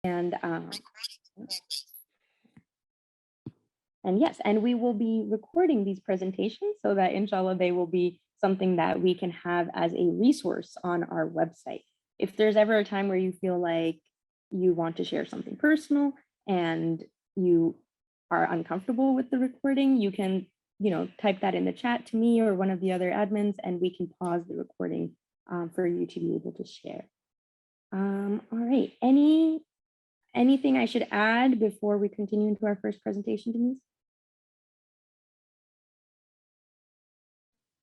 And yes, and we will be recording these presentations so that inshallah they will be something that we can have as a resource on our website. If there's ever a time where you feel like you want to share something personal and you are uncomfortable with the recording, you can, type that in the chat to me or one of the other admins, and we can pause the recording for you to be able to share. All right, anything I should add before we continue into our first presentation, Denise?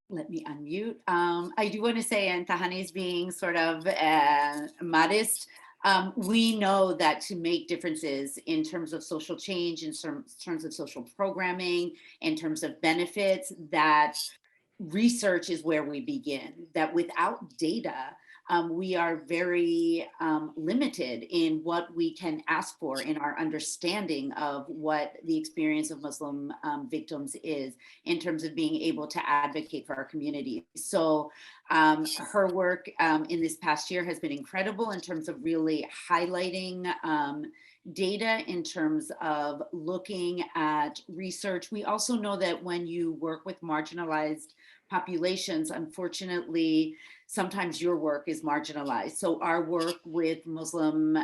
Let me unmute. I do want to say, and Tahani is being sort of modest, we know that to make differences in terms of social change, in terms of social programming, in terms of benefits, that research is where we begin, that without data, we are very limited in what we can ask for in our understanding of what the experience of Muslim victims is in terms of being able to advocate for our community. So her work in this past year has been incredible in terms of really highlighting data in terms of looking at research. We also know that when you work with marginalized populations, unfortunately, sometimes your work is marginalized. So our work with Muslim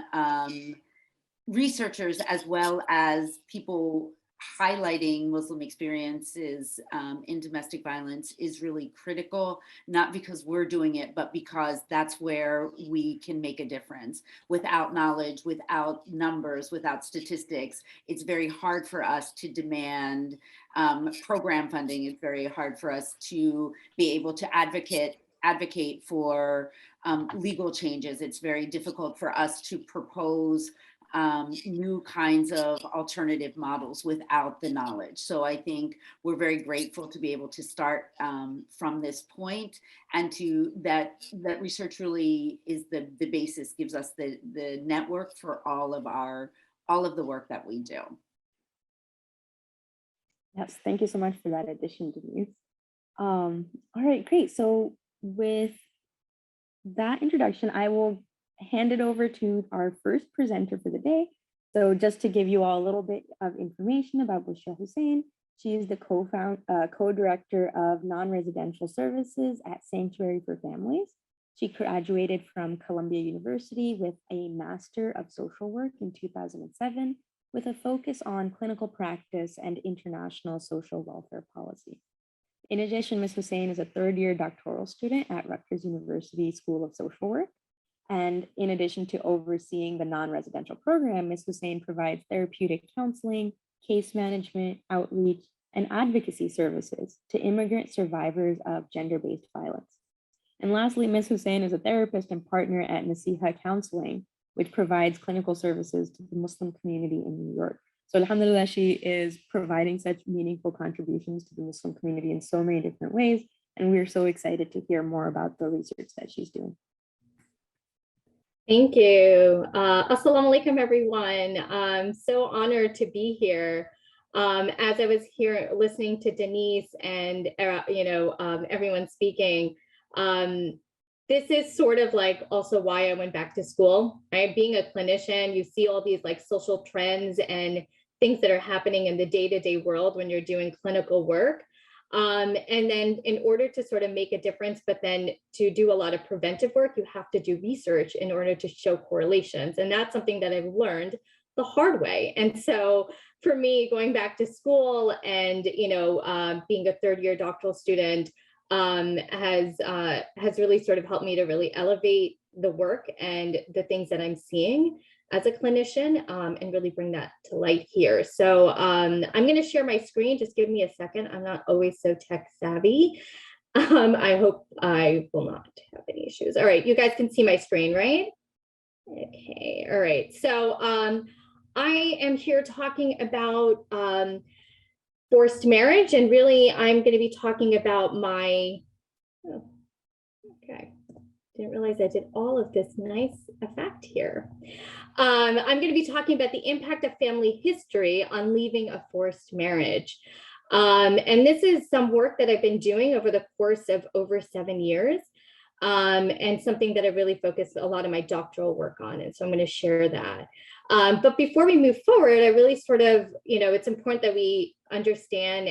researchers, as well as people highlighting Muslim experiences in domestic violence, is really critical, not because we're doing it, but because that's where we can make a difference. Without knowledge, without numbers, without statistics, it's very hard for us to demand program funding. It's very hard for us to be able to advocate for legal changes. It's very difficult for us to propose new kinds of alternative models without the knowledge. So I think we're very grateful to be able to start from this point, and to that research really is the basis, gives us the network for all of the work that we do. Yes, thank you so much for that addition, Denise. All right, great. So with that introduction, I will hand it over to our first presenter for the day. So just to give you all a little bit of information about Bushra Hussain, she is the co-director of non-residential services at Sanctuary for Families. She graduated from Columbia University with a Master of Social Work in 2007, with a focus on clinical practice and international social welfare policy. In addition, Ms. Hussain is a third-year doctoral student at Rutgers University School of Social Work. And in addition to overseeing the non-residential program, Ms. Hussain provides therapeutic counseling, case management, outreach, and advocacy services to immigrant survivors of gender-based violence. And lastly, Ms. Hussain is a therapist and partner at Nasiha Counseling, which provides clinical services to the Muslim community in New York. So alhamdulillah, she is providing such meaningful contributions to the Muslim community in so many different ways. And we're so excited to hear more about the research that she's doing. Thank you. Assalamu alaikum, everyone. I'm so honored to be here. As I was here listening to Denise and everyone speaking, this is sort of like also why I went back to school, right? Being a clinician, you see all these like social trends and things that are happening in the day-to-day world when you're doing clinical work. And then in order to sort of make a difference, but then to do a lot of preventive work, you have to do research in order to show correlations. And that's something that I've learned the hard way. And so for me, going back to school and, being a third-year doctoral student has really sort of helped me to really elevate the work and the things that I'm seeing as a clinician and really bring that to light here. So I'm going to share my screen. Just give me a second. I'm not always so tech savvy. I hope I will not have any issues. All right, you guys can see my screen, right? Okay, all right. So I am here talking about forced marriage, and really I'm going to be talking about my, didn't realize I did all of this nice effect here. I'm going to be talking about the impact of family history on leaving a forced marriage. And this is some work that I've been doing over the course of over 7 years, and something that I really focused a lot of my doctoral work on. And so I'm going to share that. But before we move forward, I really sort of, it's important that we understand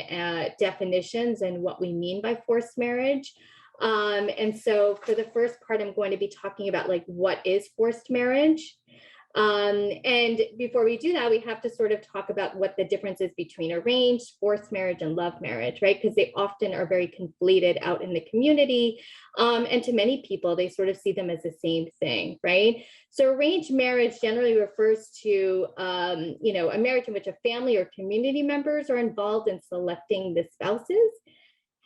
definitions and what we mean by forced marriage. And so for the first part, I'm going to be talking about like, what is forced marriage? And before we do that, we have to sort of talk about what the difference is between arranged, forced marriage, and love marriage, right? Because they often are very conflated out in the community. And to many people, they sort of see them as the same thing, right? So arranged marriage generally refers to, a marriage in which a family or community members are involved in selecting the spouses.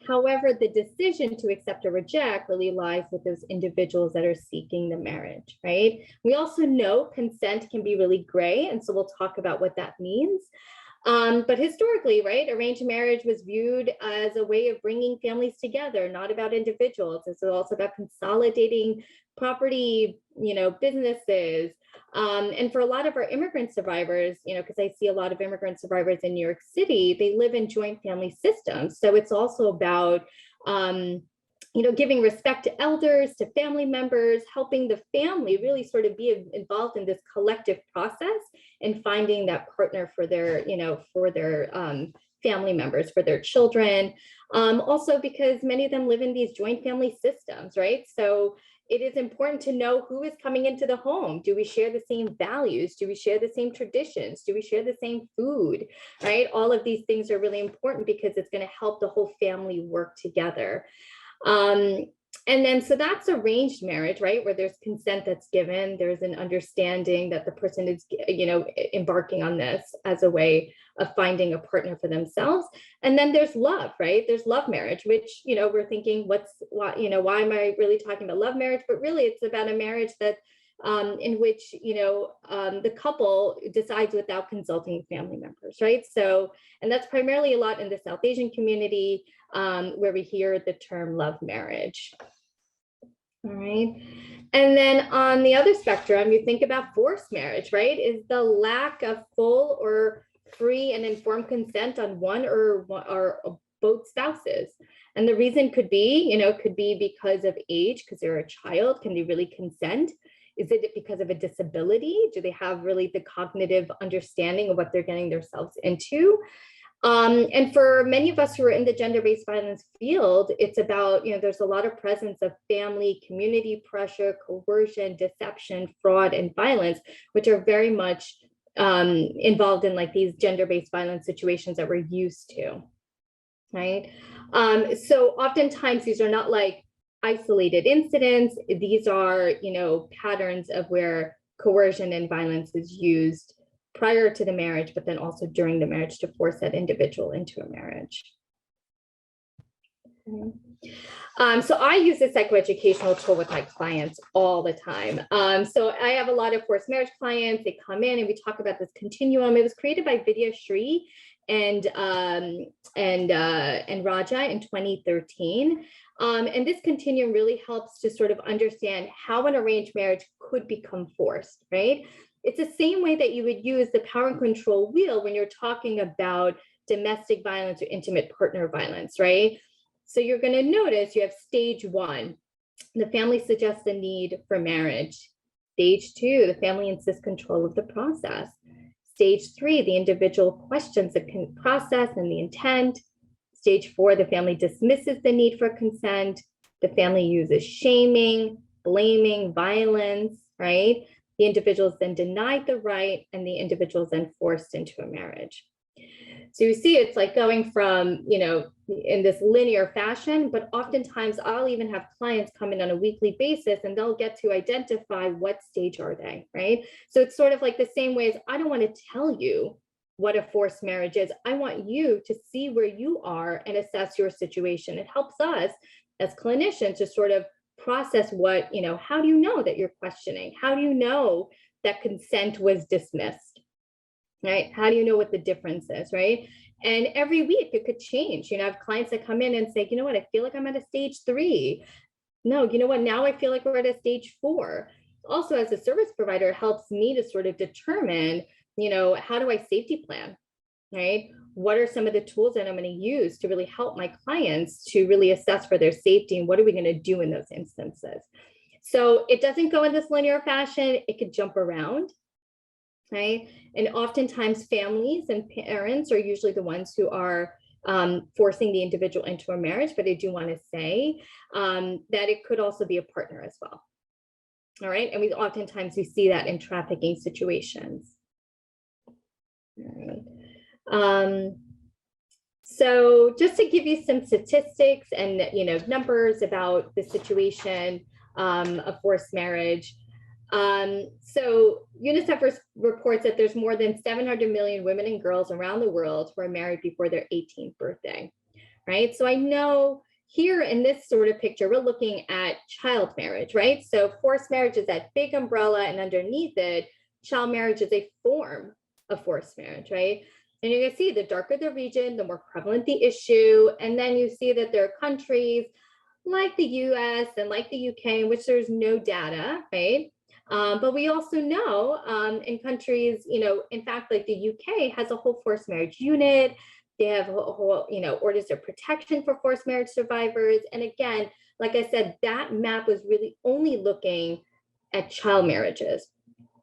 However, the decision to accept or reject really lies with those individuals that are seeking the marriage, right? We also know consent can be really gray, and so we'll talk about what that means. But historically, right, arranged marriage was viewed as a way of bringing families together, not about individuals. It's also about consolidating property, businesses. And for a lot of our immigrant survivors, because I see a lot of immigrant survivors in New York City, they live in joint family systems. So it's also about, giving respect to elders, to family members, helping the family really sort of be involved in this collective process and finding that partner for their, family members, for their children. Also because many of them live in these joint family systems, right? So it is important to know who is coming into the home. Do we share the same values? Do we share the same traditions? Do we share the same food, right? All of these things are really important because it's going to help the whole family work together. And then, so that's arranged marriage, right? Where there's consent that's given, there's an understanding that the person is, embarking on this as a way of finding a partner for themselves. And then there's love, right? There's love marriage, which, we're thinking, why am I really talking about love marriage? But really it's about a marriage that, in which, the couple decides without consulting family members, right? So, and that's primarily a lot in the South Asian community, where we hear the term love marriage. All right. And then on the other spectrum, you think about forced marriage, right? Is the lack of full or free and informed consent on one or both spouses. And the reason could be, could be because of age, because they're a child. Can they really consent? Is it because of a disability? Do they have really the cognitive understanding of what they're getting themselves into? And for many of us who are in the gender-based violence field, it's about, there's a lot of presence of family, community pressure, coercion, deception, fraud, and violence, which are very much involved in like these gender-based violence situations that we're used to, right? So oftentimes these are not like isolated incidents. These are, patterns of where coercion and violence is used prior to the marriage, but then also during the marriage to force that individual into a marriage. So I use this psychoeducational tool with my clients all the time. So I have a lot of forced marriage clients. They come in and we talk about this continuum. It was created by Vidya Shri and Raja in 2013. And this continuum really helps to sort of understand how an arranged marriage could become forced, right? It's the same way that you would use the power and control wheel when you're talking about domestic violence or intimate partner violence, right? So you're going to notice you have stage one, the family suggests the need for marriage. Stage two, the family insists control of the process. Stage three, the individual questions the process and the intent. Stage four, the family dismisses the need for consent. The family uses shaming, blaming, violence, right? The individual is then denied the right and the individual is then forced into a marriage. So you see, it's like going from, in this linear fashion, but oftentimes I'll even have clients come in on a weekly basis and they'll get to identify what stage are they, right? So it's sort of like the same way as I don't want to tell you what a forced marriage is. I want you to see where you are and assess your situation. It helps us as clinicians to sort of process what, how do you know that you're questioning? How do you know that consent was dismissed, right? How do you know what the difference is, right? And every week it could change. I have clients that come in and say, you know what, I feel like I'm at a stage 3. No, you know what, now I feel like we're at a stage 4. Also, as a service provider, it helps me to sort of determine, how do I safety plan, right? What are some of the tools that I'm going to use to really help my clients to really assess for their safety, and what are we going to do in those instances? So it doesn't go in this linear fashion. It could jump around. right? And oftentimes families and parents are usually the ones who are forcing the individual into a marriage, but I do want to say that it could also be a partner as well. All right, and oftentimes we see that in trafficking situations. All right. So just to give you some statistics and numbers about the situation of forced marriage. So UNICEF reports that there's more than 700 million women and girls around the world who are married before their 18th birthday, right? So I know here in this sort of picture, we're looking at child marriage, right? So forced marriage is that big umbrella, and underneath it, child marriage is a form of forced marriage, right? And you can see the darker the region, the more prevalent the issue. And then you see that there are countries like the US and like the UK in which there's no data, right? But we also know in countries, in fact, like the UK has a whole forced marriage unit. They have a whole, orders of protection for forced marriage survivors. And again, like I said, that map was really only looking at child marriages,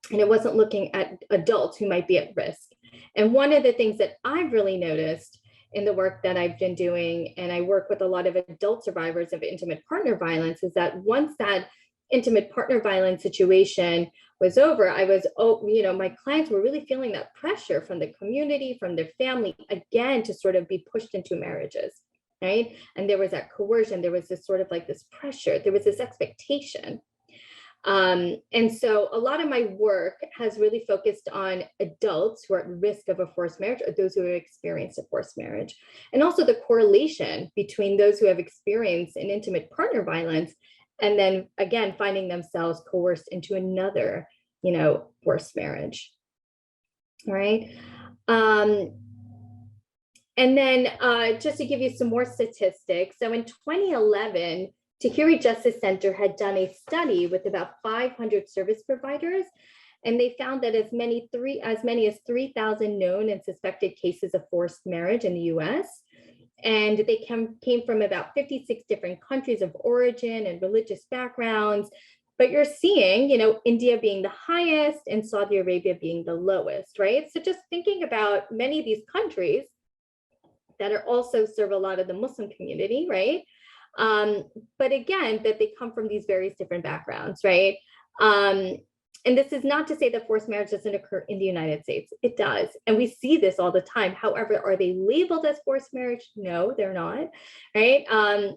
and it wasn't looking at adults who might be at risk. And one of the things that I've really noticed in the work that I've been doing, and I work with a lot of adult survivors of intimate partner violence, is that once that intimate partner violence situation was over, I was, my clients were really feeling that pressure from the community, from their family, again, to sort of be pushed into marriages, right? And there was that coercion, there was this sort of like this pressure, there was this expectation. And so a lot of my work has really focused on adults who are at risk of a forced marriage, or those who have experienced a forced marriage, and also the correlation between those who have experienced an intimate partner violence and then again finding themselves coerced into another, forced marriage. All right. And then just to give you some more statistics, so in 2011, Tahiri Justice Center had done a study with about 500 service providers, and they found that as many as 3,000 known and suspected cases of forced marriage in the US. And they came from about 56 different countries of origin and religious backgrounds. But you're seeing, India being the highest and Saudi Arabia being the lowest, right? So just thinking about many of these countries that are also serve a lot of the Muslim community, right? But again, that they come from these various different backgrounds, right? And this is not to say that forced marriage doesn't occur in the United States. It does. And we see this all the time. However, are they labeled as forced marriage? No, they're not, right?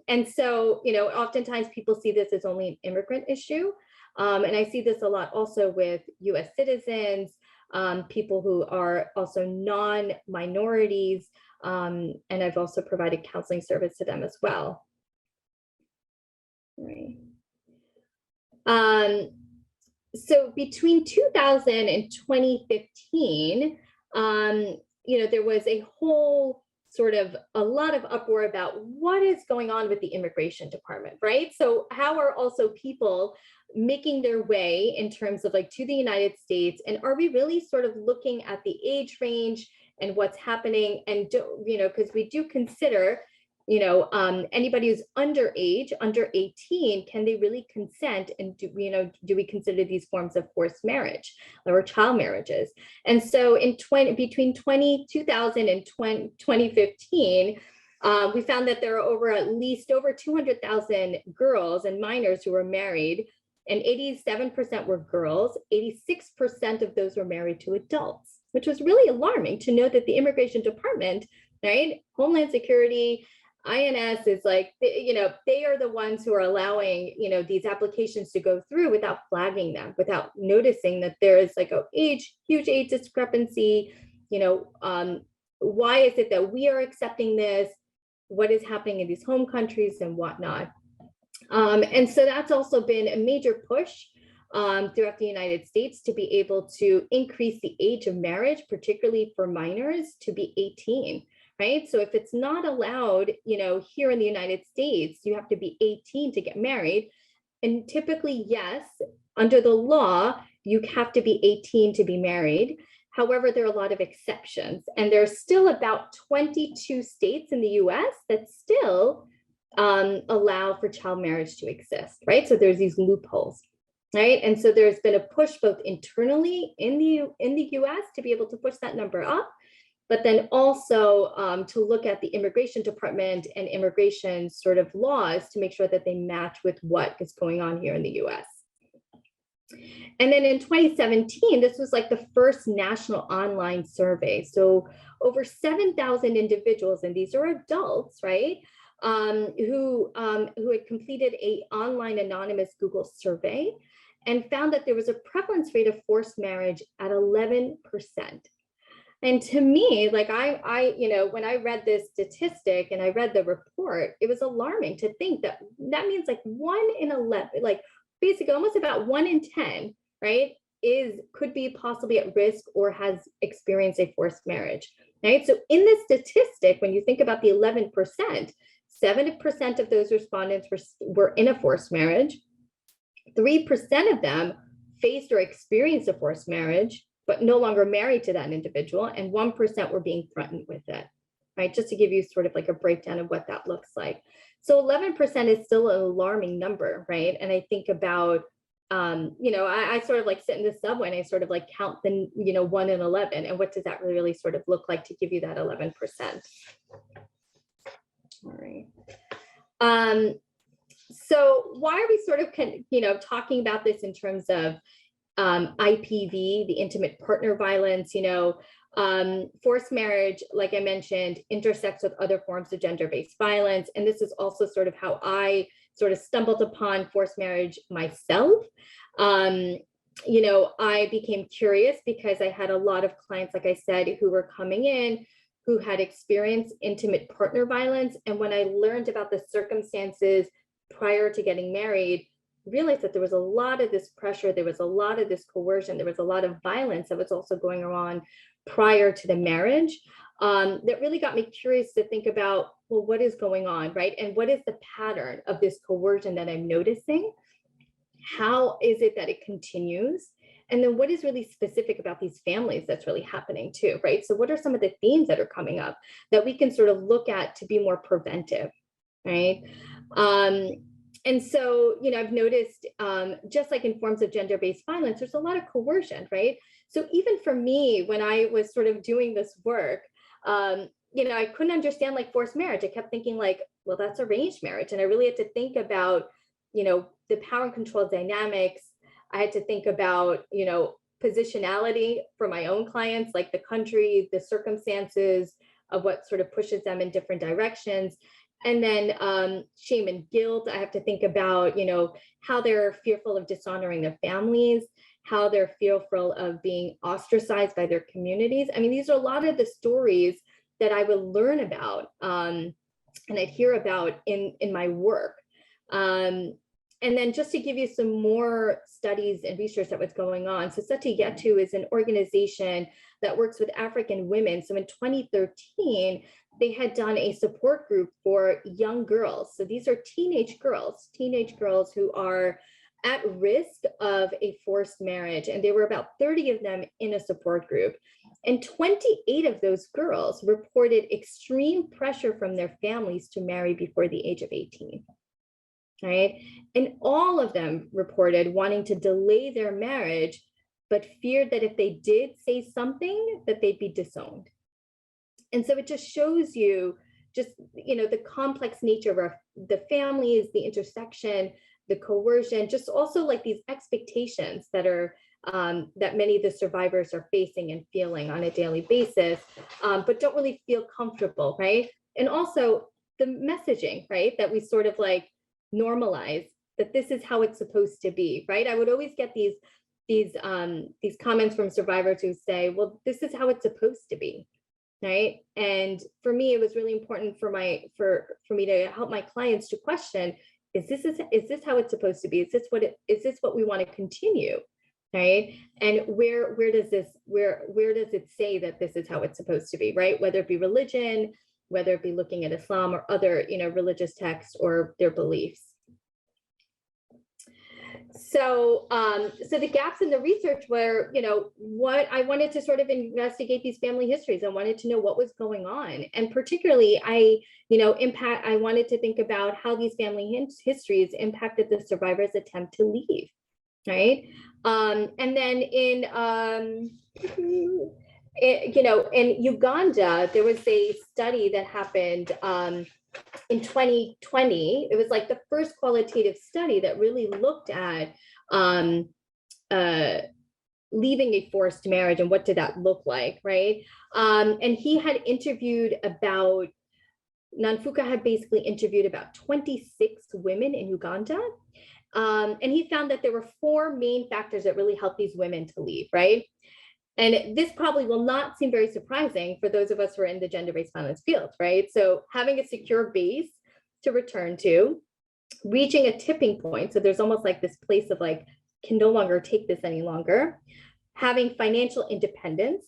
And so, oftentimes people see this as only an immigrant issue. And I see this a lot also with US citizens, people who are also non-minorities, and I've also provided counseling service to them as well. Right. So between 2000 and 2015, there was a whole sort of a lot of uproar about what is going on with the immigration department, right? So how are also people making their way in terms of like to the United States, and are we really sort of looking at the age range and what's happening? And because we do consider anybody who's underage, under 18, can they really consent? And do we consider these forms of forced marriage or child marriages? And so between 2000 and 2015, we found that there are at least over 200,000 girls and minors who were married, and 87% were girls. 86% of those were married to adults, which was really alarming to know that the immigration department, right, Homeland Security, INS is like, they are the ones who are allowing, these applications to go through without flagging them, without noticing that there is like a huge age discrepancy. Why is it that we are accepting this? What is happening in these home countries and whatnot? And so that's also been a major push throughout the United States to be able to increase the age of marriage, particularly for minors, to be 18. Right? So if it's not allowed, here in the United States, you have to be 18 to get married. And typically, yes, under the law, you have to be 18 to be married. However, there are a lot of exceptions. And there's still about 22 states in the US that still allow for child marriage to exist, right? So there's these loopholes. right? And so there's been a push both internally in the US to be able to push that number up, but then also to look at the immigration department and immigration sort of laws to make sure that they match with what is going on here in the US. And then in 2017, this was like the first national online survey. So over 7,000 individuals, and these are adults, right? Who had completed an online anonymous Google survey and found that there was a prevalence rate of forced marriage at 11%. And to me, like when I read this statistic and I read the report, it was alarming to think that that means like 1 in 11, like basically almost about 1 in 10, right, could be possibly at risk or has experienced a forced marriage, right? So in this statistic, when you think about the 11%, 70% of those respondents were in a forced marriage. 3% of them faced or experienced a forced marriage, but no longer married to that individual, and 1% were being threatened with it, right? Just to give you sort of like a breakdown of what that looks like. So 11% is still an alarming number, right? And I think about, I sort of like sit in the subway and I sort of like count the, 1 in 11, and what does that really sort of look like to give you that 11%? All right. So why are we sort of, talking about this in terms of IPV, the intimate partner violence? Forced marriage, like I mentioned, intersects with other forms of gender-based violence. And this is also sort of how I sort of stumbled upon forced marriage myself. I became curious because I had a lot of clients, like I said, who were coming in who had experienced intimate partner violence. And when I learned about the circumstances prior to getting married, realized that there was a lot of this pressure, there was a lot of this coercion, there was a lot of violence that was also going on prior to the marriage. That really got me curious to think about, well, what is going on, right? And what is the pattern of this coercion that I'm noticing? How is it that it continues? And then what is really specific about these families that's really happening too, right? So what are some of the themes that are coming up that we can sort of look at to be more preventive, right? And so, I've noticed, just like in forms of gender-based violence, there's a lot of coercion, right? So even for me, when I was sort of doing this work, I couldn't understand like forced marriage. I kept thinking like, well, that's arranged marriage. And I really had to think about, the power and control dynamics. I had to think about, positionality for my own clients, like the country, the circumstances of what sort of pushes them in different directions. And then shame and guilt. I have to think about, how they're fearful of dishonoring their families, how they're fearful of being ostracized by their communities. I mean, these are a lot of the stories that I would learn about and I'd hear about in my work. And then just to give you some more studies and research that was going on. So Satiyetu is an organization that works with African women. So in 2013, they had done a support group for young girls. So these are teenage girls who are at risk of a forced marriage. And there were about 30 of them in a support group. And 28 of those girls reported extreme pressure from their families to marry before the age of 18. Right? And all of them reported wanting to delay their marriage, but feared that if they did say something, that they'd be disowned. And so it just shows you just, the complex nature of the families, the intersection, the coercion, just also like these expectations that are, that many of the survivors are facing and feeling on a daily basis, but don't really feel comfortable, right? And also the messaging, right? That we sort of like normalize that this is how it's supposed to be, right? I would always get these comments from survivors who say, well, this is how it's supposed to be. Right. And for me, it was really important for me to help my clients to question, is this how it's supposed to be? Is this what we want to continue? Right. And where does it say that this is how it's supposed to be? Right. Whether it be religion, whether it be looking at Islam or other, religious texts or their beliefs. So, so the gaps in the research were, what I wanted to sort of investigate these family histories. I wanted to know what was going on. And particularly I wanted to think about how these family histories impacted the survivor's attempt to leave, right? And then in Uganda, there was a study that happened in 2020. It was like the first qualitative study that really looked at leaving a forced marriage and what did that look like, right? And he had interviewed about, Nanfuka had basically interviewed about 26 women in Uganda. And he found that there were 4 main factors that really helped these women to leave, right? And this probably will not seem very surprising for those of us who are in the gender-based violence field, right? So having a secure base to return to, reaching a tipping point. So there's almost like this place of like, can no longer take this any longer, having financial independence,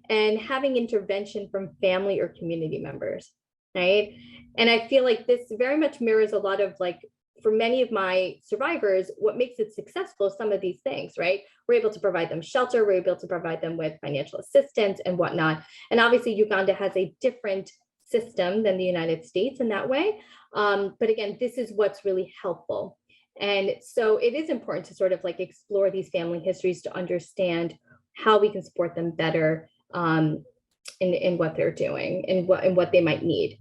and having intervention from family or community members, right? And I feel like this very much mirrors a lot of like, for many of my survivors, what makes it successful is some of these things, right? We're able to provide them shelter, we're able to provide them with financial assistance and whatnot. And obviously Uganda has a different system than the United States in that way. But again, this is what's really helpful. And so it is important to sort of like explore these family histories to understand how we can support them better in what they're doing and what they might need.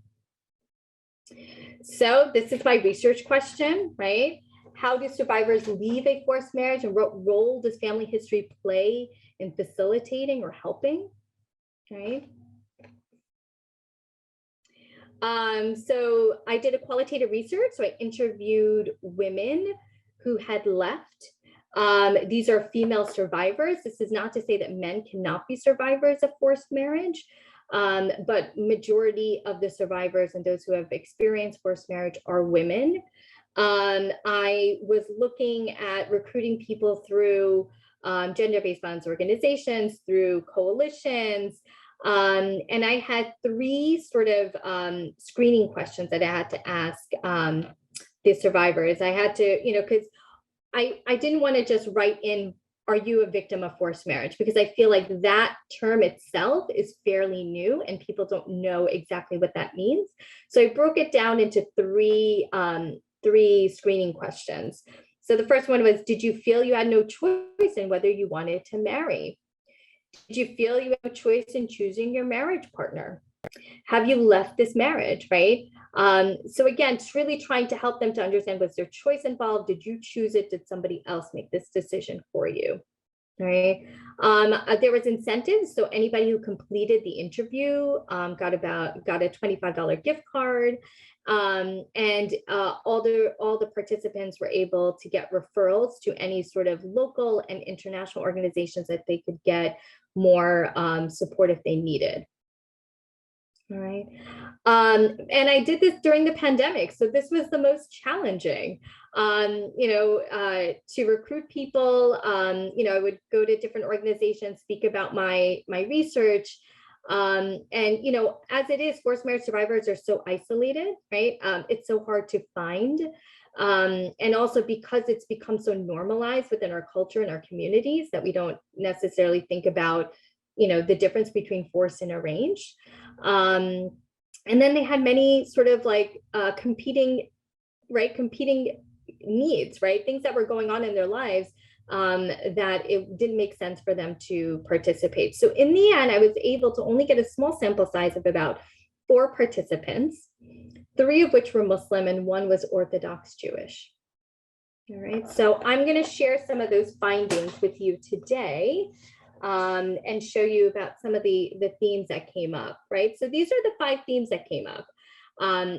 So this is my research question, right? How do survivors leave a forced marriage, and what role does family history play in facilitating or helping, right? So I did a qualitative research. So I interviewed women who had left. These are female survivors. This is not to say that men cannot be survivors of forced marriage, but majority of the survivors and those who have experienced forced marriage are women. I was looking at recruiting people through gender-based violence organizations, through coalitions, and I had 3 sort of screening questions that I had to ask the survivors. I had to, because I didn't want to just write in, are you a victim of forced marriage? Because I feel like that term itself is fairly new and people don't know exactly what that means. So I broke it down into 3 screening questions. So the first one was, did you feel you had no choice in whether you wanted to marry? Did you feel you have a choice in choosing your marriage partner? Have you left this marriage, right? So again, it's really trying to help them to understand, was there choice involved? Did you choose it? Did somebody else make this decision for you? Right. There was incentives. So anybody who completed the interview got a $25 gift card. And all the participants were able to get referrals to any sort of local and international organizations that they could get more support if they needed. All right. And I did this during the pandemic. So this was the most challenging, to recruit people. I would go to different organizations, speak about my research. And, as it is, forced marriage survivors are so isolated, right? It's so hard to find. And also because it's become so normalized within our culture and our communities that we don't necessarily think about, the difference between forced and arranged. And then they had many sort of like competing needs, right? Things that were going on in their lives that it didn't make sense for them to participate. So in the end, I was able to only get a small sample size of about 4 participants, 3 of which were Muslim and 1 was Orthodox Jewish. All right, so I'm going to share some of those findings with you today. And show you about some of the themes that came up, right? So these are the 5 themes that came up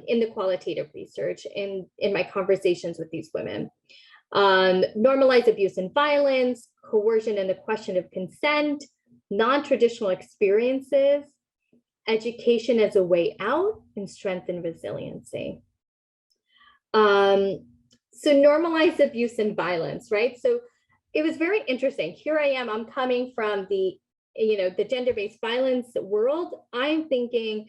in the qualitative research in my conversations with these women. Normalize abuse and violence, coercion and the question of consent, non-traditional experiences, education as a way out, and strengthen resiliency. So normalize abuse and violence, right? So it was very interesting. Here I am, I'm coming from the gender-based violence world. I'm thinking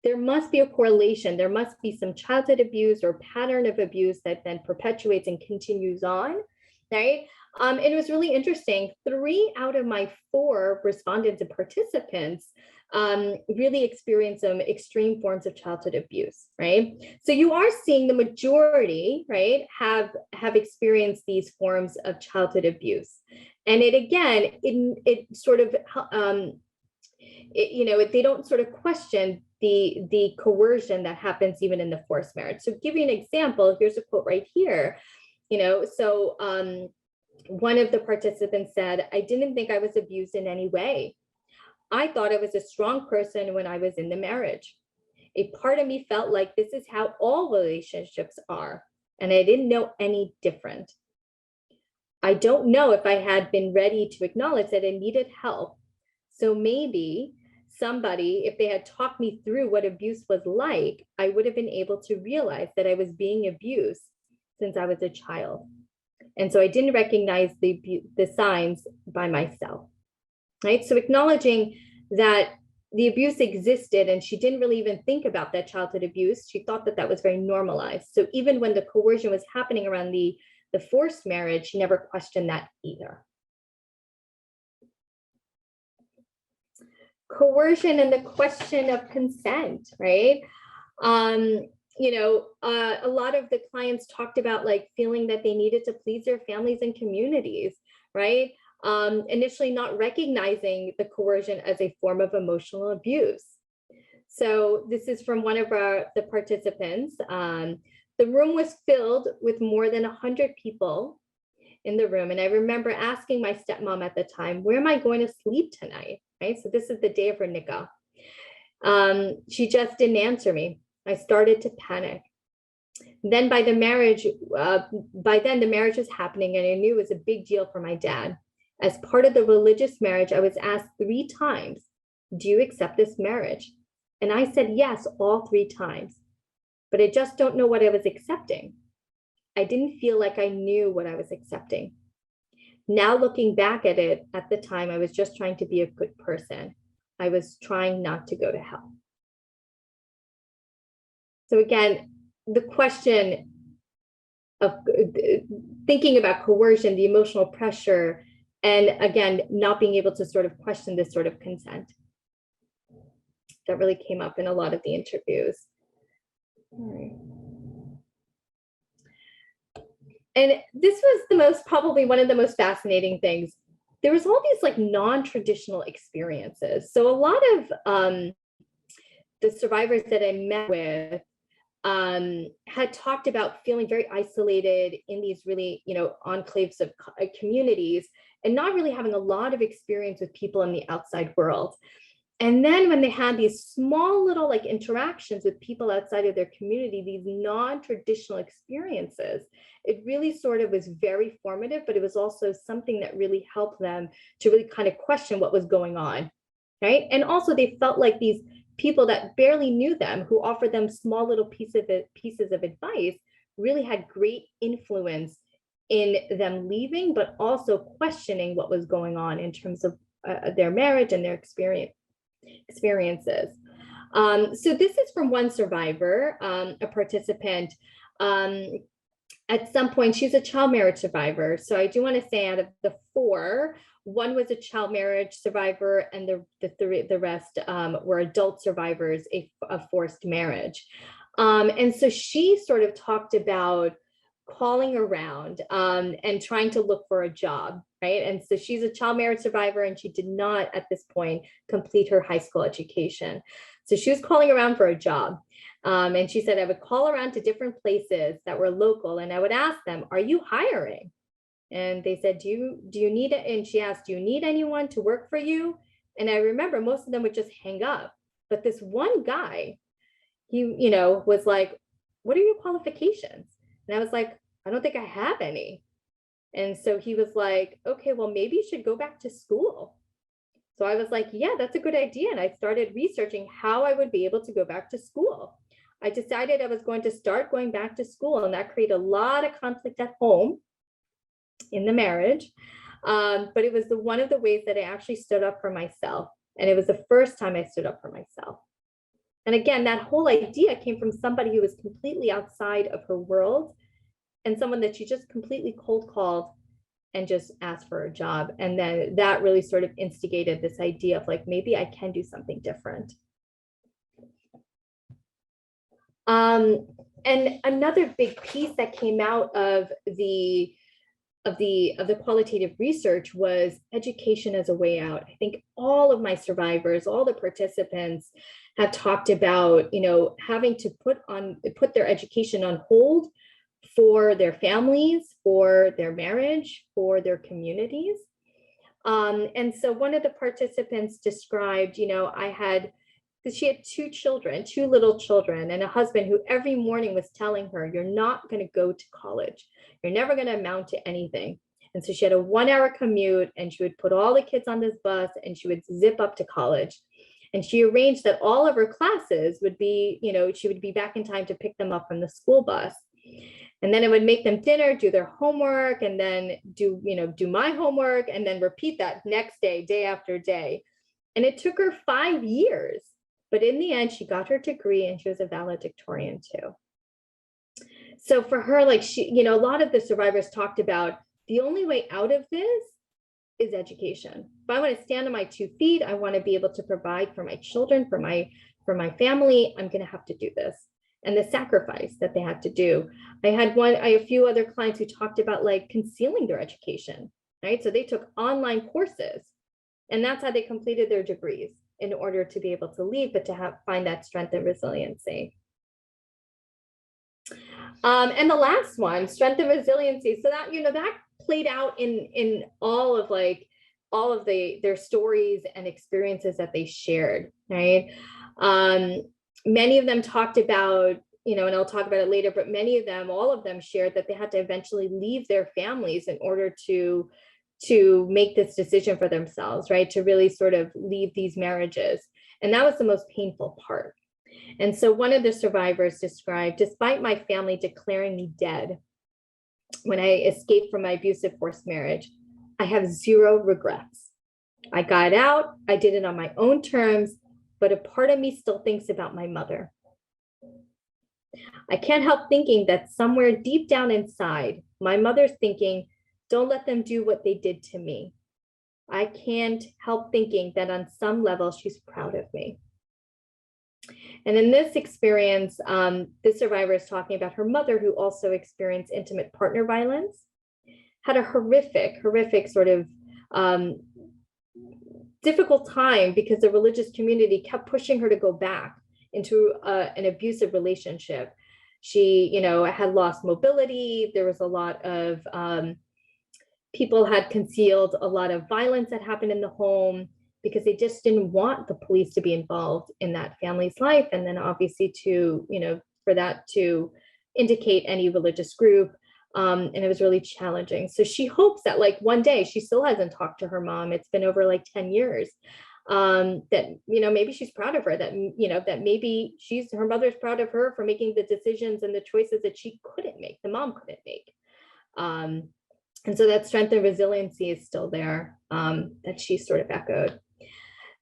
there must be a correlation. There must be some childhood abuse or pattern of abuse that then perpetuates and continues on, right? And it was really interesting. 3 out of my 4 respondents and participants really experience some extreme forms of childhood abuse, right? So you are seeing the majority, right, have experienced these forms of childhood abuse. And it again, it sort of, they don't sort of question the coercion that happens even in the forced marriage. So give you an example, here's a quote right here, one of the participants said, "I didn't think I was abused in any way. I thought I was a strong person when I was in the marriage. A part of me felt like this is how all relationships are, and I didn't know any different. I don't know if I had been ready to acknowledge that I needed help. So maybe somebody, if they had talked me through what abuse was like, I would have been able to realize that I was being abused since I was a child. And so I didn't recognize the signs by myself." Right? So acknowledging that the abuse existed and she didn't really even think about that childhood abuse. She thought that that was very normalized. So even when the coercion was happening around the forced marriage, she never questioned that either. Coercion and the question of consent, right? A lot of the clients talked about like feeling that they needed to please their families and communities, right? Initially not recognizing the coercion as a form of emotional abuse. So this is from one of the participants. The room was filled with more than 100 people in the room. And I remember asking my stepmom at the time, "Where am I going to sleep tonight?" Right? So this is the day of her nikah. She just didn't answer me. I started to panic. Then by then the marriage was happening and I knew it was a big deal for my dad. As part of the religious marriage, I was asked 3 times, "Do you accept this marriage?" And I said yes all 3 times, but I just don't know what I was accepting. I didn't feel like I knew what I was accepting. Now looking back at it, at the time, I was just trying to be a good person. I was trying not to go to hell. So again, the question of thinking about coercion, the emotional pressure, and again, not being able to sort of question this sort of consent. That really came up in a lot of the interviews. All right. And this was probably one of the most fascinating things. There was all these like non-traditional experiences. So a lot of the survivors that I met with had talked about feeling very isolated in these really, enclaves of communities and not really having a lot of experience with people in the outside world. And then when they had these small little like interactions with people outside of their community, these non-traditional experiences, it really sort of was very formative, but it was also something that really helped them to really kind of question what was going on, right? And also they felt like these people that barely knew them, who offered them small little pieces of advice, really had great influence in them leaving, but also questioning what was going on in terms of their marriage and their experiences. So this is from one survivor, a participant. At some point, she's a child marriage survivor. So I do want to say out of the 4, one was a child marriage survivor and the rest were adult survivors of forced marriage. And so she sort of talked about calling around and trying to look for a job, right? And so she's a child marriage survivor and she did not at this point complete her high school education. So she was calling around for a job. And she said, I would call around to different places that were local and I would ask them, "Are you hiring?" And they said, do you need it? And she asked, "Do you need anyone to work for you?" And I remember most of them would just hang up. But this one guy, he, was like, "What are your qualifications?" And I was like, "I don't think I have any." And so he was like, "Okay, well, maybe you should go back to school." So I was like, "Yeah, that's a good idea." And I started researching how I would be able to go back to school. I decided I was going to start going back to school, and that created a lot of conflict at home in the marriage. But it was one of the ways that I actually stood up for myself. And it was the first time I stood up for myself. And again, that whole idea came from somebody who was completely outside of her world and someone that she just completely cold called and just ask for a job. And then that really sort of instigated this idea of like, maybe I can do something different. And another big piece that came out of the qualitative research was education as a way out. I think all of my survivors, all the participants have talked about, you know, having to put their education on hold for their families, for their marriage, for their communities. And so one of the participants described, you know, because she had two little children, and a husband who every morning was telling her, you're not going to go to college. You're never going to amount to anything. And so she had a 1-hour commute, and she would put all the kids on this bus and she would zip up to college. And she arranged that all of her classes would be, you know, she would be back in time to pick them up from the school bus. And then it would make them dinner, do their homework, and then do my homework, and then repeat that next day, day after day. And it took her 5 years. But in the end, she got her degree and she was a valedictorian too. So for her, like a lot of the survivors talked about the only way out of this is education. If I want to stand on my 2 feet, I want to be able to provide for my children, for my family, I'm going to have to do this. And the sacrifice that they had to do. I had a few other clients who talked about like concealing their education, right? So they took online courses, and that's how they completed their degrees, in order to be able to leave, but to find that strength and resiliency. And the last one, strength and resiliency. So that, that played out in all of their stories and experiences that they shared, right? Many of them talked about, and I'll talk about it later, but all of them shared that they had to eventually leave their families in order to make this decision for themselves, right? To really sort of leave these marriages. And that was the most painful part. And so one of the survivors described, despite my family declaring me dead when I escaped from my abusive forced marriage, I have 0 regrets. I got out, I did it on my own terms, but a part of me still thinks about my mother. I can't help thinking that somewhere deep down inside, my mother's thinking, don't let them do what they did to me. I can't help thinking that on some level, she's proud of me. And in this experience, this survivor is talking about her mother, who also experienced intimate partner violence, had a horrific sort of difficult time because the religious community kept pushing her to go back into an abusive relationship. She, had lost mobility. There was a lot of people had concealed a lot of violence that happened in the home because they just didn't want the police to be involved in that family's life. And then obviously for that to indicate any religious group. And it was really challenging. So she hopes that like one day, she still hasn't talked to her mom. It's been over like 10 years. That, maybe she's proud of her, that, that maybe her mother's proud of her for making the decisions and the choices that she couldn't make, the mom couldn't make. And so that strength and resiliency is still there, that she sort of echoed.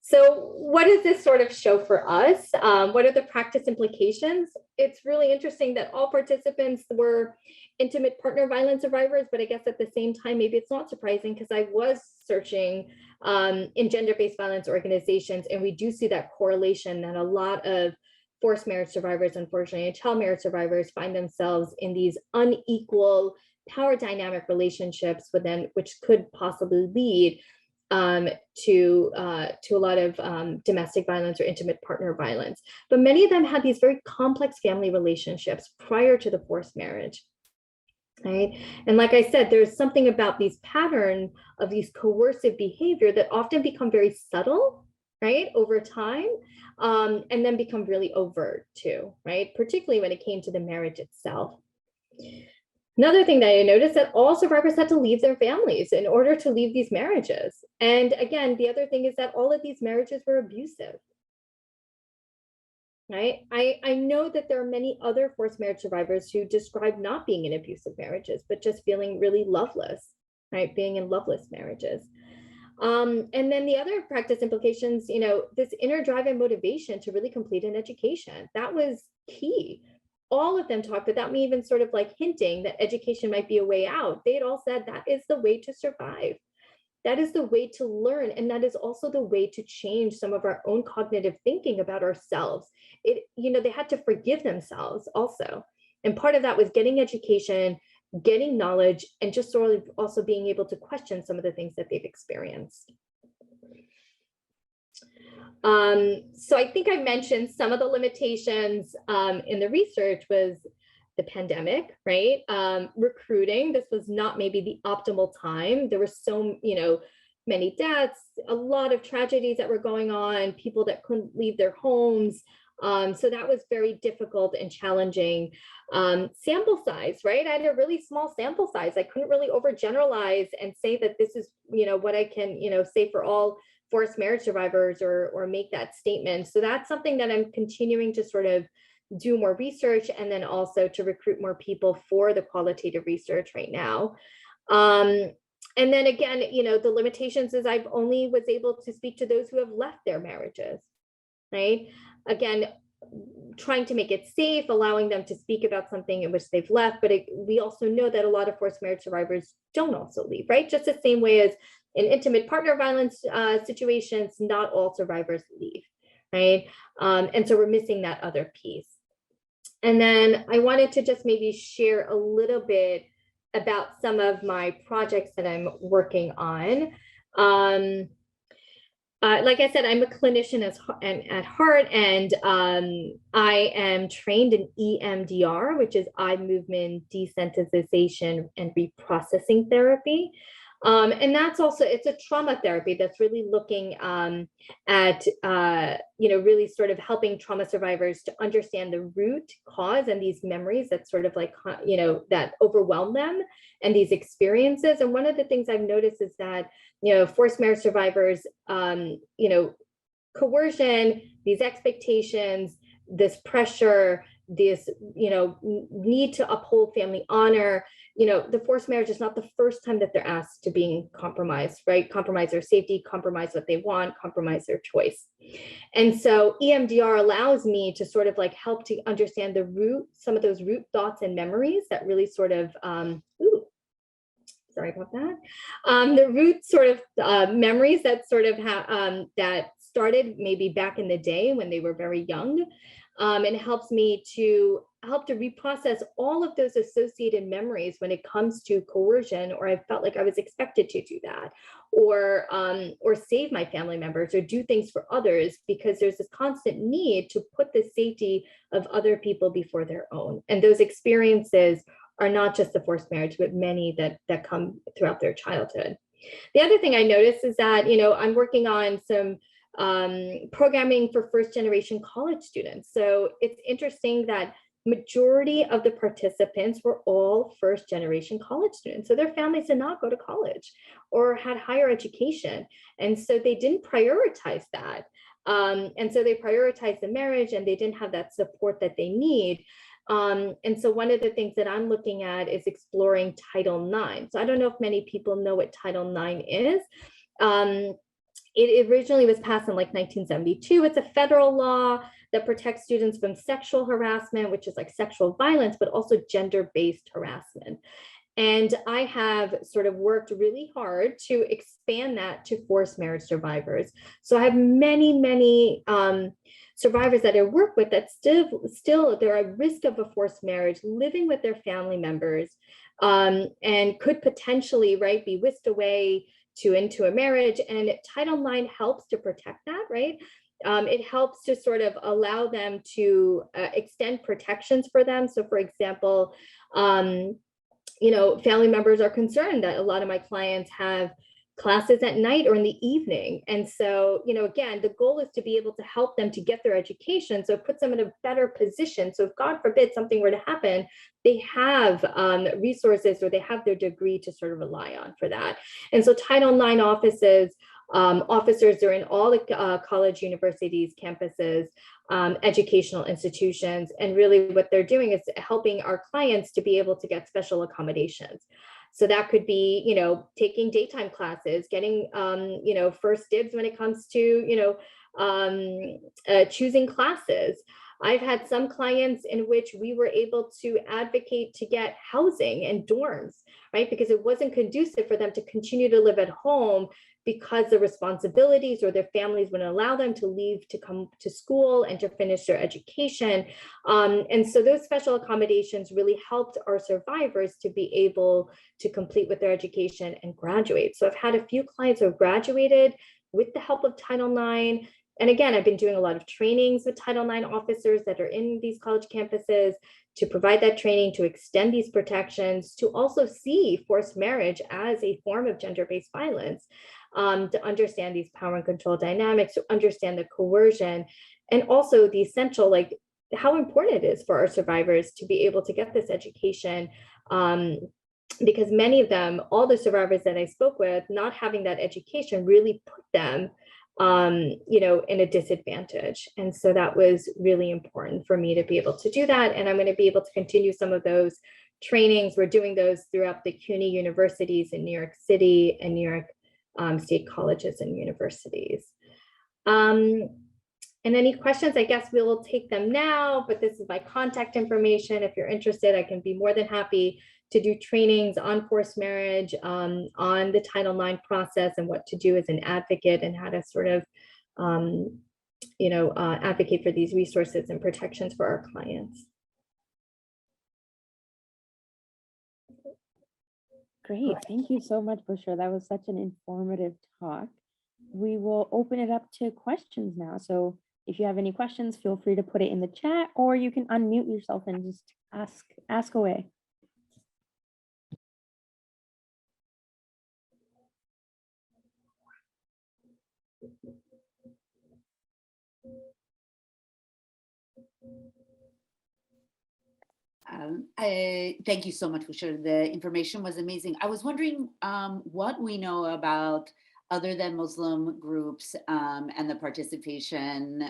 So what does this sort of show for us? What are the practice implications? It's really interesting that all participants were intimate partner violence survivors, but I guess at the same time, maybe it's not surprising because I was searching in gender-based violence organizations, and we do see that correlation that a lot of forced marriage survivors, unfortunately, and child marriage survivors find themselves in these unequal power dynamic relationships with them, which could possibly lead to a lot of domestic violence or intimate partner violence. But many of them had these very complex family relationships prior to the forced marriage, right? And like I said, there's something about these patterns of these coercive behavior that often become very subtle, right, over time, and then become really overt too, right? Particularly when it came to the marriage itself. Another thing that I noticed that all survivors had to leave their families in order to leave these marriages. And again, the other thing is that all of these marriages were abusive, right? I know that there are many other forced marriage survivors who describe not being in abusive marriages, but just feeling really loveless, right? Being in loveless marriages. And then the other practice implications, this inner drive and motivation to really complete an education, that was key. all of them talked, without me even sort of like hinting that education might be a way out, they had all said that is the way to survive. That is the way to learn. And that is also the way to change some of our own cognitive thinking about ourselves. They had to forgive themselves also. And part of that was getting education, getting knowledge, and just sort of also being able to question some of the things that they've experienced. So I think I mentioned some of the limitations in the research was the pandemic, right? Recruiting, this was not maybe the optimal time. There were so, many deaths, a lot of tragedies that were going on, people that couldn't leave their homes. So that was very difficult and challenging. Sample size, right? I had a really small sample size. I couldn't really overgeneralize and say that this is, what I can, say for all forced marriage survivors or make that statement. So that's something that I'm continuing to sort of do more research, and then also to recruit more people for the qualitative research right now. And then again, the limitations is I've only was able to speak to those who have left their marriages, right? Again, trying to make it safe, allowing them to speak about something in which they've left, but we also know that a lot of forced marriage survivors don't also leave, right? Just the same way as in intimate partner violence situations, not all survivors leave, right? And so we're missing that other piece. And then I wanted to just maybe share a little bit about some of my projects that I'm working on. Like I said, I'm a clinician at heart, and I am trained in EMDR, which is eye movement desensitization and reprocessing therapy. And that's also, it's a trauma therapy that's really looking at, really sort of helping trauma survivors to understand the root cause and these memories that sort of like, that overwhelm them and these experiences. And one of the things I've noticed is that, forced marriage survivors, coercion, these expectations, this pressure, this, need to uphold family honor, the forced marriage is not the first time that they're asked to being compromised, right? Compromise their safety, compromise what they want, compromise their choice. And so EMDR allows me to sort of like help to understand the root, some of those root thoughts and memories that really sort of, sorry about that. The root sort of memories that sort of that started maybe back in the day when they were very young. And it helps me to reprocess all of those associated memories when it comes to coercion, or I felt like I was expected to do that, or save my family members or do things for others, because there's this constant need to put the safety of other people before their own. And those experiences are not just the forced marriage, but many that come throughout their childhood. The other thing I noticed is that, I'm working on some programming for first generation college students. So it's interesting that majority of the participants were all first generation college students. So their families did not go to college or had higher education. And so they didn't prioritize that. And so they prioritized the marriage, and they didn't have that support that they need. And so one of the things that I'm looking at is exploring Title IX. So I don't know if many people know what Title IX is. It originally was passed in like 1972. It's a federal law that protects students from sexual harassment, which is like sexual violence, but also gender-based harassment. And I have sort of worked really hard to expand that to forced marriage survivors. So I have many survivors that I work with that still they're at risk of a forced marriage, living with their family members, and could potentially, right, be whisked away into a marriage. And Title IX helps to protect that, right? It helps to sort of allow them to extend protections for them. So for example, family members are concerned that a lot of my clients have classes at night or in the evening. And so, again, the goal is to be able to help them to get their education. So it puts them in a better position. So if God forbid something were to happen, they have resources, or they have their degree to sort of rely on for that. And so Title IX officers are in all the college, universities, campuses, educational institutions. And really what they're doing is helping our clients to be able to get special accommodations. So that could be, taking daytime classes, getting, first dibs when it comes to, choosing classes, I've had some clients in which we were able to advocate to get housing and dorms, right? Because it wasn't conducive for them to continue to live at home because the responsibilities or their families wouldn't allow them to leave to come to school and to finish their education. And so those special accommodations really helped our survivors to be able to complete with their education and graduate. So I've had a few clients who have graduated with the help of Title IX. And again, I've been doing a lot of trainings with Title IX officers that are in these college campuses to provide that training, to extend these protections, to also see forced marriage as a form of gender-based violence, to understand these power and control dynamics, to understand the coercion, and also the essential, like how important it is for our survivors to be able to get this education. Because many of them, all the survivors that I spoke with, not having that education really put them in a disadvantage. And so that was really important for me to be able to do that. And I'm going to be able to continue some of those trainings. We're doing those throughout the CUNY universities in New York City and New York state colleges and universities. And any questions, I guess we will take them now, but this is my contact information. If you're interested, I can be more than happy to do trainings on forced marriage, on the Title IX process and what to do as an advocate and how to sort of, advocate for these resources and protections for our clients. Great, thank you so much, Bushra. That was such an informative talk. We will open it up to questions now. So if you have any questions, feel free to put it in the chat, or you can unmute yourself and just ask away. Thank you so much, Bushra. The information was amazing. I was wondering what we know about other than Muslim groups and the participation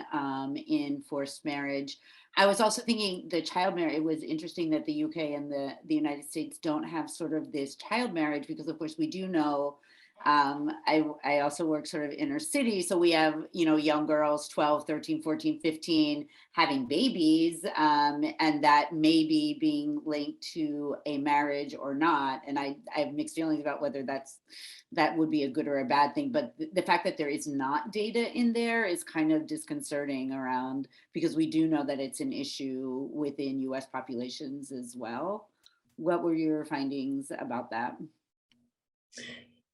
in forced marriage. I was also thinking the child marriage, it was interesting that the UK and the United States don't have sort of this child marriage, because of course we do know, I also work sort of inner city. So we have, young girls, 12, 13, 14, 15, having babies, and that may be being linked to a marriage or not. And I have mixed feelings about whether that would be a good or a bad thing. But the fact that there is not data in there is kind of disconcerting around, because we do know that it's an issue within US populations as well. What were your findings about that?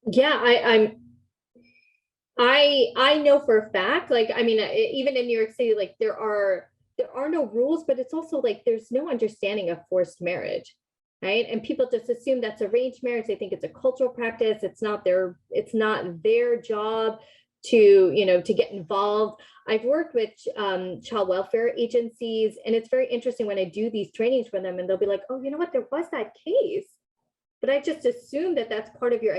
Yeah, I know for a fact, like, I mean, even in New York City, like there are no rules, but it's also like there's no understanding of forced marriage, right? And people just assume that's arranged marriage. They think it's a cultural practice. It's not their job to get involved. I've worked with child welfare agencies, and it's very interesting when I do these trainings for them, and they'll be like, oh, you know what, there was that case. But I just assume that that's part of your,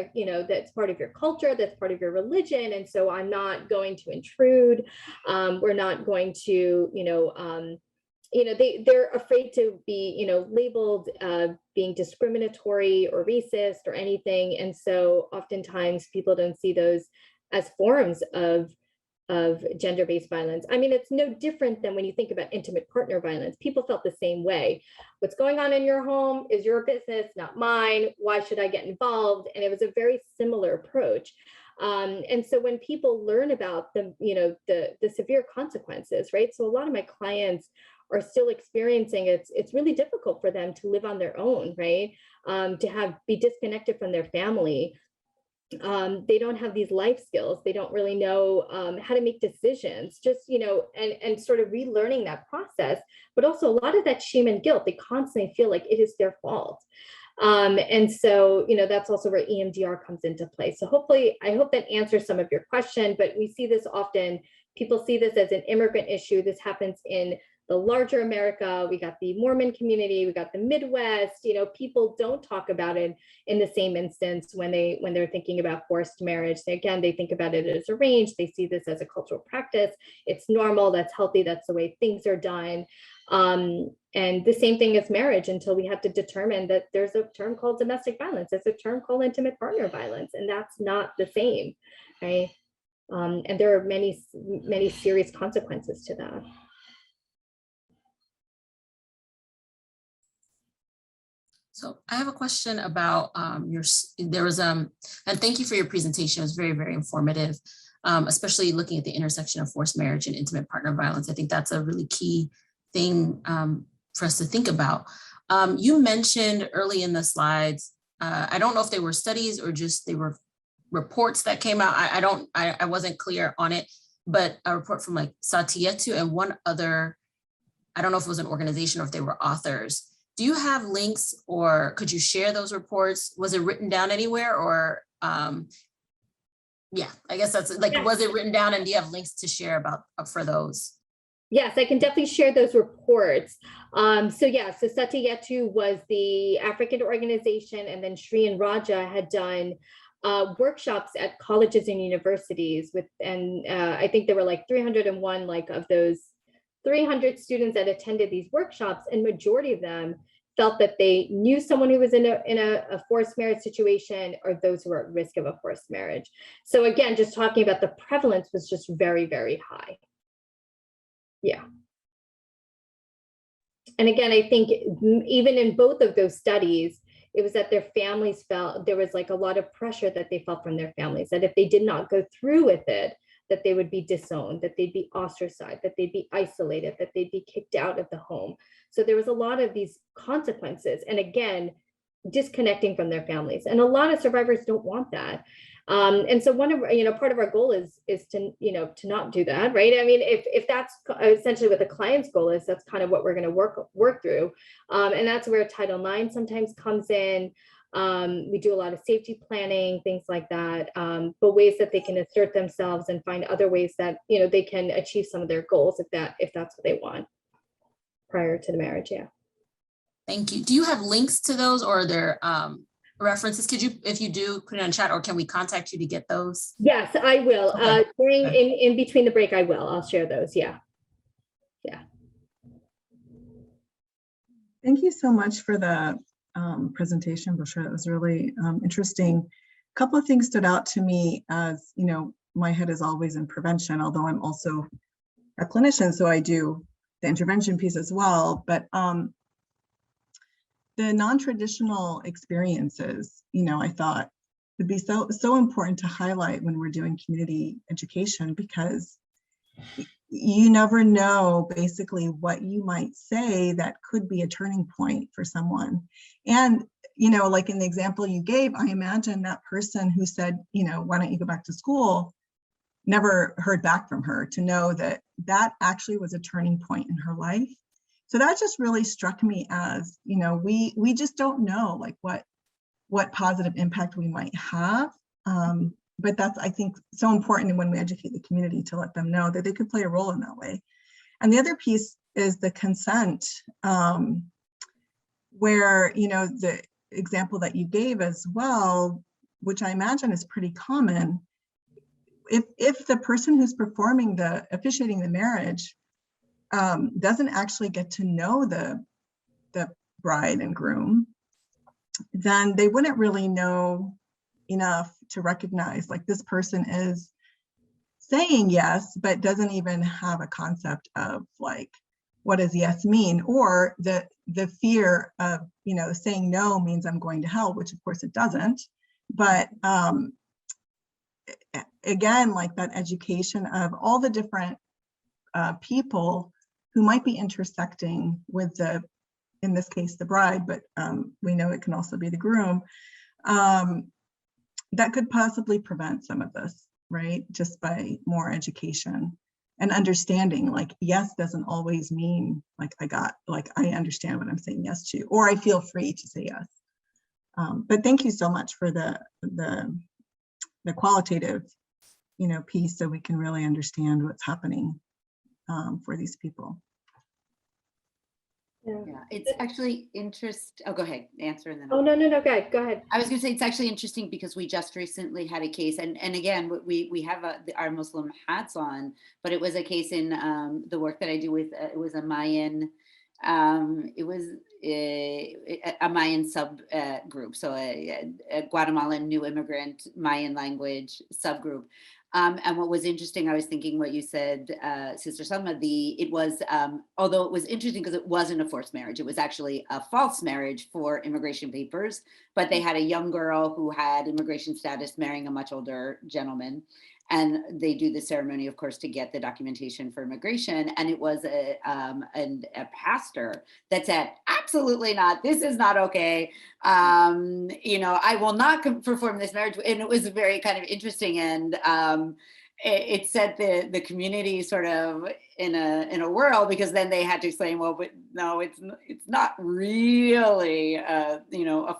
that's part of your culture, that's part of your religion. And so I'm not going to intrude. We're not going to, they're afraid to be, labeled being discriminatory or racist or anything. And so oftentimes people don't see those as forms of gender-based violence. I mean, it's no different than when you think about intimate partner violence. People felt the same way. What's going on in your home is your business, not mine. Why should I get involved? And it was a very similar approach. And so when people learn about the severe consequences, right? So a lot of my clients are still experiencing it's really difficult for them to live on their own, right? To be disconnected from their family. They don't have these life skills. They don't really know how to make decisions, just, and sort of relearning that process, but also a lot of that shame and guilt. They constantly feel like it is their fault. And so, that's also where EMDR comes into play. So hopefully, I hope that answers some of your question, but we see this often. People see this as an immigrant issue. This happens in the larger America. We got the Mormon community, we got the Midwest. People don't talk about it in the same instance when they're thinking about forced marriage. They think about it as arranged. They see this as a cultural practice. It's normal, that's healthy, that's the way things are done. And the same thing as marriage, until we have to determine that there's a term called domestic violence, there's a term called intimate partner violence, and that's not the same, right? And there are many, many serious consequences to that. So I have a question about and thank you for your presentation. It was very, very informative, especially looking at the intersection of forced marriage and intimate partner violence. I think that's a really key thing for us to think about. You mentioned early in the slides, I don't know if they were studies or just they were reports that came out. I wasn't clear on it, but a report from like Satietu and one other, I don't know if it was an organization or if they were authors. Do you have links or could you share those reports? Was it written down anywhere or, yeah, I guess that's like, Yes. Was it written down and do you have links to share about for those? Yes, I can definitely share those reports. So Satietu was the African organization, and then Shri and Raja had done workshops at colleges and universities I think there were like 301 like of those 300 students that attended these workshops, and majority of them felt that they knew someone who was in a forced marriage situation or those who were at risk of a forced marriage. So again, just talking about the prevalence was just very, very high. Yeah. And again, I think even in both of those studies, it was that their families felt there was like a lot of pressure that they felt from their families, that if they did not go through with it, that they would be disowned, that they'd be ostracized, that they'd be isolated, that they'd be kicked out of the home. So there was a lot of these consequences. And again, disconnecting from their families. And a lot of survivors don't want that. And so part of our goal is to, to not do that, right? I mean, if that's essentially what the client's goal is, that's kind of what we're going to work through. And that's where Title IX sometimes comes in. We do a lot of safety planning, things like that, but ways that they can assert themselves and find other ways that, they can achieve some of their goals if that's what they want prior to the marriage. Yeah. Thank you. Do you have links to those or are there references? Could you, if you do, put it on chat or can we contact you to get those? Yes, I will. Okay. In between the break, I will. I'll share those. Yeah. Yeah. Thank you so much for the presentation, Bushra. It was really interesting. A couple of things stood out to me as, my head is always in prevention, although I'm also a clinician, so I do the intervention piece as well. But the non-traditional experiences, I thought would be so important to highlight when we're doing community education, because you never know basically what you might say that could be a turning point for someone. And, like in the example you gave, I imagine that person who said, why don't you go back to school, never heard back from her, to know that that actually was a turning point in her life. So that just really struck me as, we just don't know like what positive impact we might have. But that's, I think, so important when we educate the community to let them know that they could play a role in that way. And the other piece is the consent, where, the example that you gave as well, which I imagine is pretty common, if the person who's officiating the marriage doesn't actually get to know the bride and groom, then they wouldn't really know enough to recognize like this person is saying yes, but doesn't even have a concept of like, what does yes mean? Or the fear of, saying no means I'm going to hell, which of course it doesn't. But again, like that education of all the different people who might be intersecting with in this case, the bride, but we know it can also be the groom, that could possibly prevent some of this, right? Just by more education and understanding, like yes doesn't always mean like I understand what I'm saying yes to, or I feel free to say yes. But thank you so much for the qualitative, piece, so we can really understand what's happening for these people. Yeah, it's actually interesting. Oh, go ahead, answer and then. Oh, no, go ahead. I was going to say it's actually interesting because we just recently had a case, and again, we have our Muslim hats on, but it was a case in the work that I do with, it was a Mayan, it was a Mayan subgroup, so a Guatemalan new immigrant Mayan language subgroup. And what was interesting, I was thinking what you said, Sister Salma, it was, although it was interesting because it wasn't a forced marriage, it was actually a false marriage for immigration papers, but they had a young girl who had immigration status marrying a much older gentleman. And they do the ceremony, of course, to get the documentation for immigration. And it was a pastor that said, absolutely not, this is not okay. I will not perform this marriage. And it was very kind of interesting. And it set the community sort of in a whirl, because then they had to explain, well, but no, it's not really a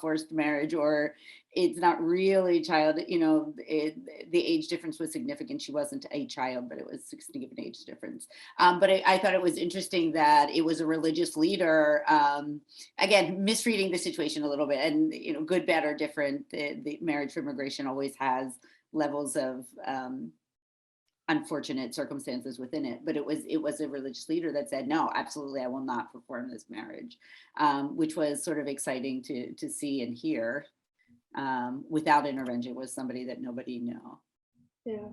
forced marriage, or it's not really child, the age difference was significant. She wasn't a child, but it was a significant age difference. But I thought it was interesting that it was a religious leader, again, misreading the situation a little bit, and, good, bad, or different. The marriage for immigration always has levels of unfortunate circumstances within it, but it was a religious leader that said, no, absolutely, I will not perform this marriage, which was sort of exciting to see and hear. Without intervention. It was somebody that nobody knew. Yeah.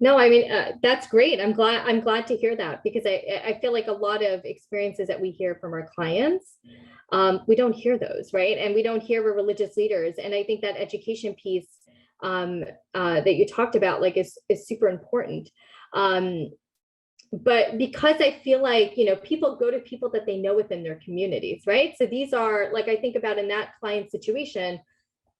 No, I mean, that's great. I'm glad to hear that, because I feel like a lot of experiences that we hear from our clients, we don't hear those, right? And we don't hear religious leaders. And I think that education piece that you talked about, like, is super important. But because I feel like, people go to people that they know within their communities, right? So these are, like, I think about in that client situation,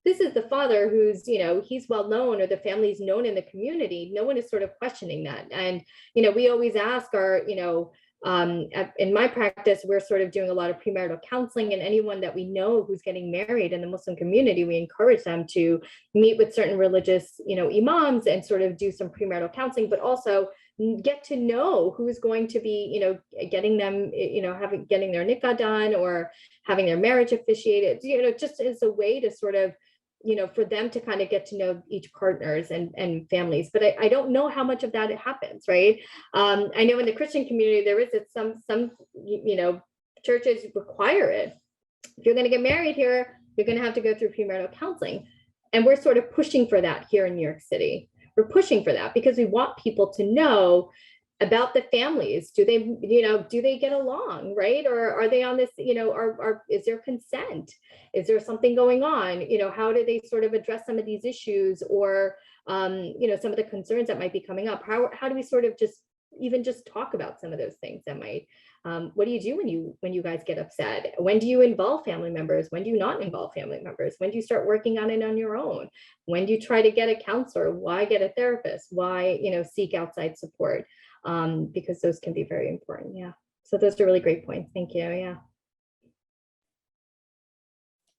this is the father who's, he's well known, or the family's known in the community. No one is sort of questioning that. And, we always ask our, in my practice, we're sort of doing a lot of premarital counseling, and anyone that we know who's getting married in the Muslim community, we encourage them to meet with certain religious, imams, and sort of do some premarital counseling, but also get to know who's going to be, getting them, getting their nikah done, or having their marriage officiated, just as a way to sort of, for them to kind of get to know each partners and families. But I don't know how much of that happens, right? I know in the Christian community, there is some churches require it. If you're going to get married here, you're going to have to go through premarital counseling. And we're sort of pushing for that here in New York City. We're pushing for that because we want people to know about the families. Do they get along, right? Or are they on this, is there consent? Is there something going on? How do they sort of address some of these issues, or, some of the concerns that might be coming up? How do we sort of just talk about some of those things that might, what do you do when you guys get upset? When do you involve family members? When do you not involve family members? When do you start working on it on your own? When do you try to get a counselor? Why get a therapist? Why, seek outside support? Because those can be very important. Yeah. So those are really great points. Thank you. Yeah.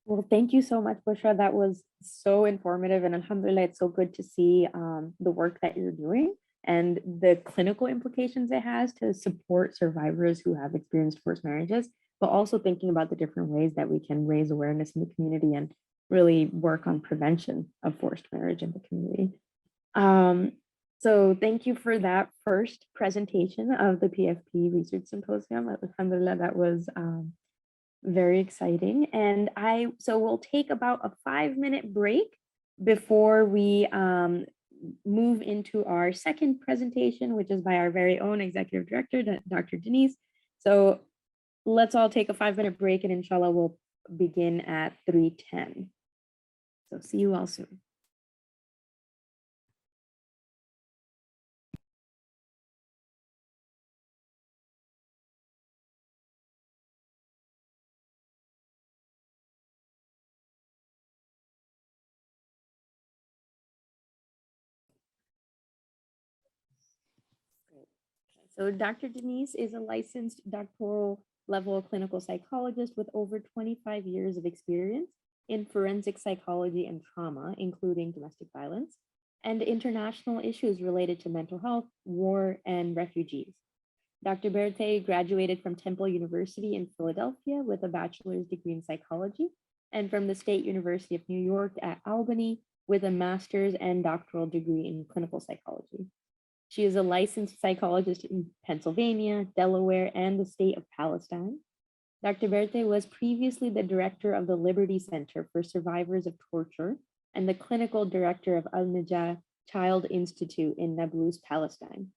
Well, thank you so much, Bushra. That was so informative, and alhamdulillah, it's so good to see the work that you're doing and the clinical implications it has to support survivors who have experienced forced marriages, but also thinking about the different ways that we can raise awareness in the community and really work on prevention of forced marriage in the community. So thank you for that first presentation of the PFP Research Symposium. Alhamdulillah, that was very exciting. And so we'll take about a 5-minute break before we move into our second presentation, which is by our very own Executive Director, Dr. Denise. So let's all take a 5-minute break, and inshallah, we'll begin at 3:10. So see you all soon. So Dr. Denise is a licensed doctoral level clinical psychologist with over 25 years of experience in forensic psychology and trauma, including domestic violence, and international issues related to mental health, war, and refugees. Dr. Berthe graduated from Temple University in Philadelphia with a bachelor's degree in psychology, and from the State University of New York at Albany with a master's and doctoral degree in clinical psychology. She is a licensed psychologist in Pennsylvania, Delaware, and the state of Palestine. Dr. Berthe was previously the director of the Liberty Center for Survivors of Torture and the clinical director of Al-Najah Child Institute in Nablus, Palestine,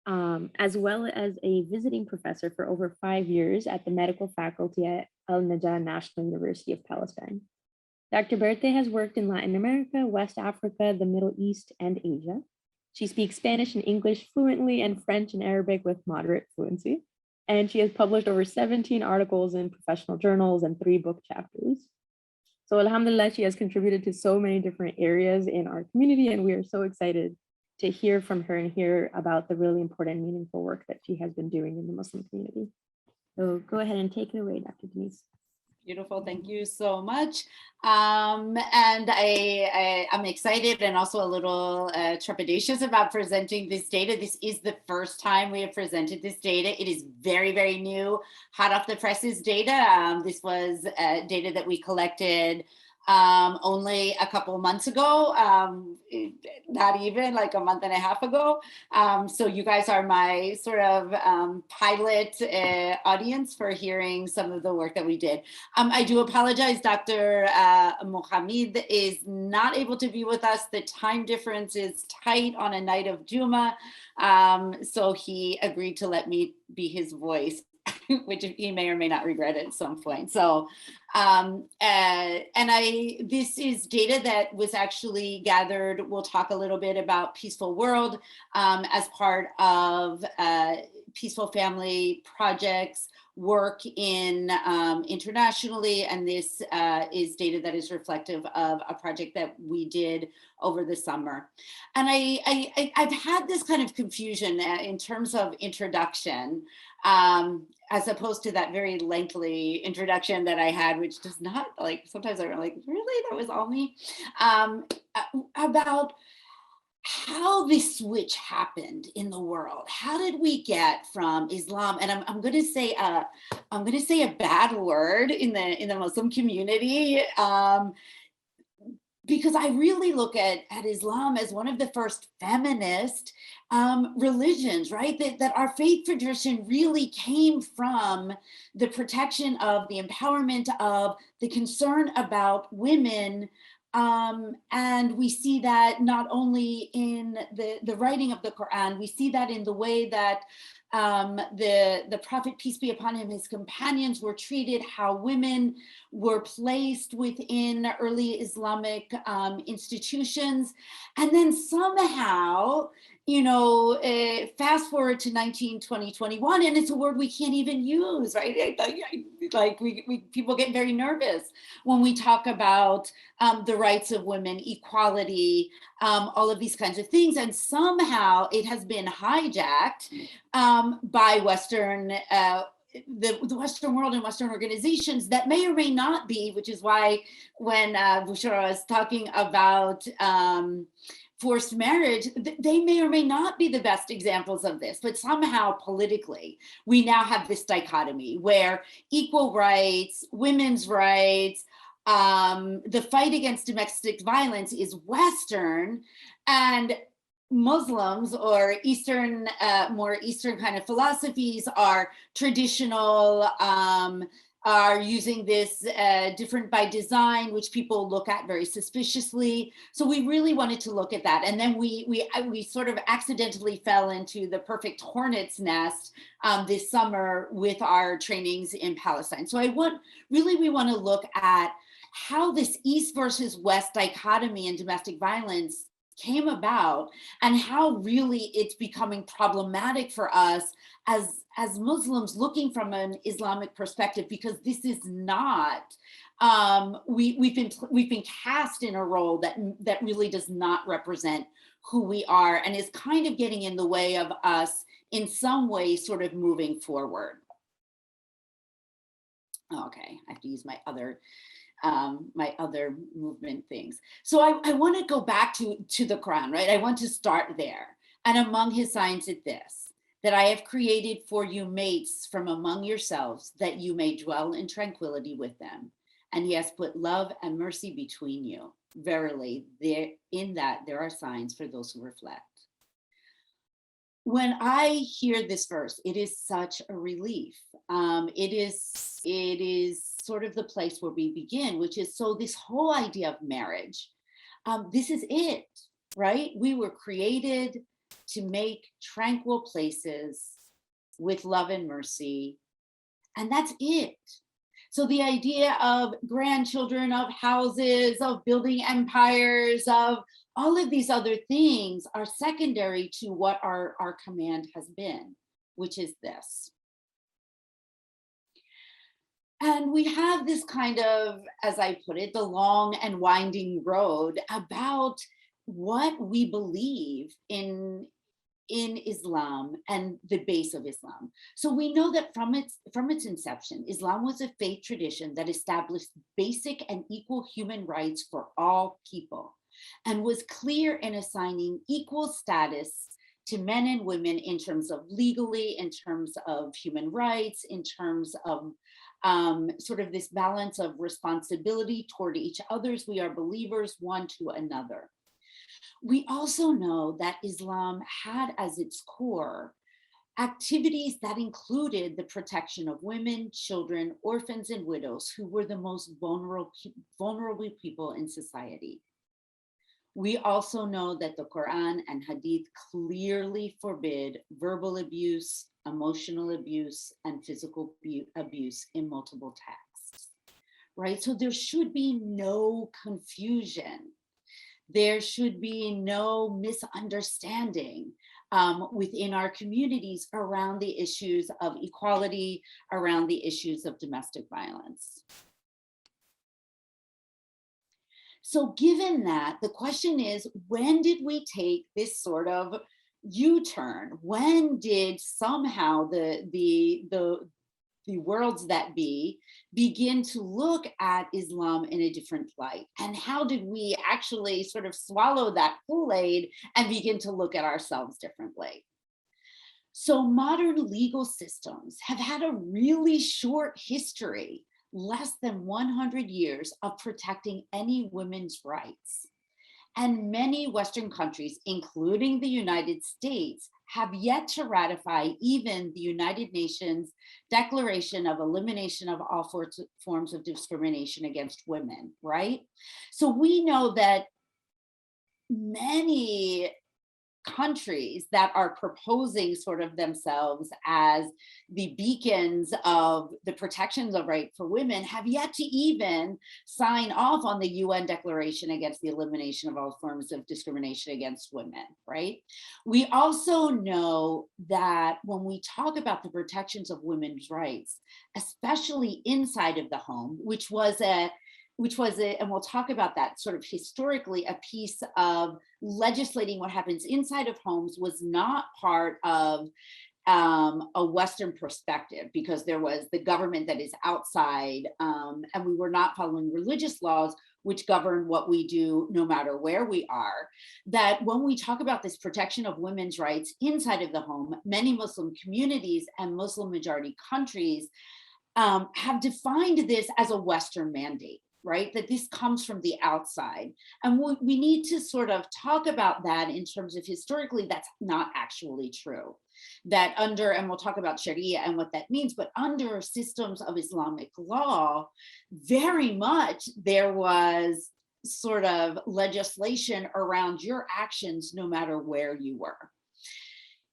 as well as a visiting professor for over 5 years at the medical faculty at Al-Najah National University of Palestine. Dr. Berthe has worked in Latin America, West Africa, the Middle East, and Asia. She speaks Spanish and English fluently and French and Arabic with moderate fluency. And she has published over 17 articles in professional journals and 3 book chapters. So alhamdulillah, she has contributed to so many different areas in our community, and we are so excited to hear from her and hear about the really important, meaningful work that she has been doing in the Muslim community. So go ahead and take it away, Dr. Denise. Beautiful, thank you so much. And I'm excited and also a little trepidatious about presenting this data. This is the first time we have presented this data. It is very, very new, hot off the presses data. This was data that we collected only a couple of months ago, not even like a month and a half ago. So you guys are my sort of pilot audience for hearing some of the work that we did. I do apologize, Dr. Mohammed is not able to be with us. The time difference is tight on a night of Juma. So he agreed to let me be his voice, which he may or may not regret at some point. So, this is data that was actually gathered. We'll talk a little bit about Peaceful World as part of Peaceful Family Project's work in internationally, and this is data that is reflective of a project that we did over the summer. And I've had this kind of confusion in terms of introduction, as opposed to that very lengthy introduction that I had, which does not, like, sometimes I'm like, really, that was all me? About how this switch happened in the world. How did we get from Islam? And I'm going to say a bad word in the Muslim community, because I really look at Islam as one of the first feminist religions, right? That our faith tradition really came from the protection of the empowerment of the concern about women. And we see that not only in the writing of the Quran, we see that in the way that the Prophet, peace be upon him, his companions were treated, how women were placed within early Islamic institutions. And then somehow, you know, fast forward to 2021, and it's a word we can't even use, right? Like people get very nervous when we talk about the rights of women, equality, all of these kinds of things. And somehow it has been hijacked by Western, the Western world and Western organizations that may or may not be, which is why when Bushra was talking about forced marriage, they may or may not be the best examples of this, but somehow politically, we now have this dichotomy where equal rights, women's rights, the fight against domestic violence is Western, and Muslims or Eastern, more Eastern kind of philosophies are traditional, are using this different by design, which people look at very suspiciously. So we really wanted to look at that. And then we sort of accidentally fell into the perfect hornet's nest this summer with our trainings in Palestine. So we want to look at how this East versus West dichotomy in domestic violence came about, and how really it's becoming problematic for us as Muslims looking from an Islamic perspective, because this is not, we've been cast in a role that really does not represent who we are, and is kind of getting in the way of us in some way sort of moving forward. Okay, I have to use my other movement things. So I want to go back to the Quran, right? I want to start there. And among his signs is this, that I have created for you mates from among yourselves, that you may dwell in tranquility with them. And he has put love and mercy between you. Verily, in that there are signs for those who reflect. When I hear this verse, it is such a relief. It is sort of the place where we begin, which is, so this whole idea of marriage, this is it. right? We were created to make tranquil places with love and mercy, and that's it. So the idea of grandchildren, of houses, of building empires, of all of these other things are secondary to what our command has been, which is this. And we have this kind of, as I put it, the long and winding road about what we believe in Islam and the base of Islam. So we know that from its inception, Islam was a faith tradition that established basic and equal human rights for all people and was clear in assigning equal status to men and women in terms of legally, in terms of human rights, in terms of sort of this balance of responsibility toward each others. We are believers one to another. We also know that Islam had as its core activities that included the protection of women, children, orphans, and widows, who were the most vulnerable people in society. We also know that the Quran and Hadith clearly forbid verbal abuse, emotional abuse, and physical abuse in multiple texts, right? So there should be no confusion. There should be no misunderstanding within our communities around the issues of equality, around the issues of domestic violence. So given that, the question is, when did we take this sort of U-turn? When did somehow the worlds that be begin to look at Islam in a different light? And how did we actually sort of swallow that Kool-Aid and begin to look at ourselves differently? So modern legal systems have had a really short history, less than 100 years, of protecting any women's rights. And many Western countries, including the United States, have yet to ratify even the United Nations Declaration of Elimination of All Forms of Discrimination Against Women, right? So we know that many countries that are proposing sort of themselves as the beacons of the protections of right for women have yet to even sign off on the UN Declaration against the elimination of all forms of discrimination against women, right? We also know that when we talk about the protections of women's rights, especially inside of the home, which was a, and we'll talk about that sort of historically, a piece of legislating what happens inside of homes was not part of a Western perspective, because there was the government that is outside, and we were not following religious laws which govern what we do no matter where we are. That when we talk about this protection of women's rights inside of the home, many Muslim communities and Muslim majority countries have defined this as a Western mandate, right? That this comes from the outside. And we need to sort of talk about that in terms of historically, that's not actually true. That under, and we'll talk about Sharia and what that means, but under systems of Islamic law, very much there was sort of legislation around your actions no matter where you were.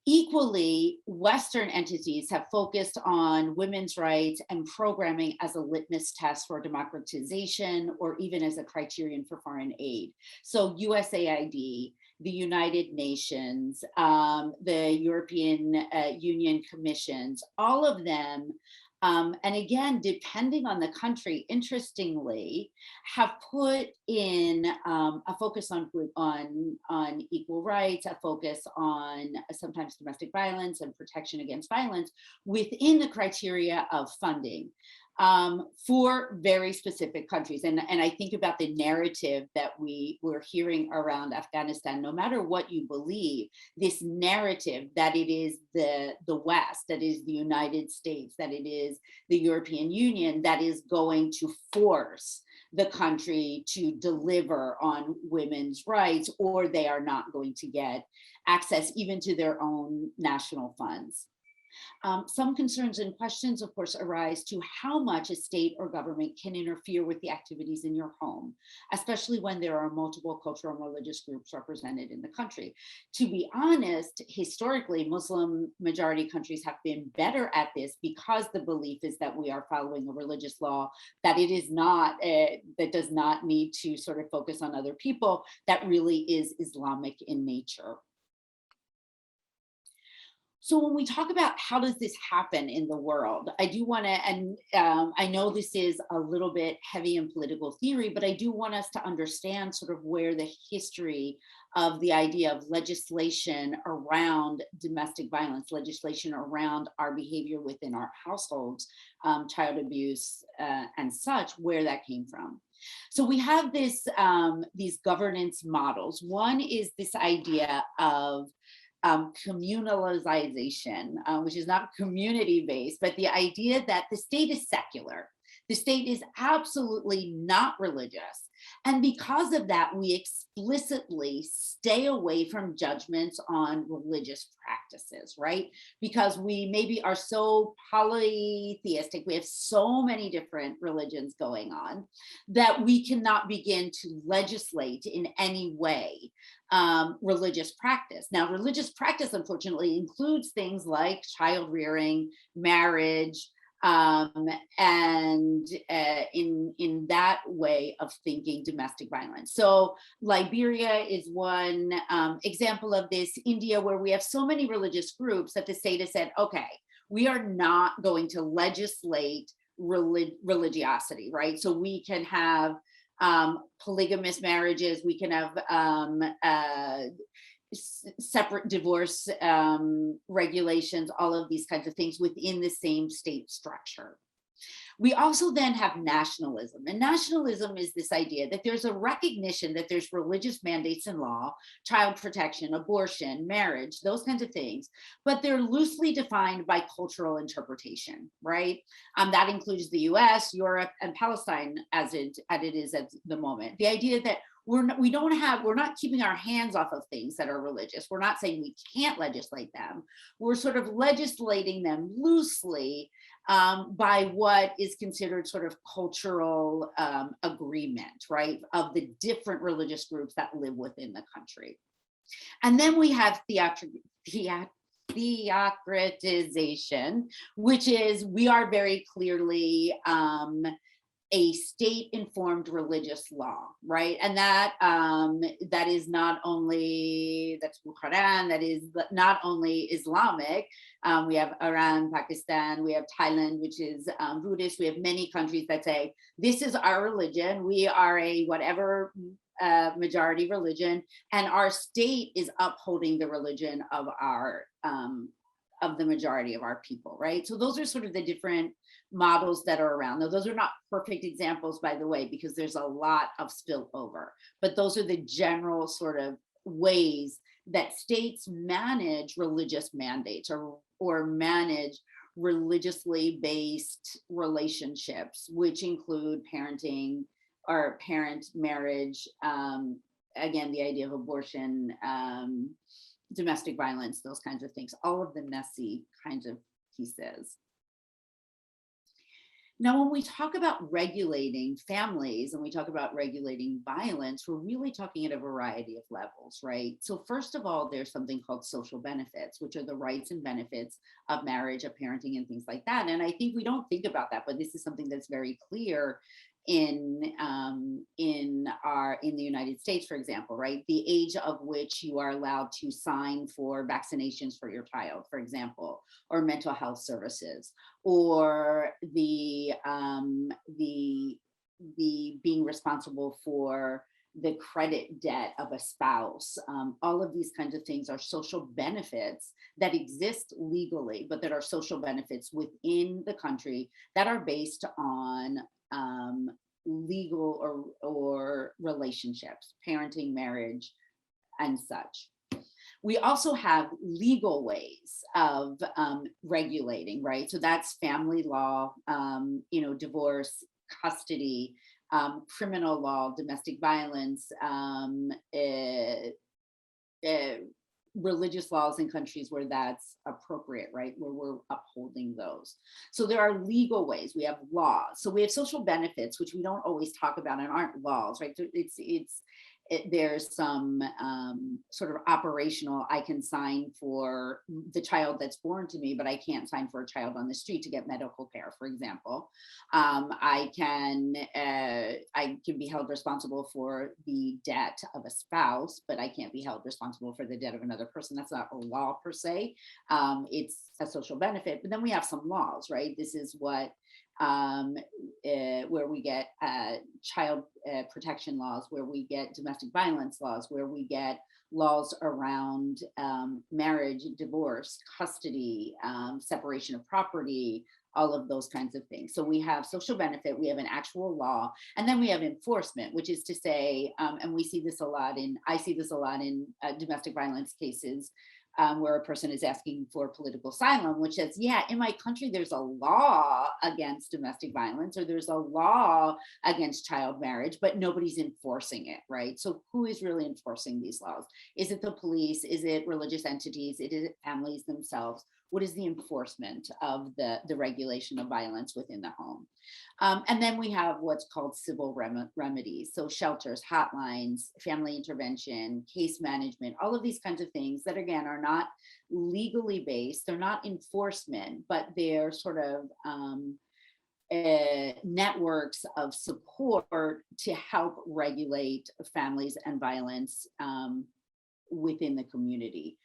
Equally, Western entities have focused on women's rights and programming as a litmus test for democratization, or even as a criterion for foreign aid. So USAID, the United Nations, the European Union commissions, all of them, and again, depending on the country, interestingly, have put in a focus on equal rights, a focus on sometimes domestic violence and protection against violence within the criteria of funding for very specific countries. And I think about the narrative that we're hearing around Afghanistan, no matter what you believe, this narrative that it is the West, that is the United States, that it is the European Union that is going to force the country to deliver on women's rights, or they are not going to get access even to their own national funds. Some concerns and questions, of course, arise to how much a state or government can interfere with the activities in your home, especially when there are multiple cultural and religious groups represented in the country. To be honest, historically, Muslim majority countries have been better at this because the belief is that we are following a religious law, that it is not, that does not need to sort of focus on other people, that really is Islamic in nature. So when we talk about how does this happen in the world, I do want to, and I know this is a little bit heavy in political theory, but I do want us to understand sort of where the history of the idea of legislation around domestic violence, legislation around our behavior within our households, child abuse and such, where that came from. So we have this, these governance models. One is this idea of communalization, which is not community-based, but the idea that the state is secular. The state is absolutely not religious. And because of that, we explicitly stay away from judgments on religious practices, right? Because we maybe are so polytheistic, we have so many different religions going on, that we cannot begin to legislate in any way religious practice. Now, religious practice, unfortunately, includes things like child rearing, marriage, and in that way of thinking, domestic violence. So Liberia is one example of this. India, where we have so many religious groups that the state has said, okay, we are not going to legislate religiosity, right? So we can have polygamous marriages, we can have separate divorce regulations, all of these kinds of things within the same state structure. We also then have nationalism. And nationalism is this idea that there's a recognition that there's religious mandates in law, child protection, abortion, marriage, those kinds of things, but they're loosely defined by cultural interpretation, right? That includes the US, Europe, and Palestine as it is at the moment. The idea that we're not keeping our hands off of things that are religious. We're not saying we can't legislate them. We're sort of legislating them loosely by what is considered sort of cultural agreement, right, of the different religious groups that live within the country. And then we have theocratization, which is, we are very clearly a state-informed religious law, right? And that that is not only, that's Quran, that is not only Islamic. We have Iran, Pakistan, we have Thailand, which is Buddhist. We have many countries that say, this is our religion. We are a whatever majority religion, and our state is upholding the religion of our of the majority of our people, right? So those are sort of the different models that are around. Now, those are not perfect examples, by the way, because there's a lot of spillover, but those are the general sort of ways that states manage religious mandates or manage religiously based relationships, which include parenting or parent marriage, again, the idea of abortion, domestic violence, those kinds of things, all of the messy kinds of pieces. Now, when we talk about regulating families and we talk about regulating violence, we're really talking at a variety of levels, right? So first of all, there's something called social benefits, which are the rights and benefits of marriage, of parenting, and things like that. And I think we don't think about that, but this is something that's very clear in the United States, for example, right? The age of which you are allowed to sign for vaccinations for your child, for example, or mental health services, or the being responsible for the credit debt of a spouse. All of these kinds of things are social benefits that exist legally, but that are social benefits within the country that are based on legal or relationships, parenting, marriage, and such. We also have legal ways of regulating, right? So that's family law, divorce, custody, criminal law, domestic violence, religious laws in countries where that's appropriate, right? Where we're upholding those. So there are legal ways, we have laws. So we have social benefits, which we don't always talk about and aren't laws, right? There's some sort of operational, I can sign for the child that's born to me, but I can't sign for a child on the street to get medical care, for example. I can be held responsible for the debt of a spouse, but I can't be held responsible for the debt of another person. That's not a law per se. It's a social benefit, but then we have some laws, right? This is what where we get child protection laws, where we get domestic violence laws, where we get laws around marriage, divorce, custody, separation of property, all of those kinds of things. So we have social benefit, we have an actual law, and then we have enforcement, which is to say, and we see this a lot in, I see this a lot in domestic violence cases, where a person is asking for political asylum, which says, yeah, in my country, there's a law against domestic violence, or there's a law against child marriage, but nobody's enforcing it, right? So who is really enforcing these laws? Is it the police? Is it religious entities? Is it families themselves? What is the enforcement of the regulation of violence within the home? And then we have what's called civil remedies. So shelters, hotlines, family intervention, case management, all of these kinds of things that, again, are not legally based. They're not enforcement, but they're sort of networks of support to help regulate families and violence within the community.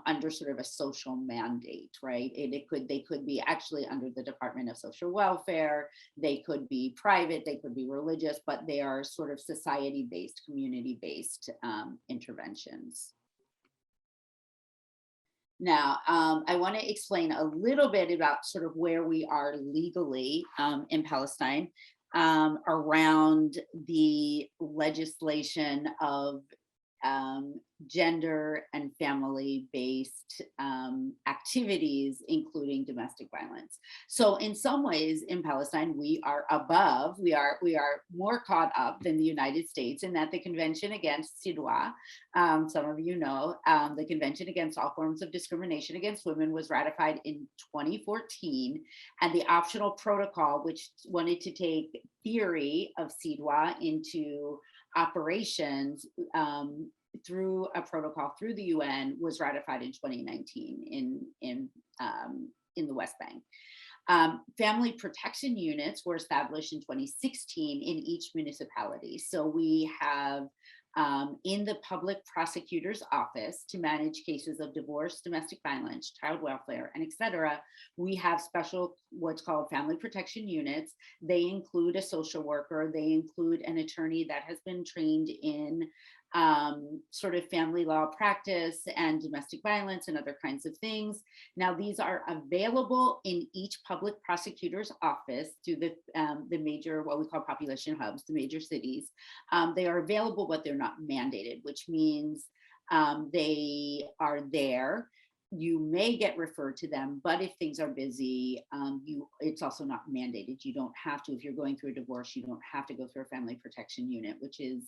Under sort of a social mandate, right? They could be actually under the Department of Social Welfare, they could be private, they could be religious, but they are sort of society-based, community-based interventions. Now, I want to explain a little bit about sort of where we are legally in Palestine around the legislation of gender and family-based activities, including domestic violence. So in some ways in Palestine, we are above, we are more caught up than the United States in that the Convention Against Sidwa, some of you know, the Convention Against All Forms of Discrimination Against Women was ratified in 2014, and the optional protocol, which wanted to take theory of Sidwa into operations through a protocol through the UN, was ratified in 2019 in the West Bank. Family protection units were established in 2016 in each municipality. So we have in the public prosecutor's office to manage cases of divorce, domestic violence, child welfare, and etc. We have special, what's called family protection units. They include a social worker, they include an attorney that has been trained in sort of family law practice and domestic violence and other kinds of things. Now, these are available in each public prosecutor's office through the major, what we call population hubs, the major cities. They are available, but they're not mandated, which means they are there. You may get referred to them, but if things are busy, it's also not mandated. You don't have to, if you're going through a divorce, you don't have to go through a family protection unit, which is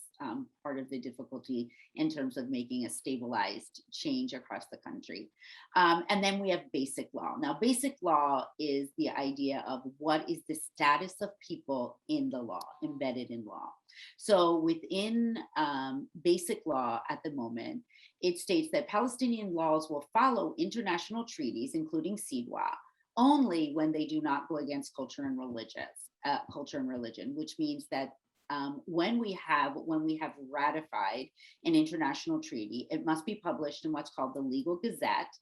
part of the difficulty in terms of making a stabilized change across the country. And then we have basic law. Now, basic law is the idea of what is the status of people in the law, embedded in law. So within basic law at the moment, it states that Palestinian laws will follow international treaties, including CEDAW, only when they do not go against culture and religion, which means that when we have ratified an international treaty, it must be published in what's called the Legal Gazette,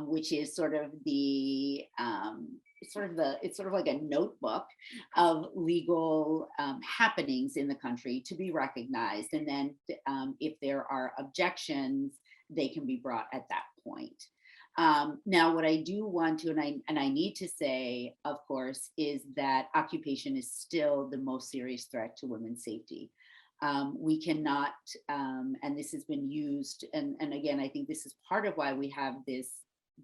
which is sort of the it's sort of like a notebook of legal happenings in the country to be recognized. And then if there are objections, they can be brought at that point. Now, what I do want to, and I need to say, of course, is that occupation is still the most serious threat to women's safety. We cannot, and this has been used, and again, I think this is part of why we have this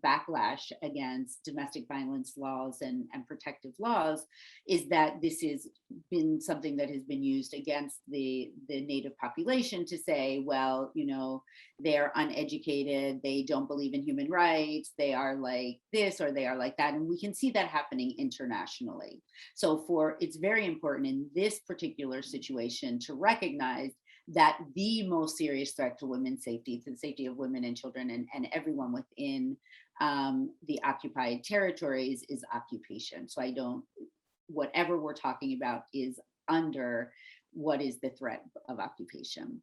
backlash against domestic violence laws and protective laws is that this has been something that has been used against the Native population to say, well, you know, they're uneducated, they don't believe in human rights, they are like this or they are like that. And we can see that happening internationally. So it's very important in this particular situation to recognize that the most serious threat to women's safety, to the safety of women and children and everyone within the occupied territories is occupation. So whatever we're talking about is under what is the threat of occupation.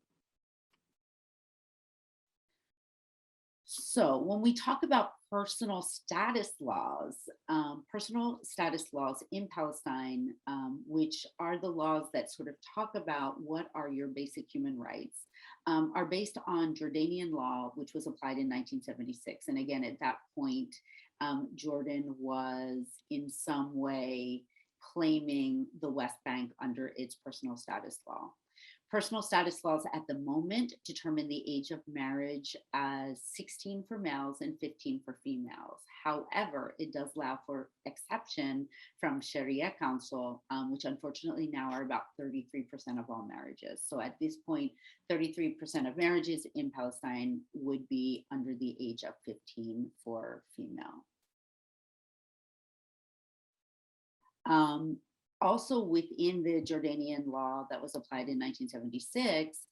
So when we talk about personal status laws in Palestine, which are the laws that sort of talk about what are your basic human rights, are based on Jordanian law, which was applied in 1976. And again, at that point, Jordan was in some way claiming the West Bank under its personal status law. Personal status laws at the moment determine the age of marriage as 16 for males and 15 for females. However, it does allow for exception from Sharia counsel, which unfortunately now are about 33% of all marriages. So at this point, 33% of marriages in Palestine would be under the age of 15 for female. Also within the Jordanian law that was applied in 1976,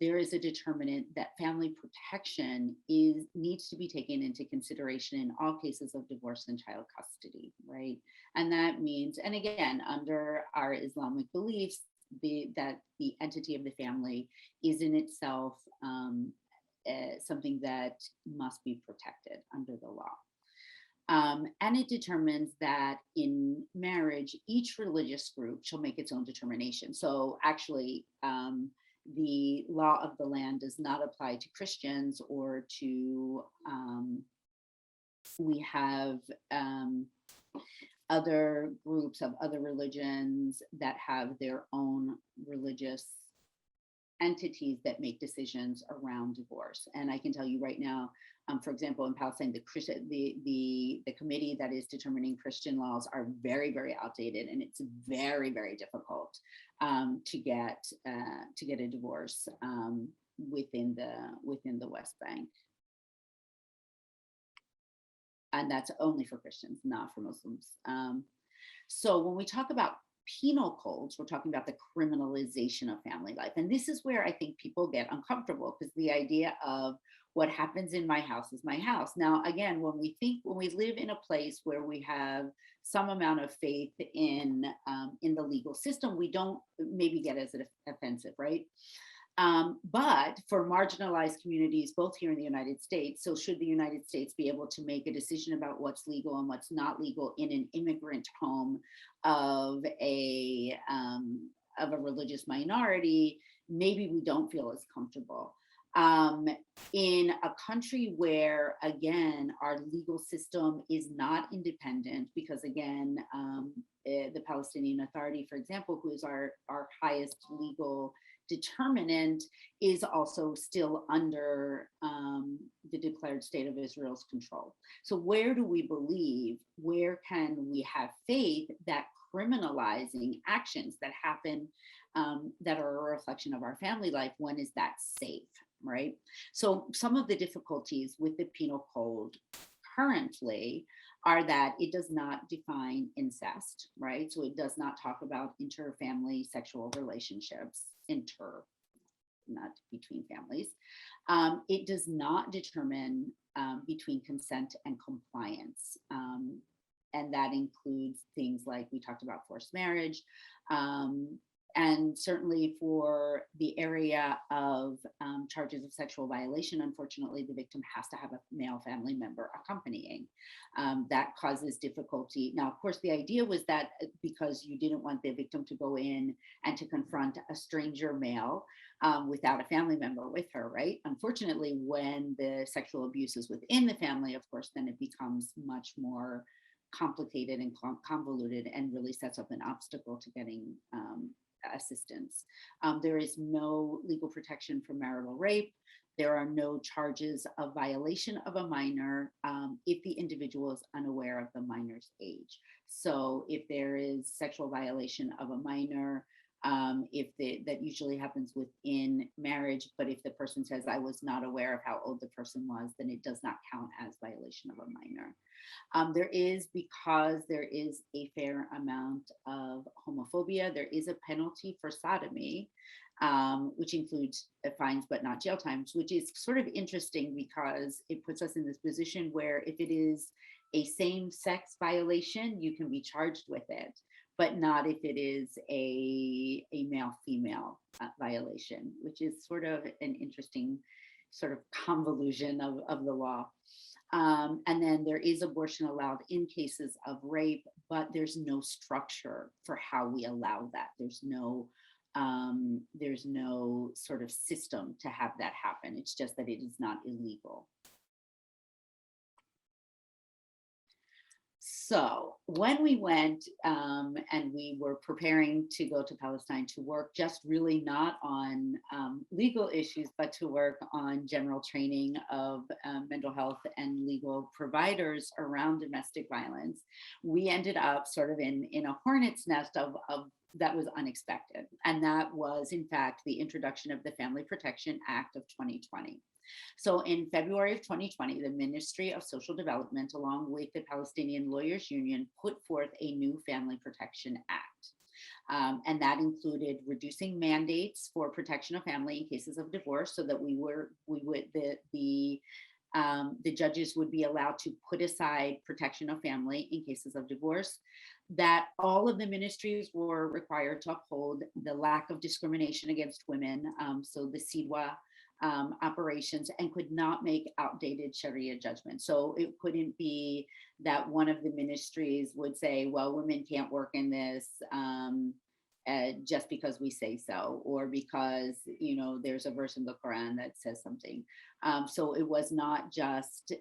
there is a determinant that family protection needs to be taken into consideration in all cases of divorce and child custody, right? And that means, and again, under our Islamic beliefs, that the entity of the family is in itself something that must be protected under the law. And it determines that in marriage, each religious group shall make its own determination. So actually, the law of the land does not apply to Christians or to, we have other groups of other religions that have their own religious entities that make decisions around divorce. And I can tell you right now, for example, in Palestine, the committee that is determining Christian laws are very, very outdated, and it's very, very difficult to get a divorce within the West Bank. And that's only for Christians, not for Muslims. So when we talk about penal codes, we're talking about the criminalization of family life. And this is where I think people get uncomfortable, because the idea of what happens in my house is my house. Now, again, when we live in a place where we have some amount of faith in the legal system, we don't maybe get as offensive, right? But for marginalized communities, both here in the United States, so should the United States be able to make a decision about what's legal and what's not legal in an immigrant home of a religious minority, maybe we don't feel as comfortable. In a country where, again, our legal system is not independent, because again, the Palestinian Authority, for example, who is our highest legal determinant, is also still under the declared state of Israel's control. So where can we have faith that criminalizing actions that happen that are a reflection of our family life, when is that safe, right? So some of the difficulties with the Penal Code currently are that it does not define incest, right? So it does not talk about inter-family sexual relationships, not between families. It does not determine between consent and compliance. And that includes things like we talked about forced marriage, and certainly for the area of charges of sexual violation, unfortunately, the victim has to have a male family member accompanying. That causes difficulty. Now, of course, the idea was that because you didn't want the victim to go in and to confront a stranger male without a family member with her, right? Unfortunately, when the sexual abuse is within the family, of course, then it becomes much more complicated and convoluted and really sets up an obstacle to getting assistance. There is no legal protection for marital rape. There are no charges of violation of a minor if the individual is unaware of the minor's age. So if there is sexual violation of a minor, that usually happens within marriage, but if the person says, I was not aware of how old the person was, then it does not count as violation of a minor. Because there is a fair amount of homophobia, there is a penalty for sodomy, which includes fines but not jail times, which is sort of interesting because it puts us in this position where if it is a same-sex violation, you can be charged with it, but not if it is a male-female violation, which is sort of an interesting sort of convolution of the law. And then there is abortion allowed in cases of rape, but there's no structure for how we allow that. There's no sort of system to have that happen. It's just that it is not illegal. So when we went and we were preparing to go to Palestine to work, just really not on legal issues, but to work on general training of mental health and legal providers around domestic violence, we ended up sort of in a hornet's nest of that was unexpected. And that was, in fact, the introduction of the Family Protection Act of 2020. So in February of 2020, the Ministry of Social Development, along with the Palestinian Lawyers Union, put forth a new Family Protection Act. And that included reducing mandates for protection of family in cases of divorce, so that the judges would be allowed to put aside protection of family in cases of divorce, that all of the ministries were required to uphold the lack of discrimination against women, so the CEDWA operations, and could not make outdated Sharia judgments. So it couldn't be that one of the ministries would say, well, women can't work in this just because we say so, or because, you know, there's a verse in the Quran that says something. So it was not just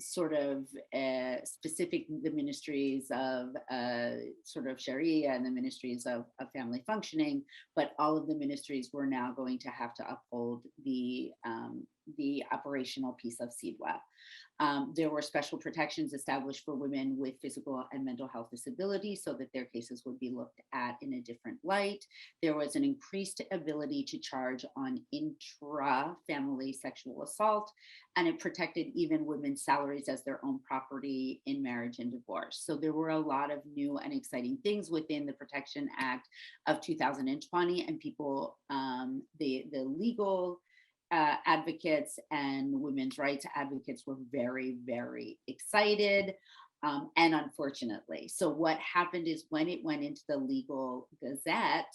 sort of specific, the ministries of sort of Sharia and the ministries of family functioning, but all of the ministries were now going to have to uphold the operational piece of CEDWA. There were special protections established for women with physical and mental health disabilities so that their cases would be looked at in a different light. There was an increased ability to charge on intra-family sexual assault, and it protected even women's salaries as their own property in marriage and divorce. So there were a lot of new and exciting things within the Protection Act of 2020, and people, the legal advocates and women's rights advocates were very, very excited. And unfortunately, so what happened is when it went into the legal gazette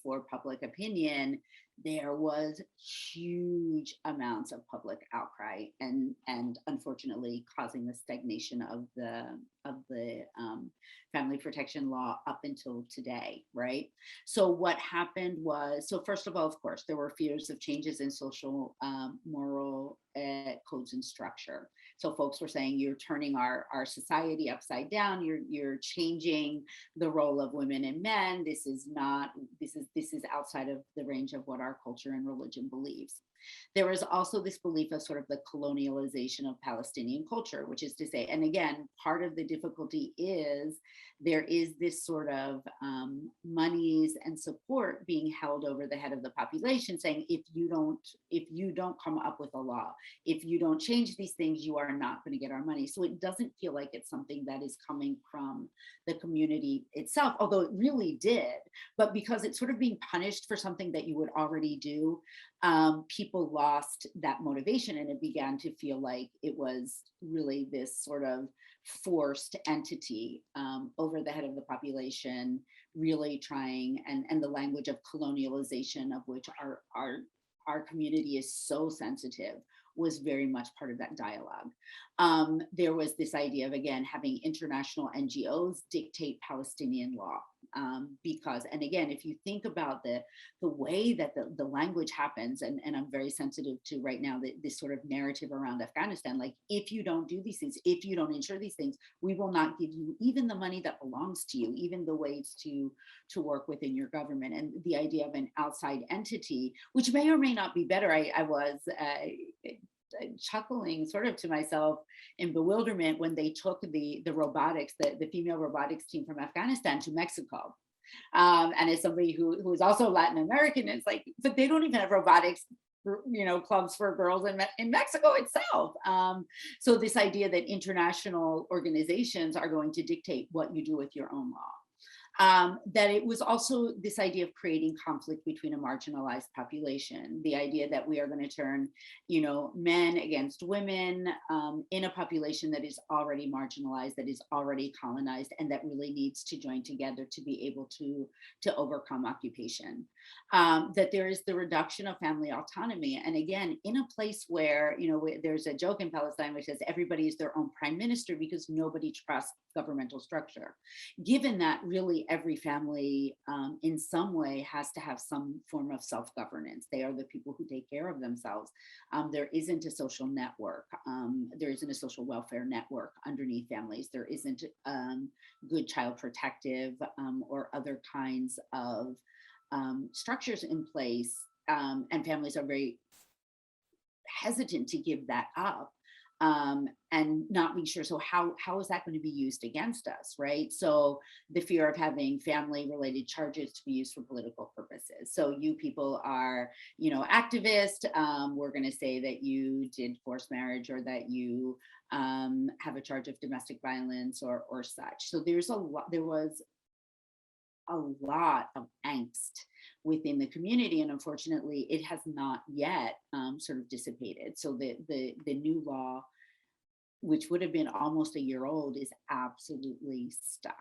for public opinion, there was huge amounts of public outcry, and unfortunately causing the stagnation of the family protection law up until today, right? So what happened was, so first of all, of course, there were fears of changes in social moral codes and structure. So folks were saying, you're turning our society upside down. You're changing the role of women and men. This is outside of the range of what our culture and religion believes. There was also this belief of sort of the colonialization of Palestinian culture, which is to say, and again, part of the difficulty is there is this sort of monies and support being held over the head of the population, saying if you don't come up with a law, if you don't change these things, you are not going to get our money. So it doesn't feel like it's something that is coming from the community itself, although it really did. But because it's sort of being punished for something that you would already do, people lost that motivation, and it began to feel like it was really this sort of forced entity over the head of the population, really trying, and the language of colonialization, of which our community is so sensitive, was very much part of that dialogue. There was this idea of, again, having international NGOs dictate Palestinian law. because, and again, if you think about the way that the language happens, and I'm very sensitive to right now this sort of narrative around Afghanistan, like, if you don't do these things, if you don't ensure these things, we will not give you even the money that belongs to you, even the ways to work within your government. And the idea of an outside entity, which may or may not be better. I was chuckling sort of to myself in bewilderment when they took the robotics, the female robotics team from Afghanistan to Mexico. And as somebody who is also Latin American, it's like, but they don't even have robotics, clubs for girls in Mexico itself. So this idea that international organizations are going to dictate what you do with your own law. That it was also this idea of creating conflict between a marginalized population, the idea that we are going to turn, men against women in a population that is already marginalized, that is already colonized, and that really needs to join together to be able to overcome occupation. That there is the reduction of family autonomy. And again, in a place where, there's a joke in Palestine which says everybody is their own prime minister because nobody trusts governmental structure. Given that really every family in some way has to have some form of self-governance. They are the people who take care of themselves. There isn't a social network. There isn't a social welfare network underneath families. There isn't good child protective or other kinds of structures in place. And families are very hesitant to give that up. And not being sure, so how is that going to be used against us, right? So the fear of having family-related charges to be used for political purposes. So you people are, activist. We're going to say that you did forced marriage, or that you have a charge of domestic violence, or such. So there was a lot of angst within the community, and unfortunately it has not yet sort of dissipated. So the new law, which would have been almost a year old, is absolutely stuck.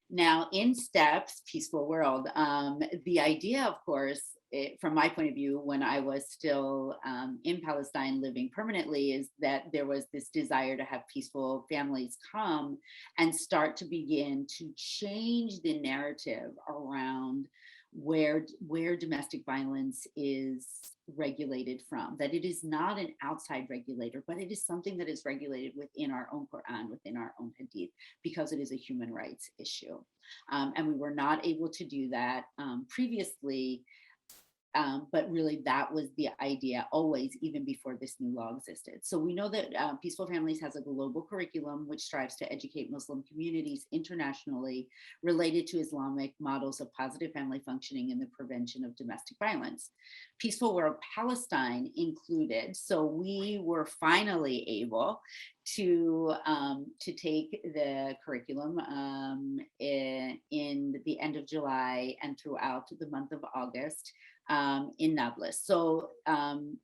Now, in steps, peaceful world, the idea, of course, from my point of view, when I was still in Palestine living permanently, is that there was this desire to have peaceful families come and start to begin to change the narrative around where domestic violence is regulated from, that it is not an outside regulator, but it is something that is regulated within our own Quran, within our own Hadith, because it is a human rights issue. And we were not able to do that previously. But really that was the idea always, even before this new law existed. So we know that Peaceful Families has a global curriculum which strives to educate Muslim communities internationally related to Islamic models of positive family functioning and the prevention of domestic violence. Peaceful World Palestine included, so we were finally able to take the curriculum in the end of July and throughout the month of August in Nablus. So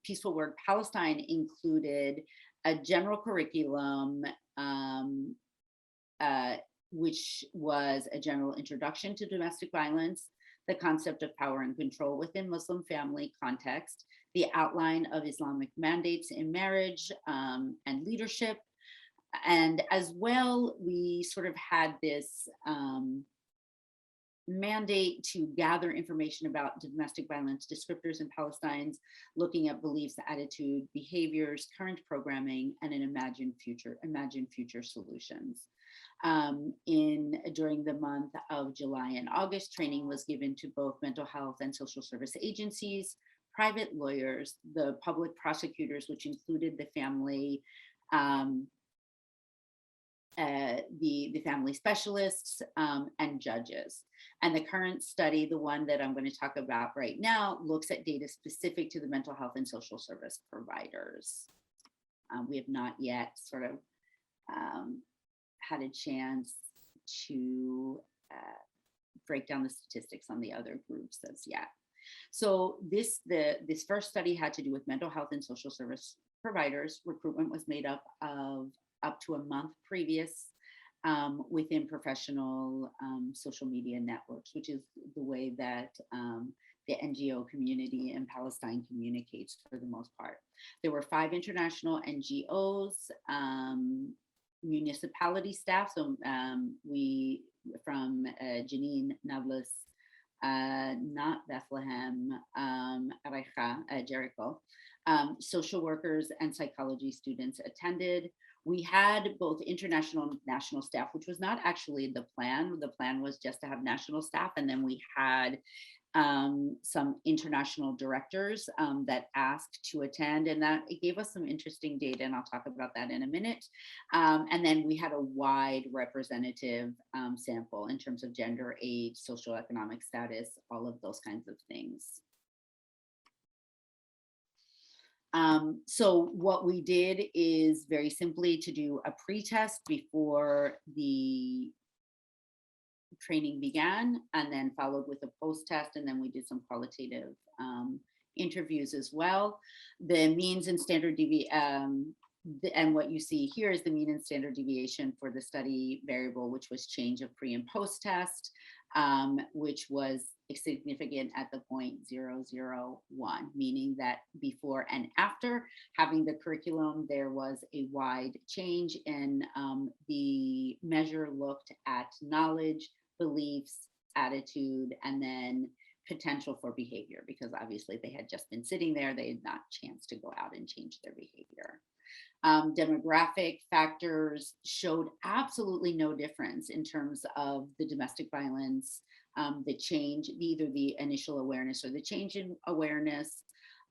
Peaceful World Palestine included a general curriculum which was a general introduction to domestic violence, the concept of power and control within Muslim family context, the outline of Islamic mandates in marriage and leadership. And as well, we sort of had this mandate to gather information about domestic violence descriptors in Palestine's, looking at beliefs, attitude, behaviors, current programming, and an imagined future solutions. During the month of July and August, training was given to both mental health and social service agencies, private lawyers, the public prosecutors, which included the family, the family specialists, and judges. And the current study, the one that I'm going to talk about right now, looks at data specific to the mental health and social service providers. We have not yet sort of had a chance to break down the statistics on the other groups as yet. So this first study had to do with mental health and social service providers. Recruitment was made up of up to a month previous within professional social media networks, which is the way that the NGO community in Palestine communicates for the most part. There were 5 international NGOs, municipality staff. So we from Jenin, Nablus, not Bethlehem, Recha, Jericho. Social workers and psychology students attended. We had both international and national staff, which was not actually the plan. The plan was just to have national staff, and then we had some international directors that asked to attend, and that it gave us some interesting data, and I'll talk about that in a minute. And then we had a wide representative sample in terms of gender, age, socioeconomic status, all of those kinds of things. So what we did is very simply to do a pre-test before the training began, and then followed with a post-test, and then we did some qualitative interviews as well. The means and standard deviation, and what you see here is the mean and standard deviation for the study variable, which was change of pre and post-test, which was significant at the 0.001, meaning that before and after having the curriculum, there was a wide change in the measure looked at knowledge, beliefs, attitude, and then potential for behavior, because obviously they had just been sitting there, they had not chance to go out and change their behavior. Demographic factors showed absolutely no difference in terms of the domestic violence, the change, either the initial awareness or the change in awareness.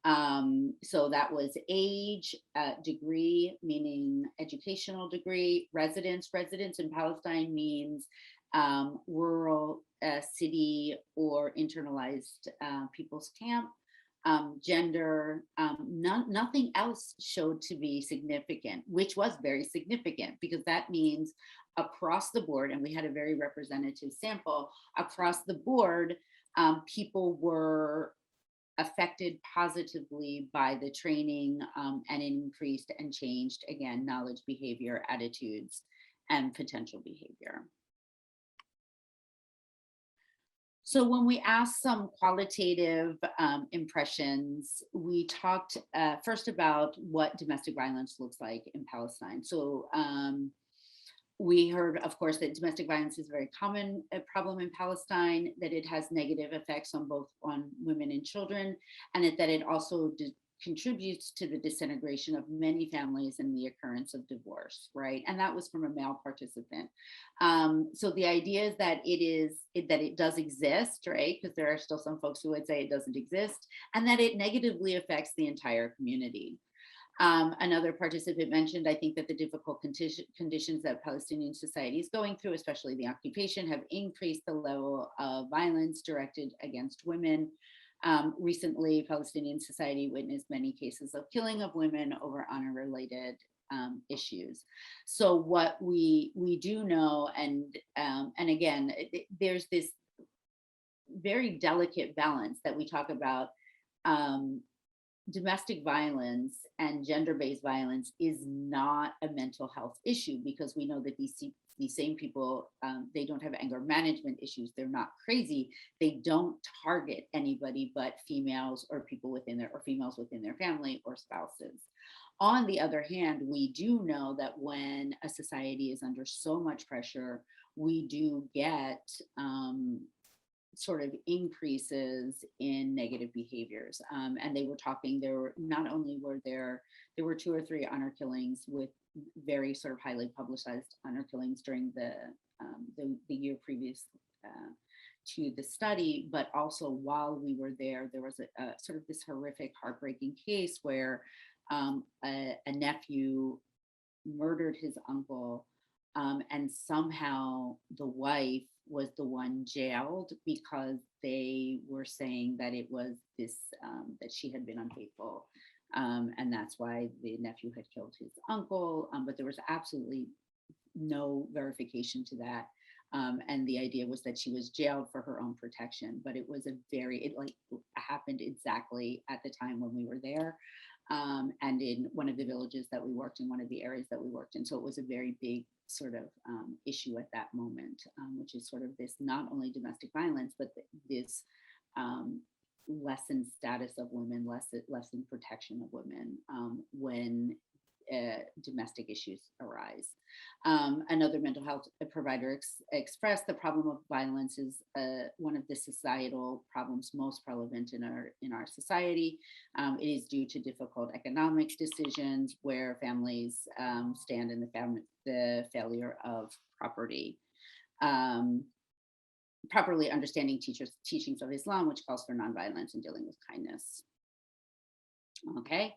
So that was age, degree, meaning educational degree, residence. Residence in Palestine means rural, city, or internalized people's camp. Gender, nothing else showed to be significant, which was very significant, because that means across the board, and we had a very representative sample, across the board, people were affected positively by the training and increased and changed, again, knowledge, behavior, attitudes, and potential behavior. So when we asked some qualitative impressions, we talked first about what domestic violence looks like in Palestine. So we heard, of course, that domestic violence is a very common problem in Palestine, that it has negative effects on both women and children, and that it also contributes to the disintegration of many families and the occurrence of divorce, right? And that was from a male participant. So the idea is that it does exist, right? Because there are still some folks who would say it doesn't exist, and that it negatively affects the entire community. Another participant mentioned, I think, that the difficult conditions that Palestinian society is going through, especially the occupation, have increased the level of violence directed against women. Recently, Palestinian society witnessed many cases of killing of women over honor-related issues. So what we do know, and again, there's this very delicate balance that we talk about. Domestic violence and gender-based violence is not a mental health issue, because we know that these same people, they don't have anger management issues. They're not crazy. They don't target anybody but females or people within their, or females within their family or spouses. On the other hand, we do know that when a society is under so much pressure, we do get sort of increases in negative behaviors. And they were talking, there were not only were there were 2 or 3 honor killings, with very sort of highly publicized honor killings during the year previous to the study, but also while we were there, there was a sort of this horrific, heartbreaking case where a nephew murdered his uncle, and somehow the wife was the one jailed because they were saying that it was this, that she had been unfaithful. And that's why the nephew had killed his uncle, but there was absolutely no verification to that. And the idea was that she was jailed for her own protection, but it was it happened exactly at the time when we were there. And in one of the villages that we worked in, one of the areas that we worked in. So it was a very big sort of issue at that moment, which is sort of this not only domestic violence, but this lessened status of women, lessened protection of women, when domestic issues arise. Another mental health provider expressed the problem of violence is one of the societal problems most prevalent in our society. It is due to difficult economic decisions where families stand in the failure of property. Properly understanding teachings of Islam, which calls for nonviolence and dealing with kindness. Okay.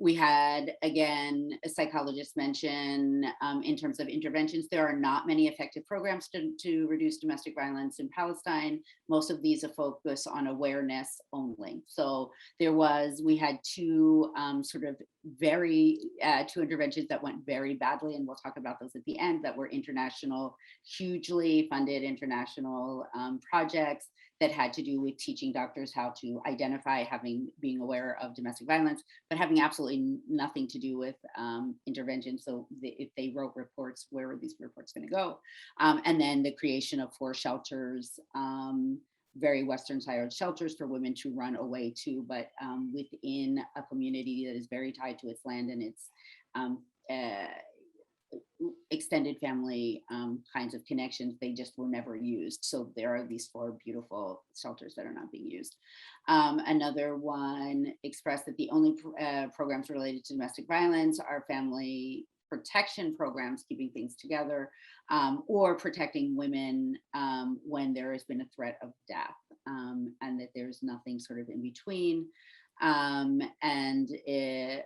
We had, again, a psychologist mention in terms of interventions, there are not many effective programs to reduce domestic violence in Palestine. Most of these are focused on awareness only. So we had two two interventions that went very badly, and we'll talk about those at the end, that were international, hugely funded international projects that had to do with teaching doctors how to identify being aware of domestic violence, but having absolutely nothing to do with intervention. So if they wrote reports, where were these reports going to go? And then the creation of 4 shelters, very Western style shelters for women to run away to, but within a community that is very tied to its land and its extended family kinds of connections. They just were never used. So there are these 4 beautiful shelters that are not being used. Another one expressed that the only programs related to domestic violence are family protection programs, keeping things together, or protecting women when there has been a threat of death, and that there's nothing sort of in between.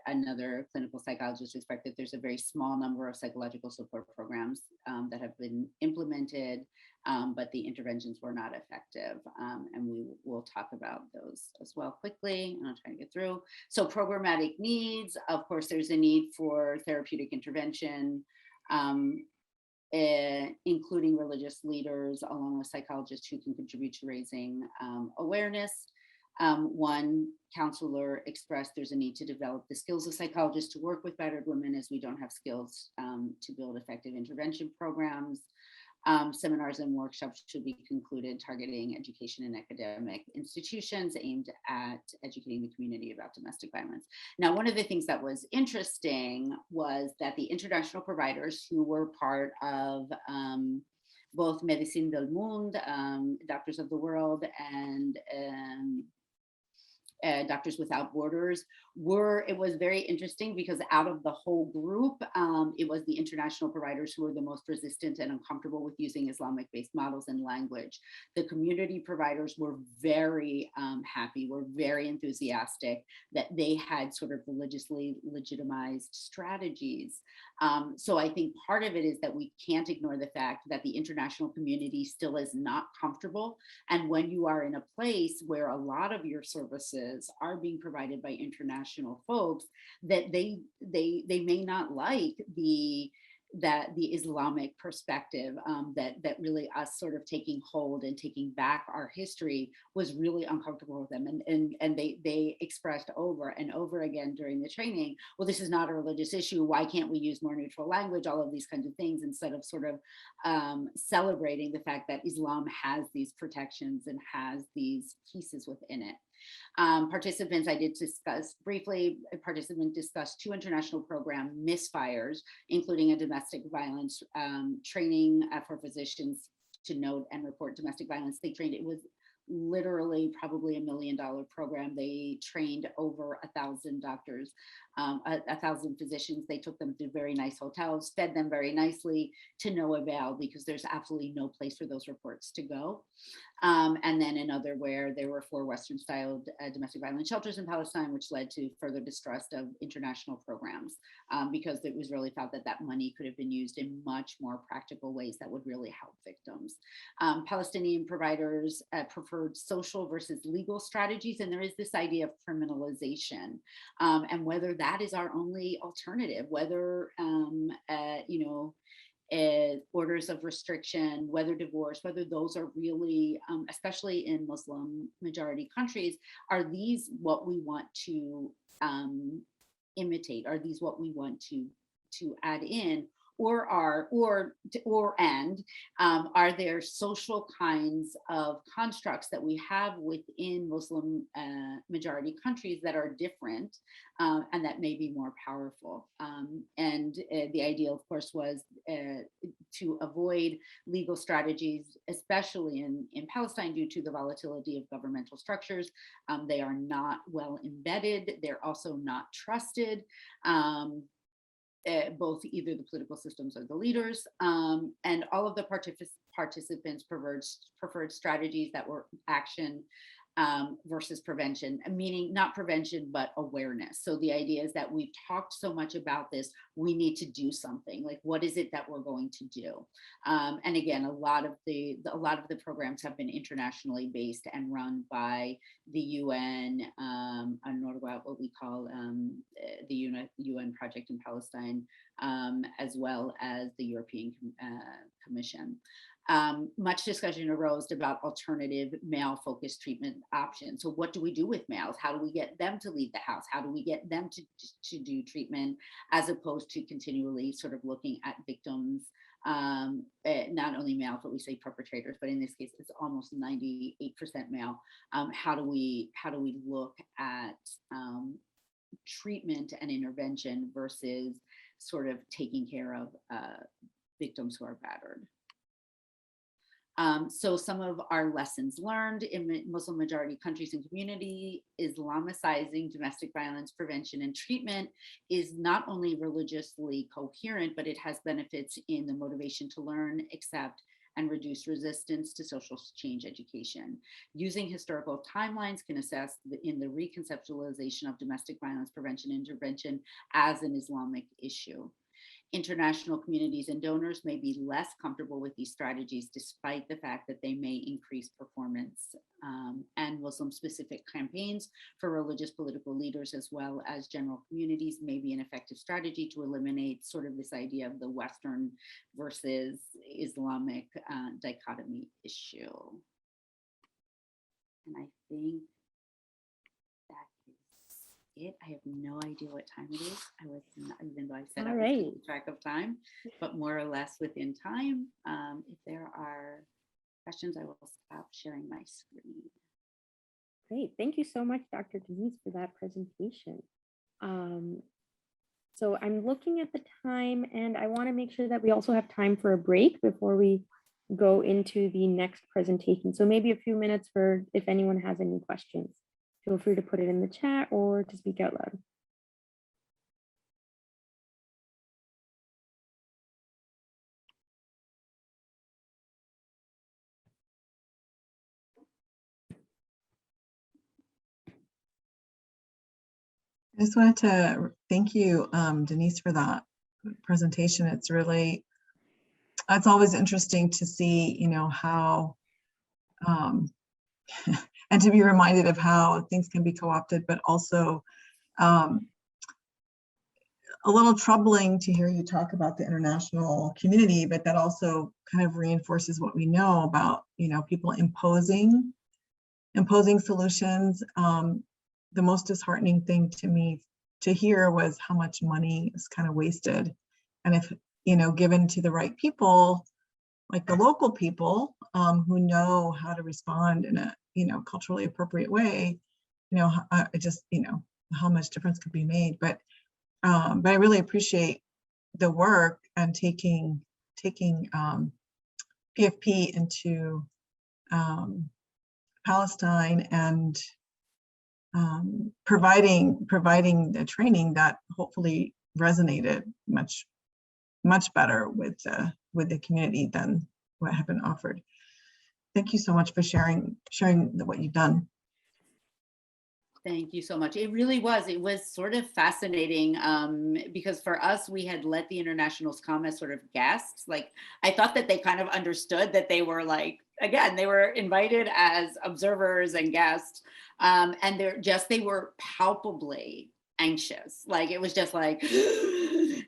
Another clinical psychologist expects that there's a very small number of psychological support programs that have been implemented, but the interventions were not effective. And we will talk about those as well quickly, and I'll try to get through. So programmatic needs, of course, there's a need for therapeutic intervention, including religious leaders, along with psychologists who can contribute to raising awareness. One counselor expressed there's a need to develop the skills of psychologists to work with battered women, as we don't have skills to build effective intervention programs. Seminars and workshops should be concluded targeting education and academic institutions aimed at educating the community about domestic violence. Now, one of the things that was interesting was that the international providers who were part of both Medicine del Mundo, Doctors of the World, and Doctors Without Borders it was very interesting because out of the whole group, it was the international providers who were the most resistant and uncomfortable with using Islamic-based models and language. The community providers were very happy, were very enthusiastic that they had sort of religiously legitimized strategies. So I think part of it is that we can't ignore the fact that the international community still is not comfortable. And when you are in a place where a lot of your services are being provided by international folks, that they may not like the Islamic perspective, that really us sort of taking hold and taking back our history was really uncomfortable with them. And they expressed over and over again during the training, well, this is not a religious issue. Why can't we use more neutral language? All of these kinds of things, instead of sort of celebrating the fact that Islam has these protections and has these pieces within it. Participants, I did discuss briefly, participants discussed 2 international program misfires, including a domestic violence training for physicians to note and report domestic violence. They trained, it was literally probably $1 million program. They trained over 1,000 doctors, 1,000 physicians. They took them to very nice hotels, fed them very nicely, to no avail, because there's absolutely no place for those reports to go. And then another where there were 4 Western-styled domestic violence shelters in Palestine, which led to further distrust of international programs, because it was really felt that that money could have been used in much more practical ways that would really help victims. Palestinian providers preferred social versus legal strategies, and there is this idea of criminalization, and whether that is our only alternative, whether orders of restriction, whether divorce, whether those are really, especially in Muslim majority countries, are these what we want to imitate? Are these what we want to add in? are there social kinds of constructs that we have within Muslim majority countries that are different and that may be more powerful? And the idea, of course, was to avoid legal strategies, especially in Palestine, due to the volatility of governmental structures. They are not well embedded. They're also not trusted. Both either the political systems or the leaders, and all of the participants preferred strategies that were action versus prevention, meaning not prevention, but awareness. So the idea is that we've talked so much about this, we need to do something. Like, what is it that we're going to do? And again, a lot of the programs have been internationally based and run by the UN, and what we call the UN Project in Palestine, as well as the European Commission. Much discussion arose about alternative male-focused treatment options. So what do we do with males? How do we get them to leave the house? How do we get them to do treatment, as opposed to continually sort of looking at victims, not only males, but we say perpetrators, but in this case, it's almost 98% male. How do we look at treatment and intervention versus sort of taking care of victims who are battered? So some of our lessons learned in Muslim majority countries and community: Islamicizing domestic violence prevention and treatment is not only religiously coherent, but it has benefits in the motivation to learn, accept, and reduce resistance to social change education. Using historical timelines can assess in the reconceptualization of domestic violence prevention and intervention as an Islamic issue. International communities and donors may be less comfortable with these strategies, despite the fact that they may increase performance. And Muslim-specific campaigns for religious political leaders, as well as general communities, may be an effective strategy to eliminate sort of this idea of the Western versus Islamic dichotomy issue. And I think it. I have no idea what time it is. I was not, even though I said I was keeping track of time, but more or less within time. If there are questions, I will stop sharing my screen. Great, thank you so much, Dr. Denise, for that presentation. So I'm looking at the time, and I want to make sure that we also have time for a break before we go into the next presentation. So maybe a few minutes for if anyone has any questions. Feel free to put it in the chat or to speak out loud. I just wanted to thank you, Denise, for that presentation. It's really, it's always interesting to see, you know, how, and to be reminded of how things can be co-opted, but also a little troubling to hear you talk about the international community, but that also kind of reinforces what we know about, you know, people imposing solutions. The most disheartening thing to me to hear was how much money is kind of wasted. And if, you know, given to the right people, like the local people who know how to respond in a, you know, culturally appropriate way, you know, just, you know, how much difference could be made. But I really appreciate the work and taking PFP into Palestine and providing the training that hopefully resonated much better with the community than what had been offered. Thank you so much for sharing what you've done. Thank you so much. It really was. It was sort of fascinating because for us, we had let the internationals come as sort of guests. Like, I thought that they kind of understood that they were like, again, they were invited as observers and guests, and they were palpably anxious. Like, it was just like,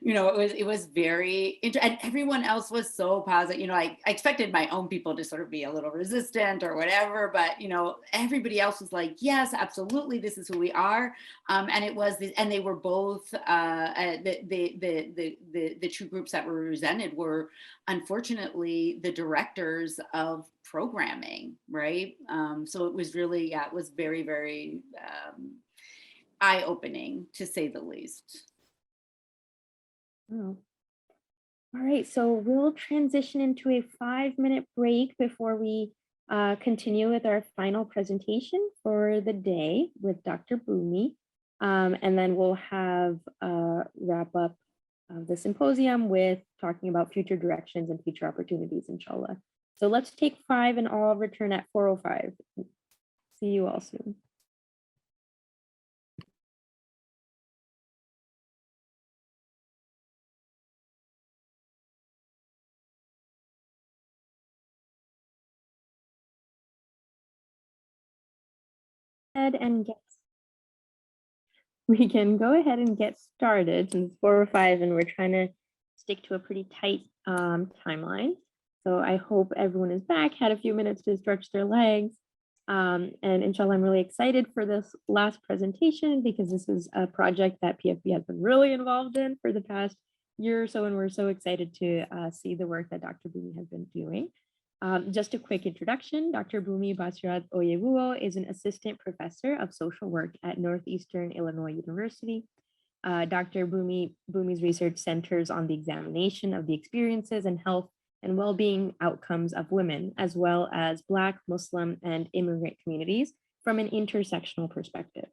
you know, it was very, and everyone else was so positive. You know, I expected my own people to sort of be a little resistant or whatever, but, you know, everybody else was like, yes, absolutely, this is who we are. And it was, and they were both, the two groups that were represented were unfortunately the directors of programming, right? So it was really, yeah, it was very, very eye-opening, to say the least. Oh. All right, so we'll transition into a 5-minute break before we continue with our final presentation for the day with Dr. Bumi. And then we'll have wrap up the symposium with talking about future directions and future opportunities, inshallah. So let's take 5 and I'll return at 4:05. See you all soon. And we can go ahead and get started since it's 4:05 and we're trying to stick to a pretty tight timeline. So I hope everyone is back, had a few minutes to stretch their legs. And inshallah, I'm really excited for this last presentation because this is a project that PFB has been really involved in for the past year or so, and we're so excited to see the work that Dr. Bumi has been doing. Just a quick introduction, Dr. Bumi Basirat Oyewuo is an assistant professor of social work at Northeastern Illinois University. Dr. Bumi's research centers on the examination of the experiences and health and well-being outcomes of women, as well as Black, Muslim, and immigrant communities from an intersectional perspective.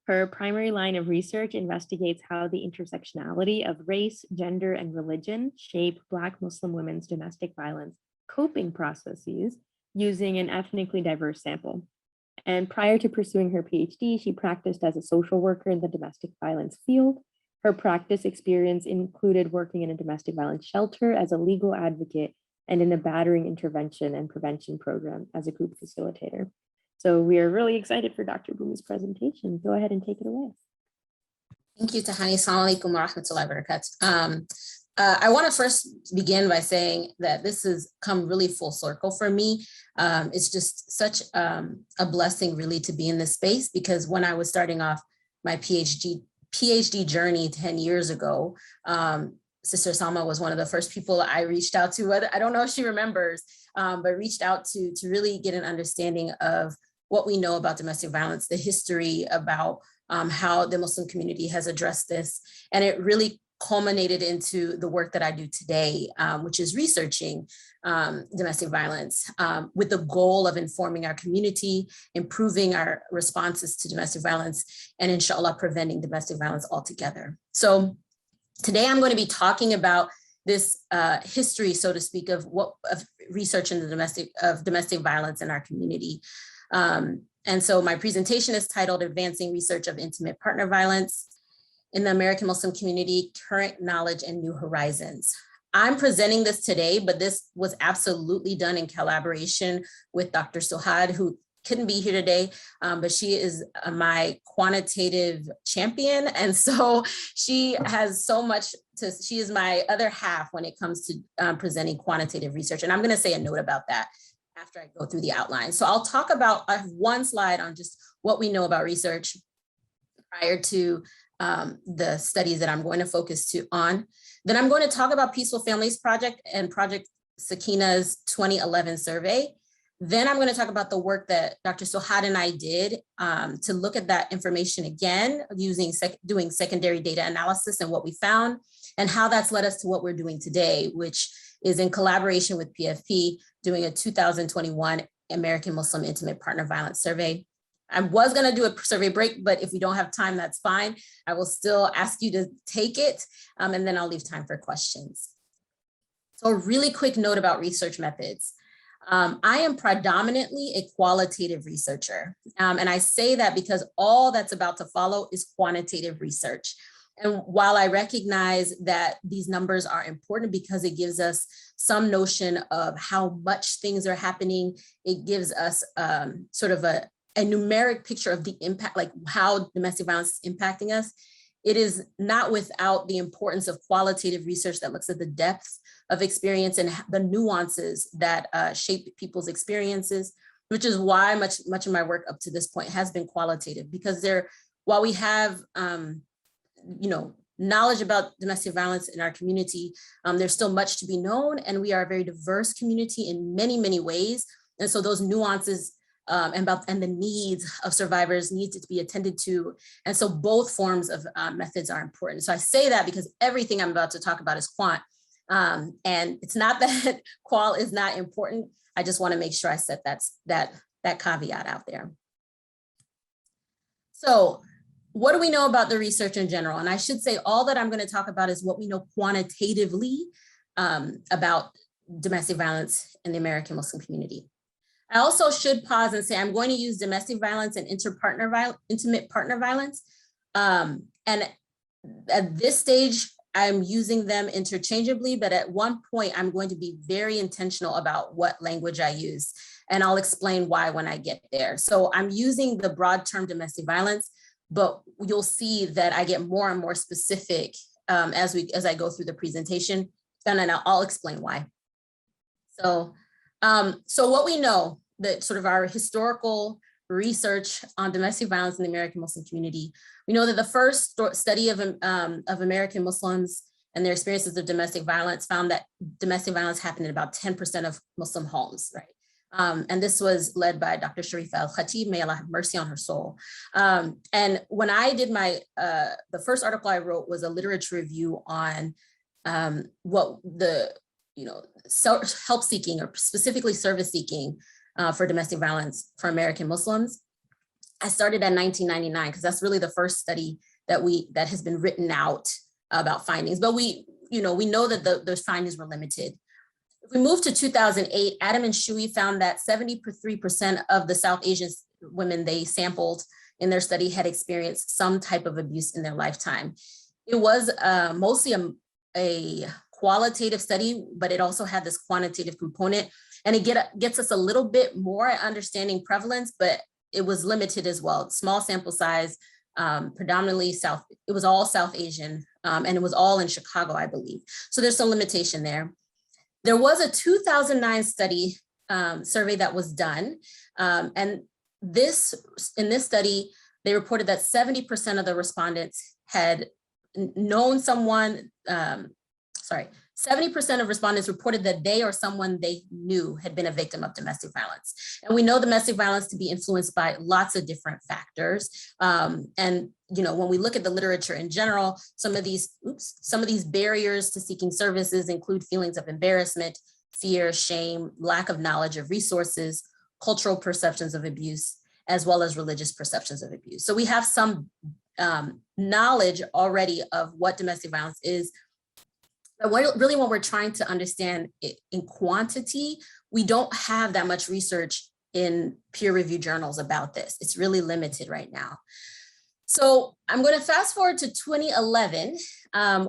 Her primary line of research investigates how the intersectionality of race, gender, and religion shape Black Muslim women's domestic violence coping processes using an ethnically diverse sample. And prior to pursuing her PhD, she practiced as a social worker in the domestic violence field. Her practice experience included working in a domestic violence shelter as a legal advocate and in a battering intervention and prevention program as a group facilitator. So we are really excited for Dr. Bumi's presentation. Go ahead and take it away. Thank you, Tahani. Assalamu alaikum wa rahmatullahi wa barakatuh. I want to first begin by saying that this has come really full circle for me. It's just such a blessing really to be in this space, because when I was starting off my PhD journey 10 years ago, Sister Salma was one of the first people I reached out to. I don't know if she remembers, but reached out to really get an understanding of what we know about domestic violence, the history about how the Muslim community has addressed this. And it really culminated into the work that I do today, which is researching domestic violence with the goal of informing our community, improving our responses to domestic violence, and inshallah, preventing domestic violence altogether. So today I'm going to be talking about this history, so to speak, of research in the domestic violence in our community. And so my presentation is titled Advancing Research of Intimate Partner Violence in the American Muslim Community, Current Knowledge and New Horizons. I'm presenting this today, but this was absolutely done in collaboration with Dr. Suhad, who couldn't be here today, but she is my quantitative champion. And so she has so much she is my other half when it comes to presenting quantitative research. And I'm gonna say a note about that after I go through the outline. So I'll talk about, I have one slide on just what we know about research prior to the studies that I'm going to focus on. Then I'm going to talk about Peaceful Families Project and Project Sakina's 2011 survey. Then I'm going to talk about the work that Dr. Suhad and I did to look at that information again, doing secondary data analysis and what we found, and how that's led us to what we're doing today, which is in collaboration with PFP, doing a 2021 American Muslim Intimate Partner Violence Survey. I was going to do a survey break, but if we don't have time, that's fine. I will still ask you to take it, and then I'll leave time for questions. So a really quick note about research methods. I am predominantly a qualitative researcher, and I say that because all that's about to follow is quantitative research. And while I recognize that these numbers are important because it gives us some notion of how much things are happening, it gives us sort of a numeric picture of the impact, like how domestic violence is impacting us. it is not without the importance of qualitative research that looks at the depth of experience and the nuances that shape people's experiences, which is why much of my work up to this point has been qualitative, because while we have knowledge about domestic violence in our community, there's still much to be known, and we are a very diverse community in many, many ways. And so those nuances and the needs of survivors need to be attended to. And so both forms of methods are important. So I say that because everything I'm about to talk about is quant. And it's not that qual is not important. I just want to make sure I set that caveat out there. So what do we know about the research in general? And I should say all that I'm going to talk about is what we know quantitatively about domestic violence in the American Muslim community. I also should pause and say I'm going to use domestic violence and intimate partner violence. And at this stage, I'm using them interchangeably, but at one point I'm going to be very intentional about what language I use. And I'll explain why when I get there. So I'm using the broad term domestic violence, but you'll see that I get more and more specific as I go through the presentation, and then I'll explain why. So what we know, that sort of our historical research on domestic violence in the American Muslim community, we know that the first study of American Muslims and their experiences of domestic violence found that domestic violence happened in about 10% of Muslim homes, right? And this was led by Dr. Sharifa Al-Khatib, may Allah have mercy on her soul. And when I did the first article I wrote was a literature review on what the, help seeking or specifically service seeking for domestic violence for American Muslims. I started in 1999 because that's really the first study that has been written out about findings. But we know that those findings were limited. If we move to 2008, Adam and Shui found that 73% of the South Asian women they sampled in their study had experienced some type of abuse in their lifetime. It was mostly a qualitative study, but it also had this quantitative component. And it gets us a little bit more at understanding prevalence, but it was limited as well. Small sample size, predominantly it was all South Asian, and it was all in Chicago, I believe. So there's some limitation there. There was a 2009 study survey that was done. And in this study, they reported that 70% of the respondents had known someone, 70% of respondents reported that they or someone they knew had been a victim of domestic violence. And we know domestic violence to be influenced by lots of different factors. And when we look at the literature in general, some of these barriers to seeking services include feelings of embarrassment, fear, shame, lack of knowledge of resources, cultural perceptions of abuse, as well as religious perceptions of abuse. So we have some knowledge already of what domestic violence is. But really when we're trying to understand it in quantity, we don't have that much research in peer-reviewed journals about this. It's really limited right now. So I'm going to fast forward to 2011,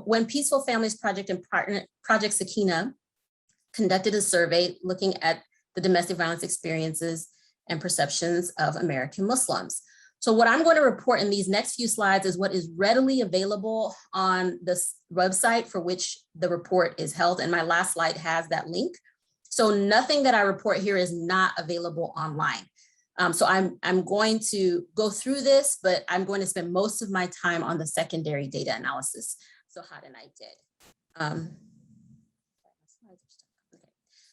when Peaceful Families Project and Project Sakina conducted a survey looking at the domestic violence experiences and perceptions of American Muslims. So what I'm going to report in these next few slides is what is readily available on this website for which the report is held. And my last slide has that link. So nothing that I report here is not available online. So I'm going to go through this, but I'm going to spend most of my time on the secondary data analysis. So Had and I did.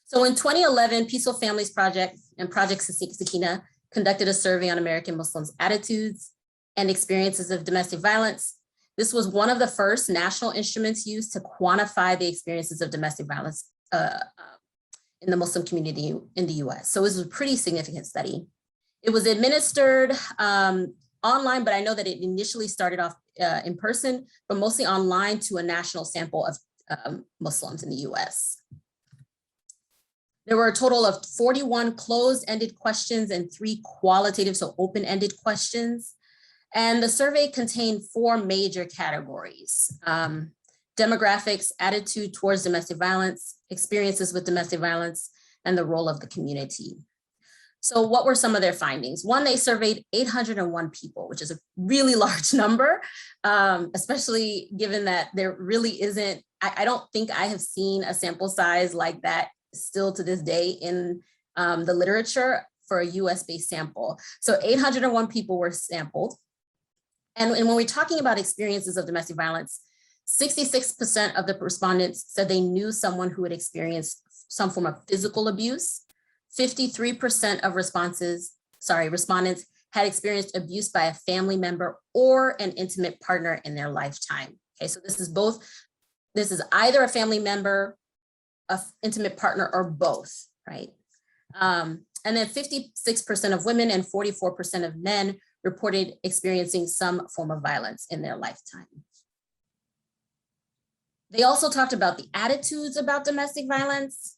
So in 2011, Peaceful Families Project and Project Sakina conducted a survey on American Muslims' attitudes and experiences of domestic violence. This was one of the first national instruments used to quantify the experiences of domestic violence in the Muslim community in the US. So it was a pretty significant study. It was administered online, but I know that it initially started off in person, but mostly online to a national sample of Muslims in the US. There were a total of 41 closed-ended questions and 3 qualitative, so open-ended questions. And the survey contained 4 major categories: demographics, attitude towards domestic violence, experiences with domestic violence, and the role of the community. So what were some of their findings? One, they surveyed 801 people, which is a really large number, especially given that there really isn't, I don't think I have seen a sample size like that still to this day in the literature for a US-based sample. So 801 people were sampled. And when we're talking about experiences of domestic violence, 66% of the respondents said they knew someone who had experienced some form of physical abuse. 53% of respondents had experienced abuse by a family member or an intimate partner in their lifetime. Okay, so this is either a family member, an intimate partner, or both, right? And then 56% of women and 44% of men reported experiencing some form of violence in their lifetime. They also talked about the attitudes about domestic violence.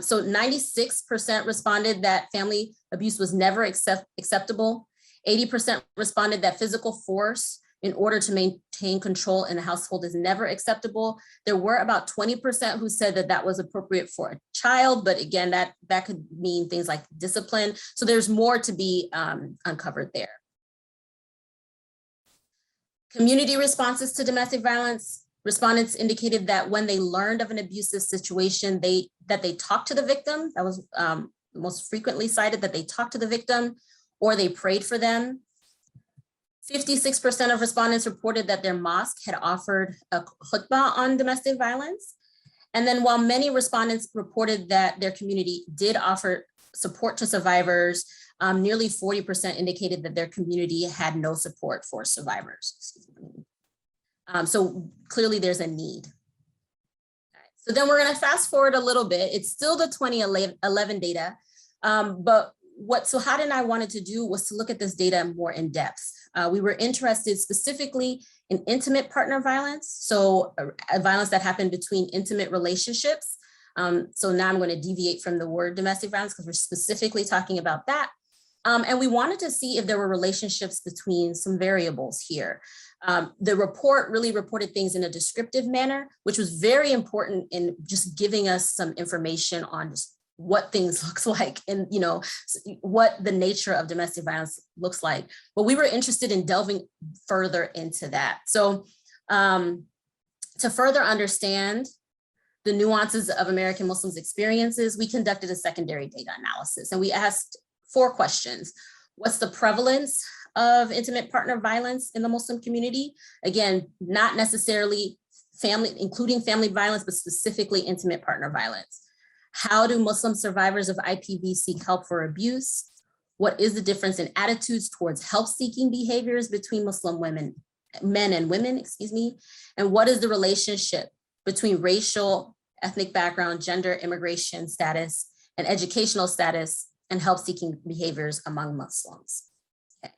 So 96% responded that family abuse was never acceptable. 80% responded that physical force in order to maintain control in the household is never acceptable. There were about 20% who said that that was appropriate for a child, but again, that could mean things like discipline. So there's more to be uncovered there. Community responses to domestic violence. Respondents indicated that when they learned of an abusive situation, that they talked to the victim. That was most frequently cited, that they talked to the victim or they prayed for them. 56% of respondents reported that their mosque had offered a khutbah on domestic violence. And then while many respondents reported that their community did offer support to survivors, nearly 40% indicated that their community had no support for survivors. Excuse me. So clearly there's a need. So then we're going to fast forward a little bit. It's still the 2011 data, but what Suhad and I wanted to do was to look at this data more in depth. We were interested specifically in intimate partner violence, so violence that happened between intimate relationships. So now I'm going to deviate from the word domestic violence because we're specifically talking about that. And we wanted to see if there were relationships between some variables here. The report really reported things in a descriptive manner, which was very important in just giving us some information on just what things looks like and what the nature of domestic violence looks like. But we were interested in delving further into that. So to further understand the nuances of American Muslims' experiences, we conducted a secondary data analysis and we asked 4 questions. What's the prevalence of intimate partner violence in the Muslim community? Again, not necessarily including family violence, but specifically intimate partner violence. How do Muslim survivors of IPV seek help for abuse? What is the difference in attitudes towards help-seeking behaviors between Muslim men and women, excuse me? And what is the relationship between racial, ethnic background, gender, immigration status, and educational status and help-seeking behaviors among Muslims? Okay.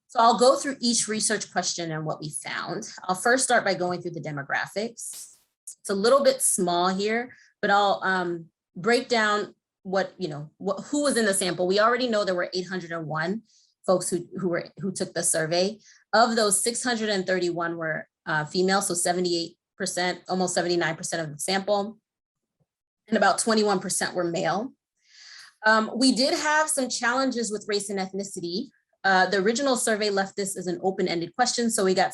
So I'll go through each research question and what we found. I'll first start by going through the demographics. It's a little bit small here, but I'll break down who was in the sample. We already know there were 801 folks who took the survey. Of those, 631 were female, so 78%, almost 79% of the sample, and about 21% were male. We did have some challenges with race and ethnicity. The original survey left this as an open-ended question, so we got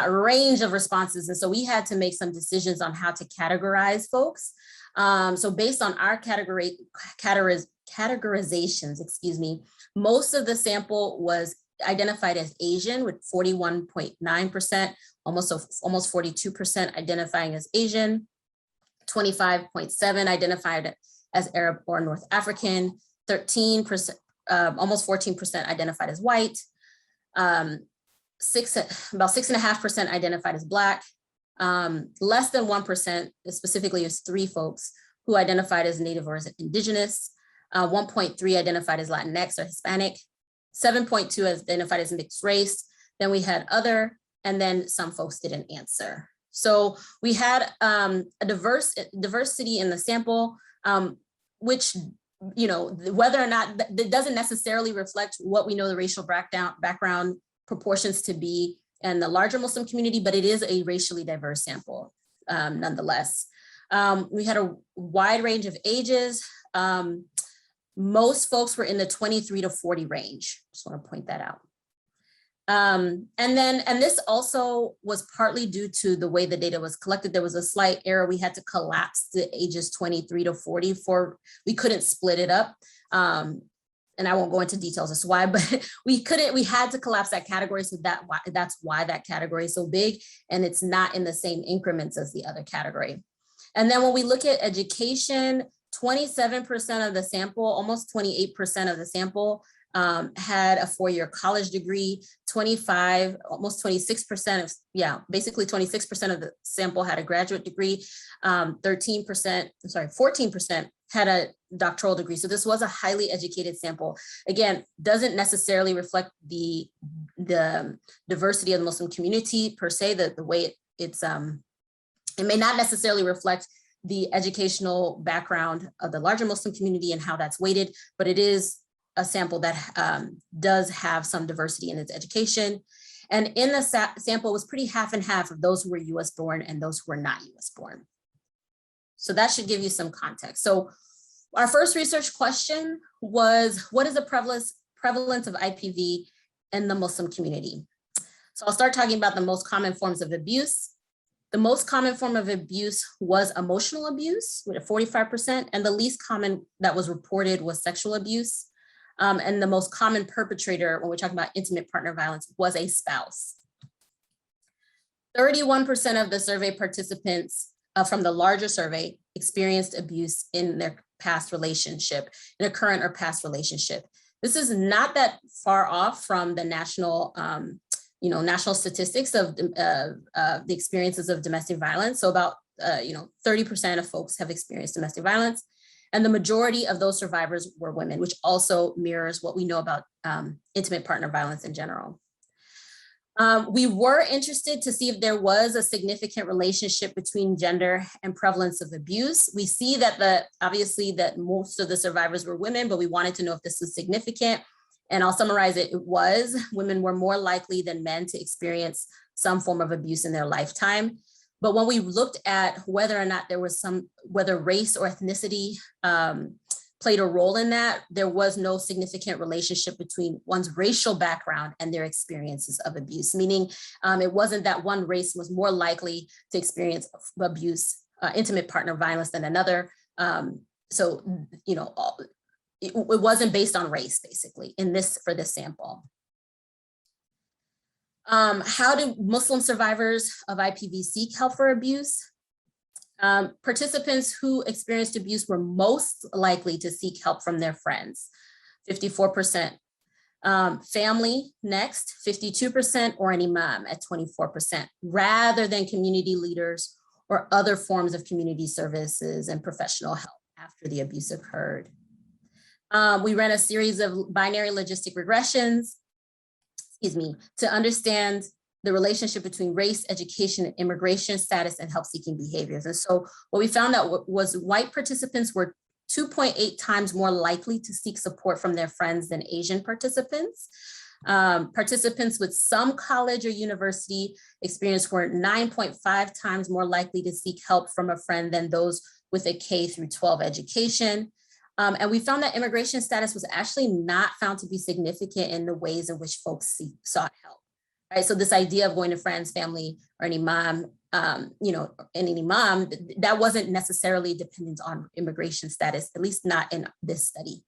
a range of responses, and so we had to make some decisions on how to categorize folks. So based on our categorizations, most of the sample was identified as Asian with 41.9%, almost 42% identifying as Asian, 25.7% identified as Arab or North African, 13%, almost 14% identified as white, about 6.5% identified as Black, less than 1%, specifically as 3 folks who identified as Native or as Indigenous, 1.3 identified as Latinx or Hispanic, 7.2 as identified as mixed race. Then we had other, and then some folks didn't answer. So we had a diversity in the sample, which, whether or not that doesn't necessarily reflect what we know the racial background proportions to be in the larger Muslim community, but it is a racially diverse sample nonetheless. We had a wide range of ages. most folks were in the 23 to 40 range. Just want to point that out. And this also was partly due to the way the data was collected. There was a slight error. We had to collapse the ages 23 to 40 we couldn't split it up. And I won't go into details as to why, but we had to collapse that category. So that's why that category is so big, and it's not in the same increments as the other category. And then when we look at education, 27% of the sample, almost 28% of the sample had a 4-year college degree, almost 26% of, basically 26% of the sample had a graduate degree, 14% had a doctoral degree. So this was a highly educated sample. Again, doesn't necessarily reflect the diversity of the Muslim community per se, the way it may not necessarily reflect the educational background of the larger Muslim community and how that's weighted, but it is a sample that does have some diversity in its education. And in the sample was pretty half and half of those who were US born and those who were not US born. So that should give you some context. So our first research question was, what is the prevalence of IPV in the Muslim community? So I'll start talking about the most common forms of abuse. The most common form of abuse was emotional abuse with a 45%, and the least common that was reported was sexual abuse. And the most common perpetrator when we're talking about intimate partner violence was a spouse. 31% of the survey participants from the larger survey experienced abuse in their past relationship, in a current or past relationship. This is not that far off from the national statistics of the experiences of domestic violence. So about 30% of folks have experienced domestic violence. And the majority of those survivors were women, which also mirrors what we know about intimate partner violence in general. We were interested to see if there was a significant relationship between gender and prevalence of abuse. We see that obviously that most of the survivors were women, but we wanted to know if this was significant. And I'll summarize it. It was. Women were more likely than men to experience some form of abuse in their lifetime. But when we looked at whether or not there was whether race or ethnicity played a role in that, there was no significant relationship between one's racial background and their experiences of abuse, meaning it wasn't that one race was more likely to experience abuse, intimate partner violence than another. It wasn't based on race, basically, for this sample. How do Muslim survivors of IPV seek help for abuse? Participants who experienced abuse were most likely to seek help from their friends, 54%. Family next, 52%, or an imam at 24%, rather than community leaders or other forms of community services and professional help after the abuse occurred. We ran a series of binary logistic regressions, to understand the relationship between race, education, and immigration status and help-seeking behaviors. And so what we found out was white participants were 2.8 times more likely to seek support from their friends than Asian participants. Participants with some college or university experience were 9.5 times more likely to seek help from a friend than those with a K through 12 education. And we found that immigration status was actually not found to be significant in the ways in which folks sought help, right? So this idea of going to friends, family, or an imam, that wasn't necessarily dependent on immigration status, at least not in this study.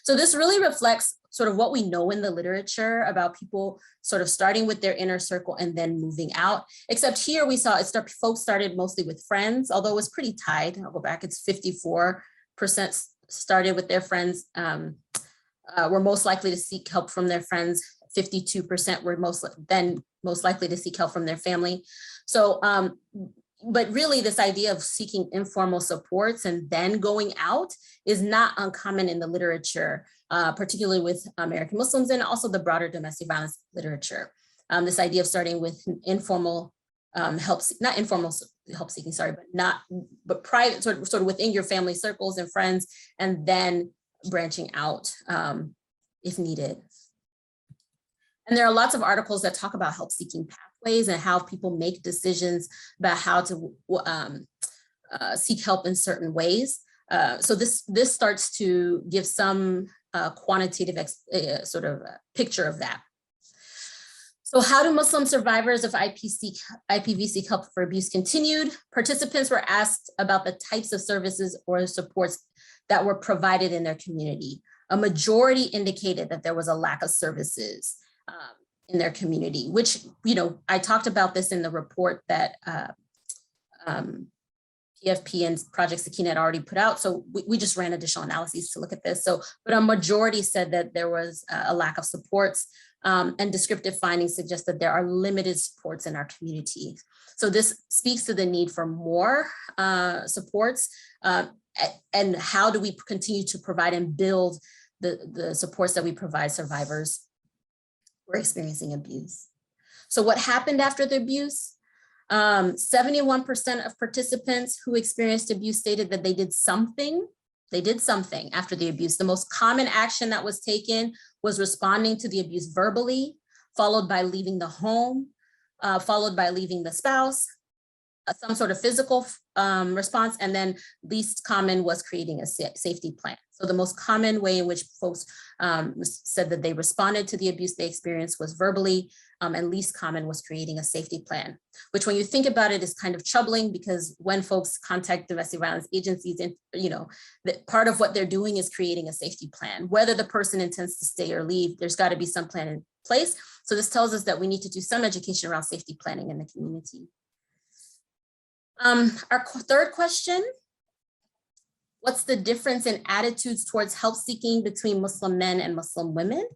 So this really reflects sort of what we know in the literature about people sort of starting with their inner circle and then moving out, except here we saw folks started mostly with friends, although it was pretty tied. I'll go back, it's 54% started with their friends, were most likely to seek help from their friends. 52% were most likely to seek help from their family. So, but really this idea of seeking informal supports and then going out is not uncommon in the literature, particularly with American Muslims and also the broader domestic violence literature. This idea of starting with informal but private, sort of within your family circles and friends, and then branching out if needed. And there are lots of articles that talk about help-seeking pathways and how people make decisions about how to seek help in certain ways. So this starts to give some quantitative picture of that. So how do Muslim survivors of IPV seek help for abuse continued? Participants were asked about the types of services or supports that were provided in their community. A majority indicated that there was a lack of services in their community, which, I talked about this in the report that PFP and Project Sakina had already put out. So we just ran additional analyses to look at this. But a majority said that there was a lack of supports, and descriptive findings suggest that there are limited supports in our community. So this speaks to the need for more supports, and how do we continue to provide and build the supports that we provide survivors who are experiencing abuse. So what happened after the abuse? 71% of participants who experienced abuse stated that they did something after the abuse. The most common action that was taken was responding to the abuse verbally, followed by leaving the home, followed by leaving the spouse, some sort of physical response, and then least common was creating a safety plan. So the most common way in which folks said that they responded to the abuse they experienced was verbally, and least common was creating a safety plan, which when you think about it is kind of troubling, because when folks contact domestic violence agencies, and part of what they're doing is creating a safety plan. Whether the person intends to stay or leave, there's got to be some plan in place. So this tells us that we need to do some education around safety planning in the community. Our third question: what's the difference in attitudes towards help seeking between Muslim men and Muslim women?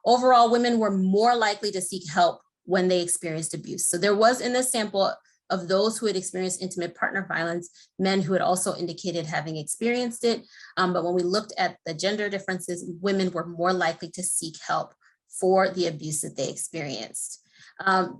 Overall, women were more likely to seek help when they experienced abuse. So there was in this sample of those who had experienced intimate partner violence, men who had also indicated having experienced it. But when we looked at the gender differences, women were more likely to seek help for the abuse that they experienced.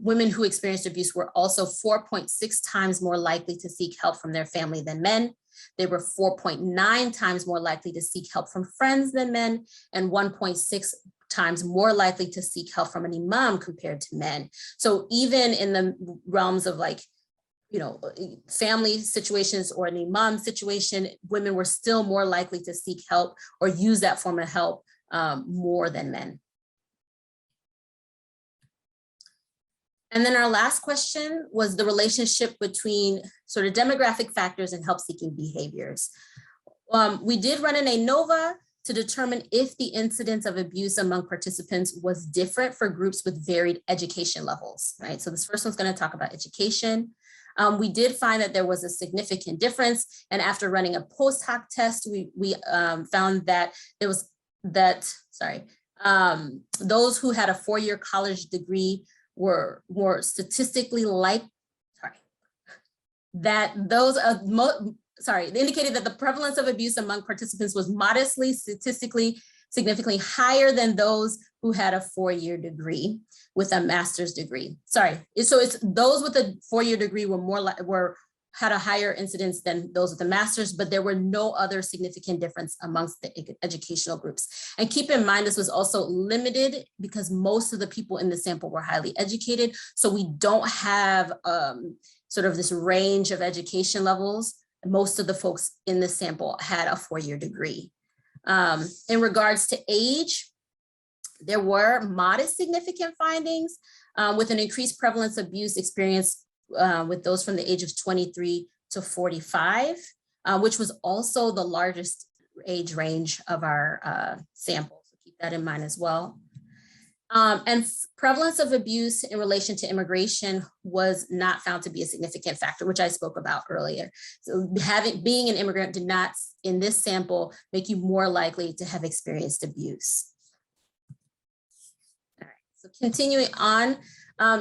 Women who experienced abuse were also 4.6 times more likely to seek help from their family than men. They were 4.9 times more likely to seek help from friends than men, and 1.6 times more likely to seek help from an imam compared to men. So even in the realms of family situations or an imam situation, women were still more likely to seek help or use that form of help more than men. And then our last question was the relationship between sort of demographic factors and help-seeking behaviors. We did run an ANOVA to determine if the incidence of abuse among participants was different for groups with varied education levels, right? So this first one's going to talk about education. We did find that there was a significant difference, and after running a post hoc test, we found that there was those who had a 4-year college degree were more statistically they indicated that the prevalence of abuse among participants was modestly statistically significantly higher than those who had a 4-year degree with a master's degree. So it's those with a 4-year degree had a higher incidence than those with a master's, but there were no other significant difference amongst the educational groups. And keep in mind, this was also limited because most of the people in the sample were highly educated. So we don't have sort of this range of education levels. Most of the folks in the sample had a 4-year degree. In regards to age, there were modest significant findings with an increased prevalence of abuse experienced with those from the age of 23 to 45, which was also the largest age range of our sample. So keep that in mind as well. And prevalence of abuse in relation to immigration was not found to be a significant factor, which I spoke about earlier. So being an immigrant did not, in this sample, make you more likely to have experienced abuse. All right, so continuing on,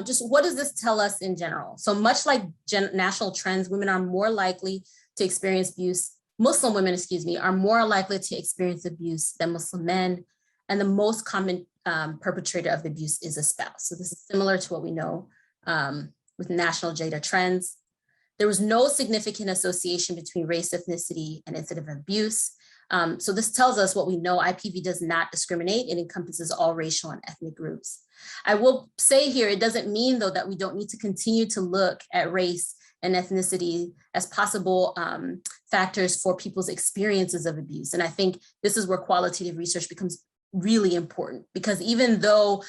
just what does this tell us in general? So much like national trends, women are more likely to experience abuse. Muslim women, are more likely to experience abuse than Muslim men. And the most common perpetrator of the abuse is a spouse. So this is similar to what we know with national data trends. There was no significant association between race, ethnicity, and incident of abuse. So this tells us what we know: IPV does not discriminate. It encompasses all racial and ethnic groups. I will say here, it doesn't mean though that we don't need to continue to look at race and ethnicity as possible factors for people's experiences of abuse. And I think this is where qualitative research becomes really important, because even though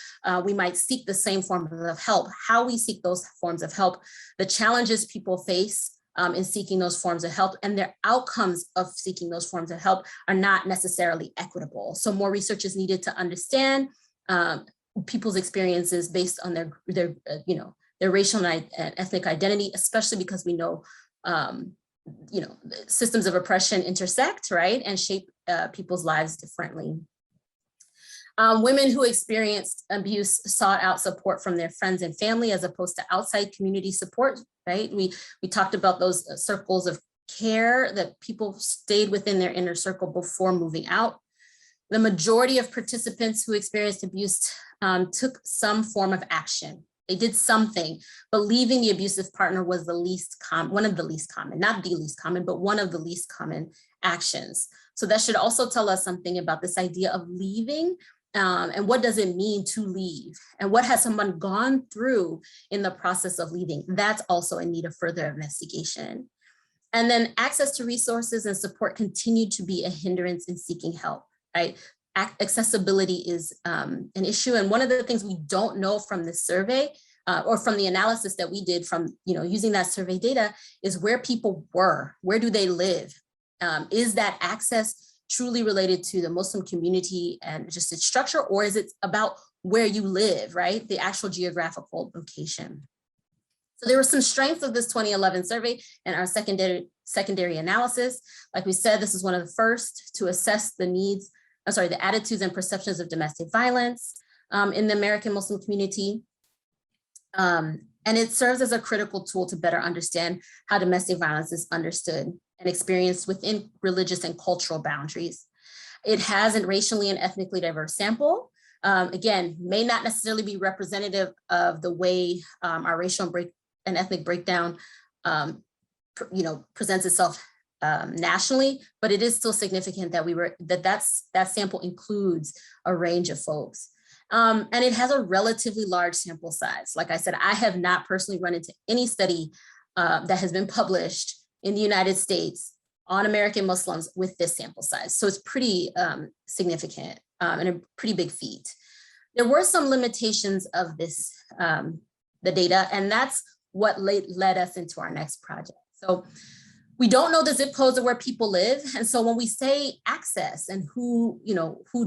we might seek the same form of help, how we seek those forms of help, the challenges people face in seeking those forms of help and their outcomes of seeking those forms of help are not necessarily equitable. So more research is needed to understand people's experiences based on their racial and ethnic identity, especially because we know, systems of oppression intersect, right, and shape people's lives differently. Women who experienced abuse sought out support from their friends and family as opposed to outside community support, right? We talked about those circles of care that people stayed within their inner circle before moving out. The majority of participants who experienced abuse took some form of action. They did something, but leaving the abusive partner was one of the least common, not the least common, but one of the least common actions. So that should also tell us something about this idea of leaving. And what does it mean to leave? And what has someone gone through in the process of leaving? That's also in need of further investigation. And then access to resources and support continue to be a hindrance in seeking help, right? Accessibility is an issue. And one of the things we don't know from this survey or from the analysis that we did from using that survey data is where people were, where do they live? Is that access truly related to the Muslim community and just its structure, or is it about where you live, right? The actual geographical location. So there were some strengths of this 2011 survey and our secondary analysis. Like we said, this is one of the first to assess the attitudes and perceptions of domestic violence in the American Muslim community. And it serves as a critical tool to better understand how domestic violence is understood and experienced within religious and cultural boundaries. It has a racially and ethnically diverse sample. Again, may not necessarily be representative of the way our racial and ethnic breakdown presents itself nationally, but it is still significant that that sample includes a range of folks. And it has a relatively large sample size. Like I said, I have not personally run into any study that has been published in the United States on American Muslims with this sample size. So it's pretty significant and a pretty big feat. There were some limitations of this, the data, and that's what led us into our next project. So we don't know the zip codes of where people live. And so when we say access and who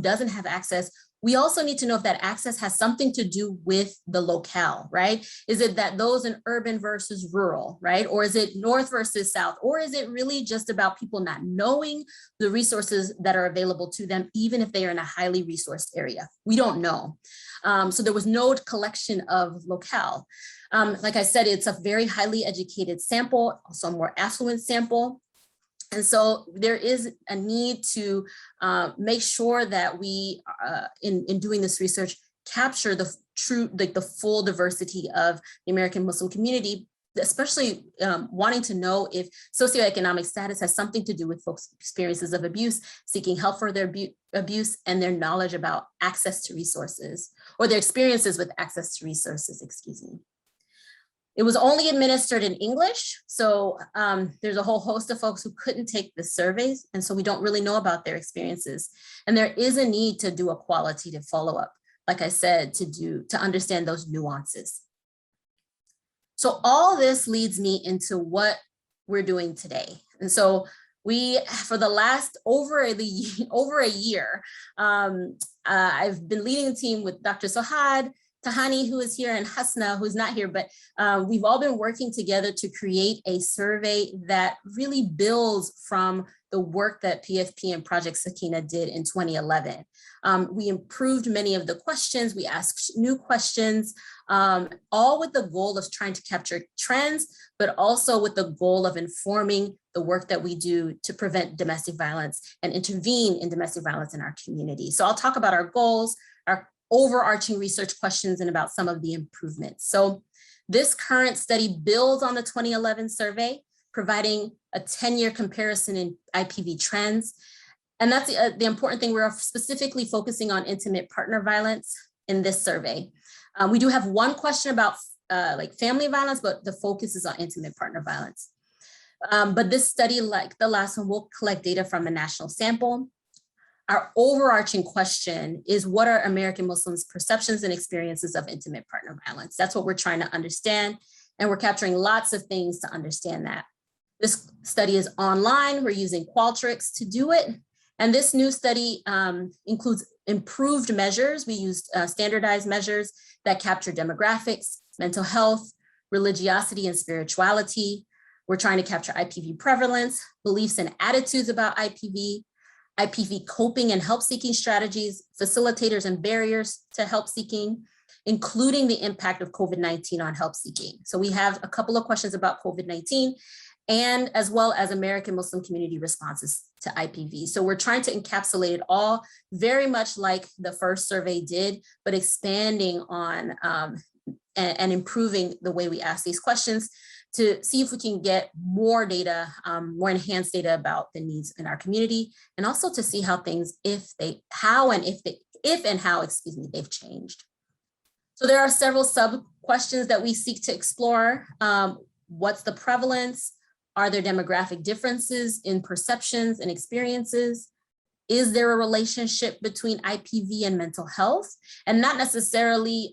doesn't have access, we also need to know if that access has something to do with the locale, right? Is it that those in urban versus rural, right? Or is it north versus south? Or is it really just about people not knowing the resources that are available to them, even if they are in a highly resourced area? We don't know. So there was no collection of locale. Like I said, it's a very highly educated sample, also a more affluent sample. And so there is a need to make sure that we, in doing this research, capture the full diversity of the American Muslim community, especially wanting to know if socioeconomic status has something to do with folks' experiences of abuse, seeking help for their abuse, and their knowledge about access to resources, or their experiences with access to resources, excuse me. It was only administered in English. So there's a whole host of folks who couldn't take the surveys. And so we don't really know about their experiences. And there is a need to do a qualitative follow-up, like I said, to understand those nuances. So all this leads me into what we're doing today. And so we, for the last over a year, I've been leading a team with Dr. Sohad, Tahani, who is here, and Hasna, who's not here, but we've all been working together to create a survey that really builds from the work that PFP and Project Sakina did in 2011. We improved many of the questions, we asked new questions, all with the goal of trying to capture trends, but also with the goal of informing the work that we do to prevent domestic violence and intervene in domestic violence in our community. So I'll talk about our goals, our overarching research questions, and about some of the improvements. So this current study builds on the 2011 survey, providing a 10-year comparison in IPV trends. And that's the important thing. We're specifically focusing on intimate partner violence in this survey. We do have one question about like family violence, but the focus is on intimate partner violence. But this study, like the last one, will collect data from a national sample. Our overarching question is, what are American Muslims' perceptions and experiences of intimate partner violence? That's what we're trying to understand. And we're capturing lots of things to understand that. This study is online. We're using Qualtrics to do it. And this new study includes improved measures. We used standardized measures that capture demographics, mental health, religiosity, and spirituality. We're trying to capture IPV prevalence, beliefs and attitudes about IPV coping and help-seeking strategies, facilitators and barriers to help-seeking, including the impact of COVID-19 on help-seeking. So we have a couple of questions about COVID-19, and as well as American Muslim community responses to IPV. So we're trying to encapsulate it all very much like the first survey did, but expanding on and improving the way we ask these questions to see if we can get more data, more enhanced data about the needs in our community, and also to see how things, if and how they've changed. So there are several sub questions that we seek to explore. What's the prevalence? Are there demographic differences in perceptions and experiences? Is there a relationship between IPV and mental health? And not necessarily,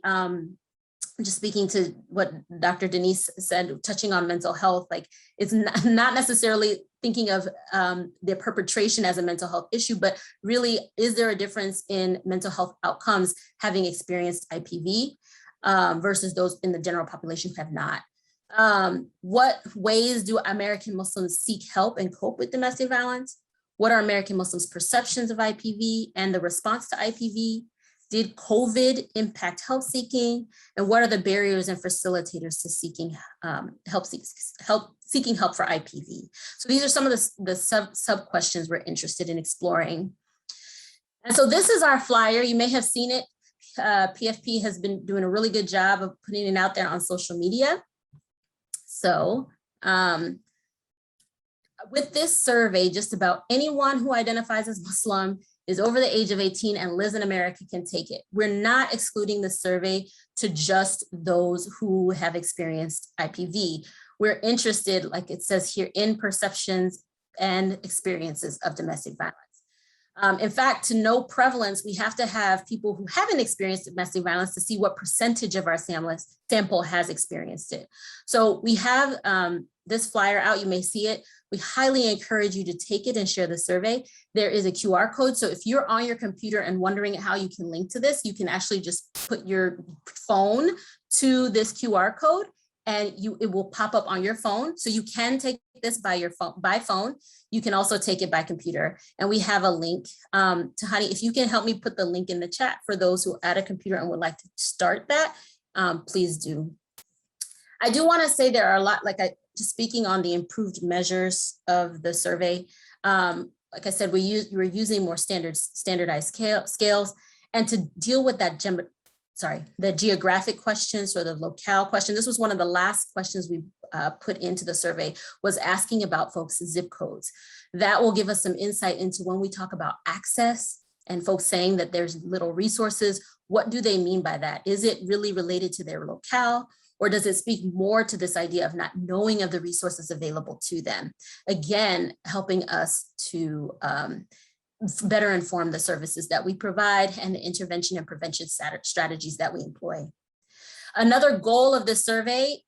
just speaking to what Dr. Denise said, touching on mental health, like it's not necessarily thinking of the perpetration as a mental health issue, but really, is there a difference in mental health outcomes having experienced IPV versus those in the general population who have not? What ways do American Muslims seek help and cope with domestic violence? What are American Muslims' perceptions of IPV and the response to IPV? Did COVID impact help seeking? And what are the barriers and facilitators to seeking help for IPV? So these are some of the sub questions we're interested in exploring. And so this is our flyer. You may have seen it. PFP has been doing a really good job of putting it out there on social media. So with this survey, just about anyone who identifies as Muslim, is over the age of 18 and lives in America can take it. We're not excluding the survey to just those who have experienced IPV. We're interested, like it says here, in perceptions and experiences of domestic violence. In fact, to know prevalence, we have to have people who haven't experienced domestic violence to see what percentage of our sample has experienced it. So we have this flyer out, you may see it. We highly encourage you to take it and share the survey. There is a QR code. So if you're on your computer and wondering how you can link to this, you can actually just put your phone to this QR code and it will pop up on your phone. So you can take this by phone. You can also take it by computer. And we have a link. Tahani, if you can help me put the link in the chat for those who are at a computer and would like to start that, please do. I do want to say there are a lot, just speaking on the improved measures of the survey. Like I said, we're using more standardized scales, and to deal with that the geographic questions or the locale question. This was one of the last questions we put into the survey, was asking about folks' zip codes. That will give us some insight into when we talk about access and folks saying that there's little resources, what do they mean by that? Is it really related to their locale? Or does it speak more to this idea of not knowing of the resources available to them? Again, helping us to better inform the services that we provide and the intervention and prevention strategies that we employ. Another goal of this survey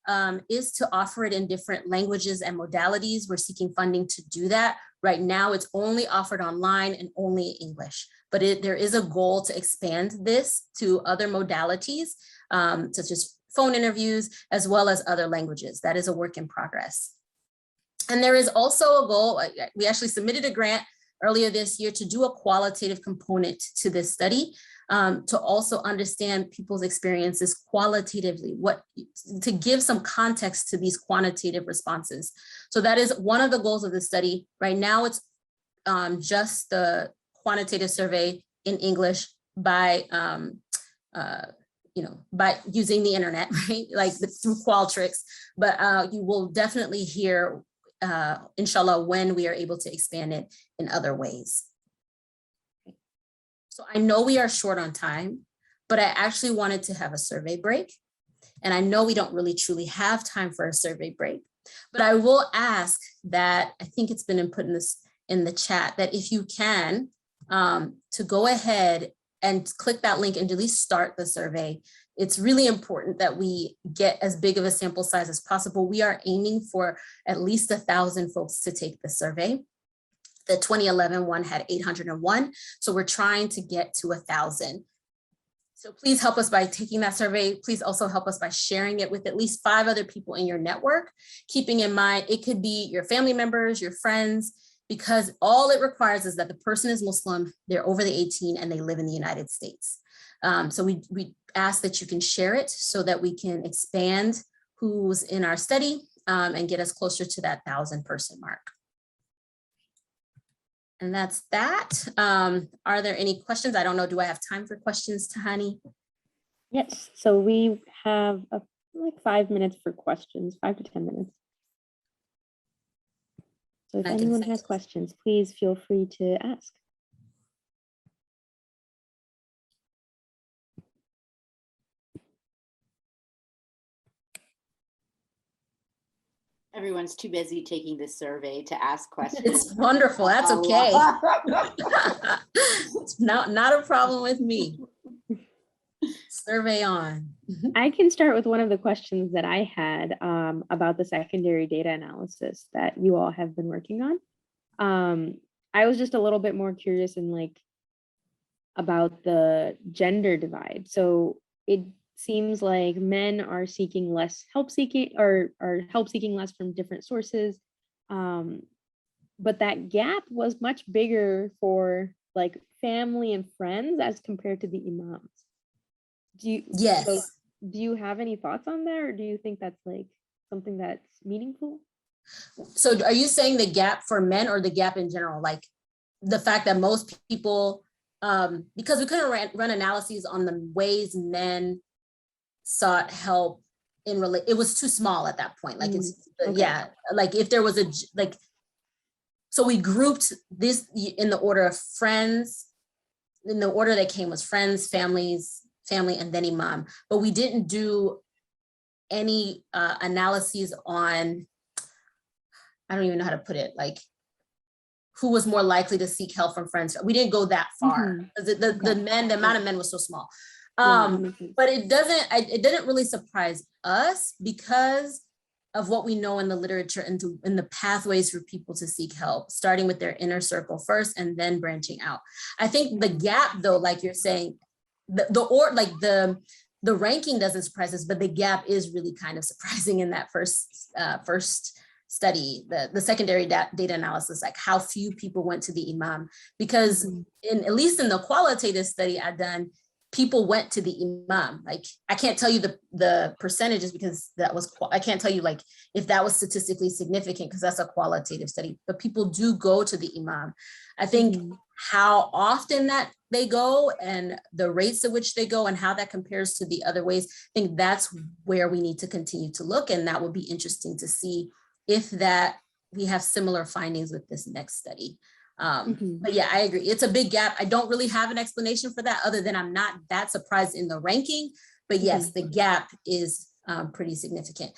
is to offer it in different languages and modalities. We're seeking funding to do that. Right now, it's only offered online and only English, but there is a goal to expand this to other modalities, such as phone interviews, as well as other languages. That is a work in progress. And there is also a goal, we actually submitted a grant earlier this year to do a qualitative component to this study, to also understand people's experiences qualitatively, to give some context to these quantitative responses. So that is one of the goals of the study. Right now, it's just the quantitative survey in English by by using the internet, right? Like through Qualtrics, but you will definitely hear, inshallah, when we are able to expand it in other ways. So I know we are short on time, but I actually wanted to have a survey break. And I know we don't really truly have time for a survey break, but I will ask that, I think it's been put in the chat, that if you can, to go ahead and click that link and at least start the survey. It's really important that we get as big of a sample size as possible. We are aiming for at least 1,000 folks to take the survey. The 2011 one had 801, so we're trying to get to 1,000. So please help us by taking that survey. Please also help us by sharing it with at least 5 other people in your network, keeping in mind it could be your family members, your friends, because all it requires is that the person is Muslim, they're over the 18, and they live in the United States. So we ask that you can share it so that we can expand who's in our study and get us closer to that 1,000-person mark. And that's that. Are there any questions? I don't know, do I have time for questions, Tahani? Yes, so we have like 5 minutes for questions, 5 to 10 minutes. So if anyone has questions, please feel free to ask. Everyone's too busy taking this survey to ask questions. It's wonderful. That's okay. It's not a problem with me. Survey on. I can start with one of the questions that I had about the secondary data analysis that you all have been working on. I was just a little bit more curious in like about the gender divide. So it seems like men are seeking less help seeking or are help seeking less from different sources. But that gap was much bigger for like family and friends as compared to the imams. Yes. So do you have any thoughts on that, or do you think that's like something that's meaningful? So are you saying the gap for men or the gap in general? Like the fact that most people, because we couldn't run analyses on the ways men sought help in it was too small at that point. Like it's, okay. Yeah, like if there was so we grouped this in the order of friends, in the order that came was friends, family, and then imam. But we didn't do any analyses on, I don't even know how to put it, like who was more likely to seek help from friends. We didn't go that far. The amount of men was so small. But it didn't really surprise us because of what we know in the literature and in the pathways for people to seek help, starting with their inner circle first and then branching out. I think the gap though, like you're saying, the ranking doesn't surprise us, but the gap is really kind of surprising in that first study, the secondary data analysis, like how few people went to the imam, because at least in the qualitative study I've done, people went to the imam. Like I can't tell you the percentages because I can't tell you like if that was statistically significant because that's a qualitative study, but people do go to the imam. I think how often that they go and the rates at which they go and how that compares to the other ways, I think that's where we need to continue to look, and that will be interesting to see if we have similar findings with this next study. But yeah, I agree. It's a big gap. I don't really have an explanation for that other than I'm not that surprised in the ranking, but yes, the gap is pretty significant.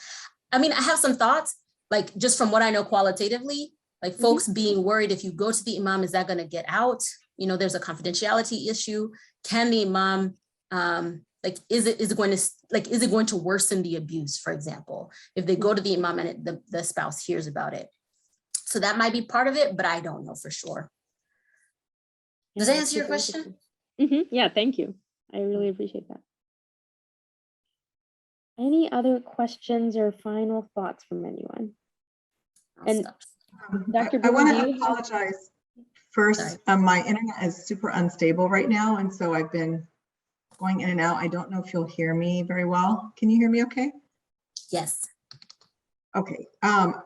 I mean, I have some thoughts, like just from what I know qualitatively, like folks being worried if you go to the imam, is that going to get out? You know, there's a confidentiality issue. Can the imam, is it going to worsen the abuse, for example, if they go to the imam and the spouse hears about it? So that might be part of it, but I don't know for sure. Does that answer your question? Yeah, thank you. I really appreciate that. Any other questions or final thoughts from anyone? And Dr. I want to apologize first. My internet is super unstable right now, and so I've been going in and out. I don't know if you'll hear me very well. Can you hear me okay? Yes. Okay.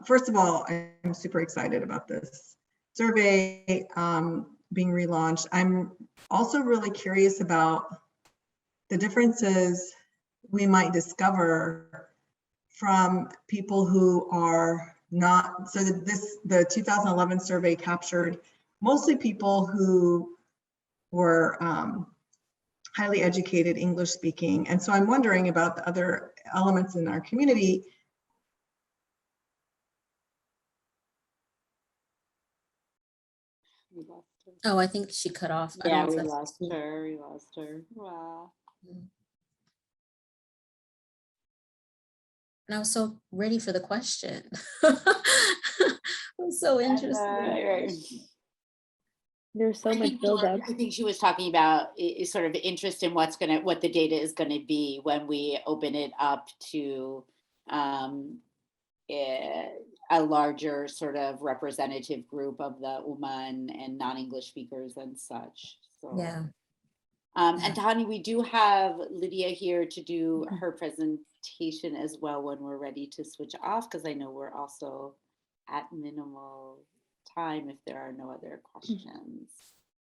First of all, I'm super excited about this survey being relaunched. I'm also really curious about the differences we might discover from people who are not, so the 2011 survey captured mostly people who were highly educated, English speaking. And so I'm wondering about the other elements in our community. We lost her. Oh, I think she cut off. I don't Yeah, know if we that's- lost her. We lost her. Wow. And I was so ready for the question. I'm so interested. Right. There's so I much think buildup. I think she was talking about is sort of interest in what the data is going to be when we open it up to a larger sort of representative group of the Ummah and non-English speakers and such. So Yeah. and Tani, we do have Lydia here to do her presentation as well when we're ready to switch off, because I know we're also at minimal time if there are no other questions.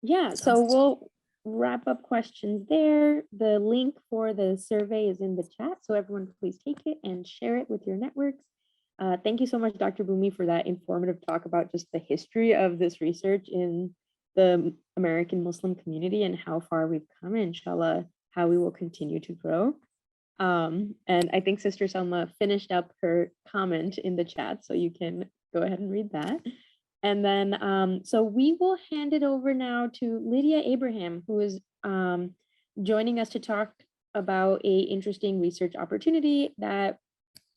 Yeah, so we'll wrap up questions there. The link for the survey is in the chat, so everyone please take it and share it with your networks. Thank you so much, Dr. Bumi, for that informative talk about just the history of this research in the American Muslim community and how far we've come, and inshallah, how we will continue to grow. And I think Sister Selma finished up her comment in the chat, so you can go ahead and read that. And then, so we will hand it over now to Lydia Abraham, who is joining us to talk about a interesting research opportunity that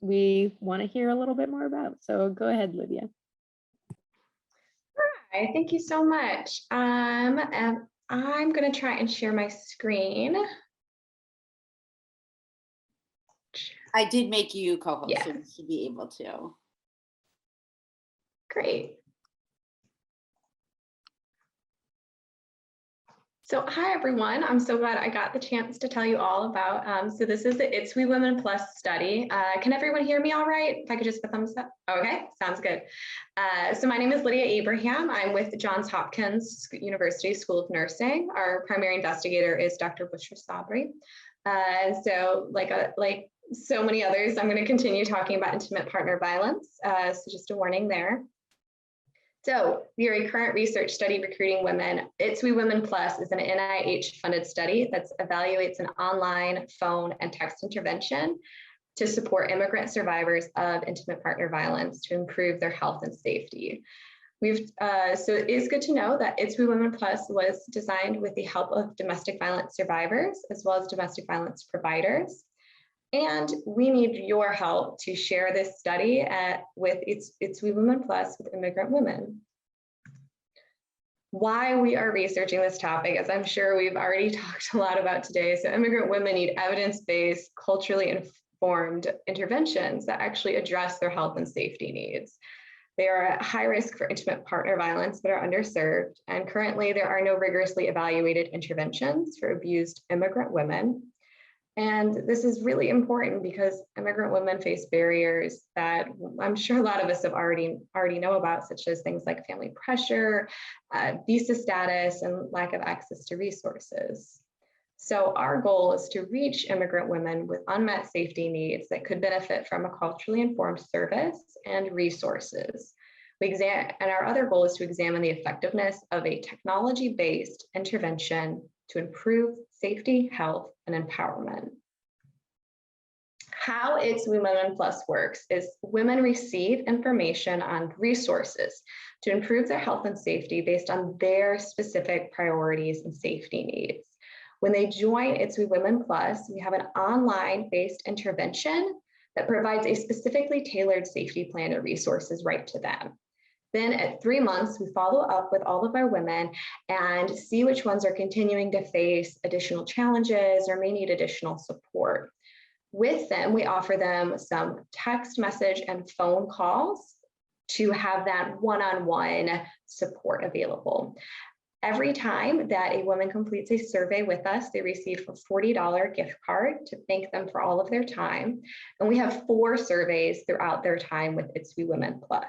we want to hear a little bit more about. So go ahead, Lydia. Hi, thank you so much. And I'm going to try and share my screen. I did make you co-host, Yes. so you should be able to. Great. So hi, everyone. I'm so glad I got the chance to tell you all about, so this is the It's We Women Plus study. Can everyone hear me all right? If I could just put thumbs up. Okay, sounds good. So my name is Lydia Abraham. I'm with Johns Hopkins University School of Nursing. Our primary investigator is Dr. Bushra Sabri. So like so many others, I'm going to continue talking about intimate partner violence. So just a warning there. So we are a current research study recruiting women. It's We Women Plus is an NIH-funded study that evaluates an online, phone, and text intervention to support immigrant survivors of intimate partner violence to improve their health and safety. So it is good to know that It's We Women Plus was designed with the help of domestic violence survivors as well as domestic violence providers. And we need your help to share this study with It's We Women Plus with immigrant women. Why we are researching this topic, as I'm sure we've already talked a lot about today. So immigrant women need evidence-based, culturally informed interventions that actually address their health and safety needs. They are at high risk for intimate partner violence but are underserved. And currently there are no rigorously evaluated interventions for abused immigrant women. And this is really important because immigrant women face barriers that I'm sure a lot of us have already know about, such as things like family pressure, visa status, and lack of access to resources. So our goal is to reach immigrant women with unmet safety needs that could benefit from a culturally informed service and resources. And our other goal is to examine the effectiveness of a technology-based intervention to improve safety, health, and empowerment. How It's We Women Plus works is women receive information on resources to improve their health and safety based on their specific priorities and safety needs. When they join It's We Women Plus, we have an online-based intervention that provides a specifically tailored safety plan and resources right to them. Then at 3 months, we follow up with all of our women and see which ones are continuing to face additional challenges or may need additional support. With them, we offer them some text message and phone calls to have that one-on-one support available. Every time that a woman completes a survey with us, they receive a $40 gift card to thank them for all of their time. And we have 4 surveys throughout their time with It's We Women Plus.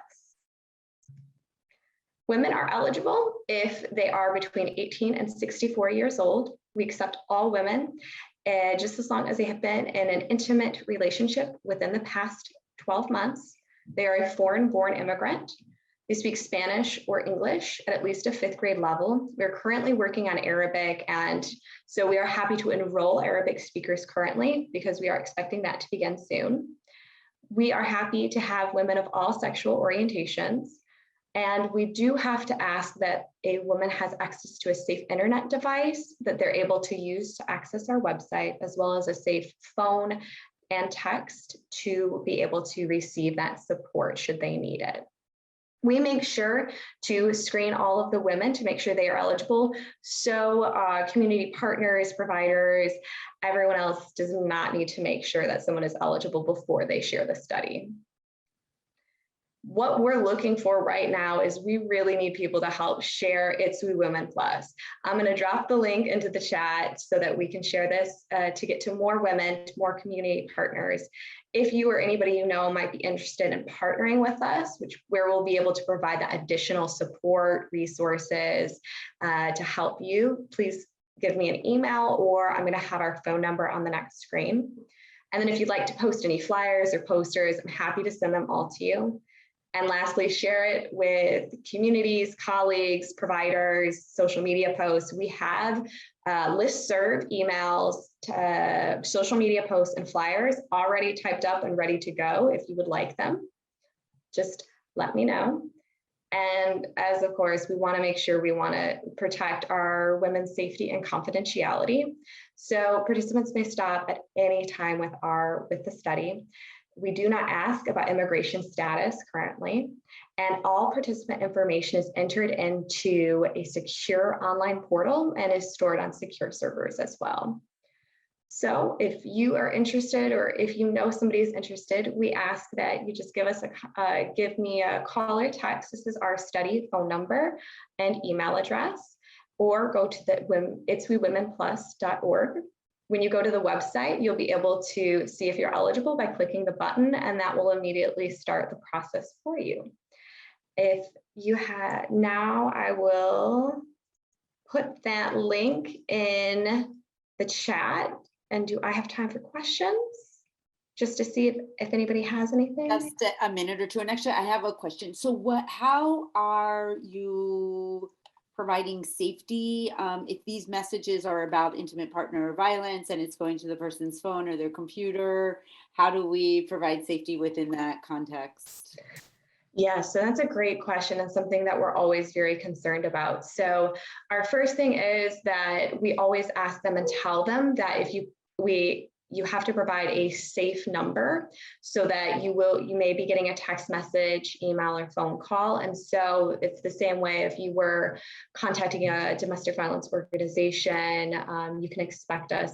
Women are eligible if they are between 18 and 64 years old. We accept all women, just as long as they have been in an intimate relationship within the past 12 months. They are a foreign-born immigrant. We speak Spanish or English at least a 5th grade level. We're currently working on Arabic, and so we are happy to enroll Arabic speakers currently because we are expecting that to begin soon. We are happy to have women of all sexual orientations, and we do have to ask that a woman has access to a safe internet device that they're able to use to access our website, as well as a safe phone and text to be able to receive that support should they need it. We make sure to screen all of the women to make sure they are eligible. So community partners, providers, everyone else does not need to make sure that someone is eligible before they share the study. What we're looking for right now is we really need people to help share It's We Women Plus. I'm going to drop the link into the chat so that we can share this to get to more women, to more community partners. If you or anybody you know might be interested in partnering with us, where we'll be able to provide that additional support, resources to help you, please give me an email, or I'm going to have our phone number on the next screen. And then if you'd like to post any flyers or posters, I'm happy to send them all to you. And lastly, share it with communities, colleagues, providers, social media posts. We have listserv emails, social media posts, and flyers already typed up and ready to go. If you would like them, just let me know. And as of course, we want to make sure we want to protect our women's safety and confidentiality. So participants may stop at any time with the study. We do not ask about immigration status currently, and all participant information is entered into a secure online portal and is stored on secure servers as well. So if you are interested, or if you know somebody is interested, we ask that you just give me a call or text. This is our study phone number and email address, or go to the itswewomenplus.org. When you go to the website, you'll be able to see if you're eligible by clicking the button, and that will immediately start the process for you. If you have, now I will put that link in the chat. And do I have time for questions? Just to see if anybody has anything. Just a minute or two. And actually, I have a question. So how are you providing safety if these messages are about intimate partner violence and it's going to the person's phone or their computer? How do we provide safety within that context? Yeah, so that's a great question, and something that we're always very concerned about. So our first thing is that we always ask them and tell them that if you have to provide a safe number, so that you may be getting a text message, email, or phone call. And so it's the same way if you were contacting a domestic violence organization, you can expect us.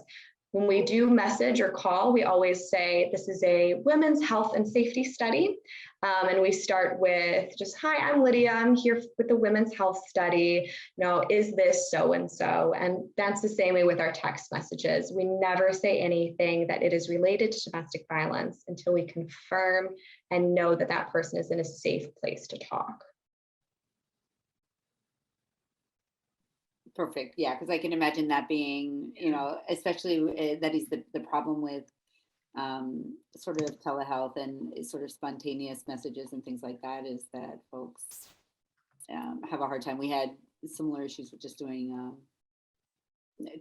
When we do message or call, we always say this is a women's health and safety study. And we start with just, hi, I'm Lydia. I'm here with the women's health study. Is this so-and-so? And that's the same way with our text messages. We never say anything that it is related to domestic violence until we confirm and know that that person is in a safe place to talk. Perfect. Yeah, because I can imagine that being, especially that is the problem with sort of telehealth and sort of spontaneous messages and things like that, is that folks have a hard time. We had similar issues with just doing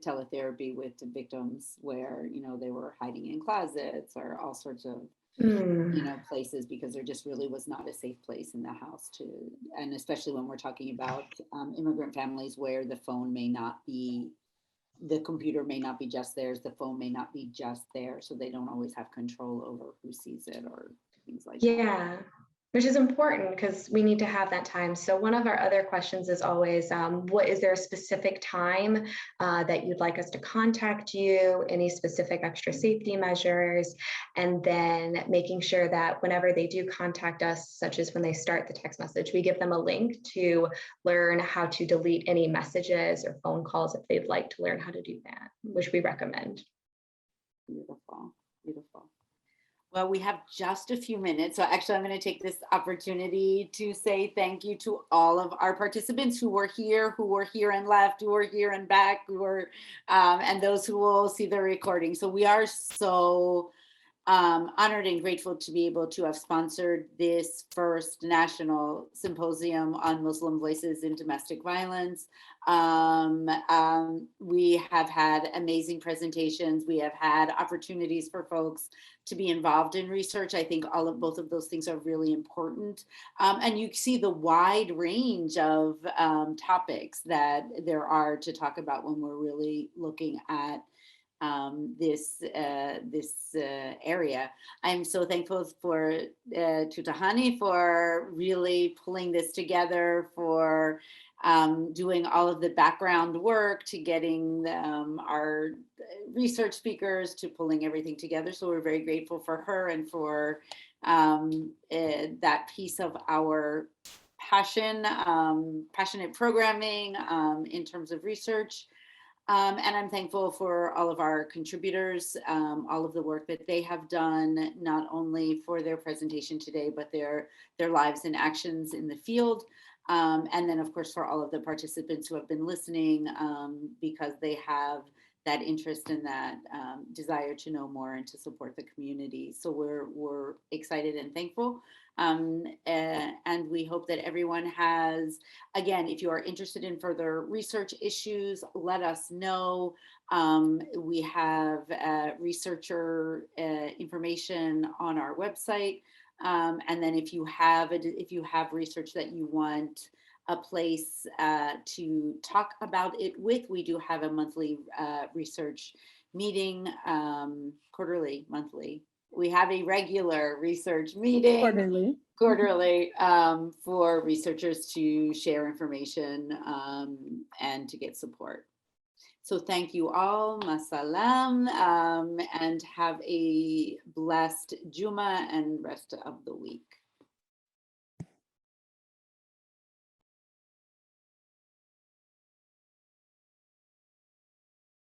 teletherapy with the victims where, they were hiding in closets or all sorts of places, because there just really was not a safe place in the house and especially when we're talking about immigrant families where the computer may not be just theirs, the phone may not be just there, so they don't always have control over who sees it or things like that. Yeah, which is important because we need to have that time. So one of our other questions is always, is there a specific time that you'd like us to contact you, any specific extra safety measures, and then making sure that whenever they do contact us, such as when they start the text message, we give them a link to learn how to delete any messages or phone calls if they'd like to learn how to do that, which we recommend. Beautiful, beautiful. Well, we have just a few minutes. So actually, I'm going to take this opportunity to say thank you to all of our participants who were here and left, who were here and back, and those who will see the recording. So we are so Honored and grateful to be able to have sponsored this first national symposium on Muslim voices in domestic violence. We have had amazing presentations. We have had opportunities for folks to be involved in research. I think both of those things are really important. And you see the wide range of topics that there are to talk about when we're really looking at this area. I'm so thankful to Tahani for really pulling this together, for doing all of the background work, to getting our research speakers, to pulling everything together. So we're very grateful for her and for that piece of our passionate programming in terms of research. And I'm thankful for all of our contributors, all of the work that they have done, not only for their presentation today, but their lives and actions in the field. And then, of course, for all of the participants who have been listening, because they have that interest and that desire to know more and to support the community. So we're excited and thankful. And we hope that everyone has, again, if you are interested in further research issues, let us know. We have researcher information on our website. And then if you have research that you want a place to talk about it with, we do have a monthly research meeting, monthly. We have a regular research meeting quarterly for researchers to share information and to get support. So thank you all, masalam, and have a blessed Juma and rest of the week.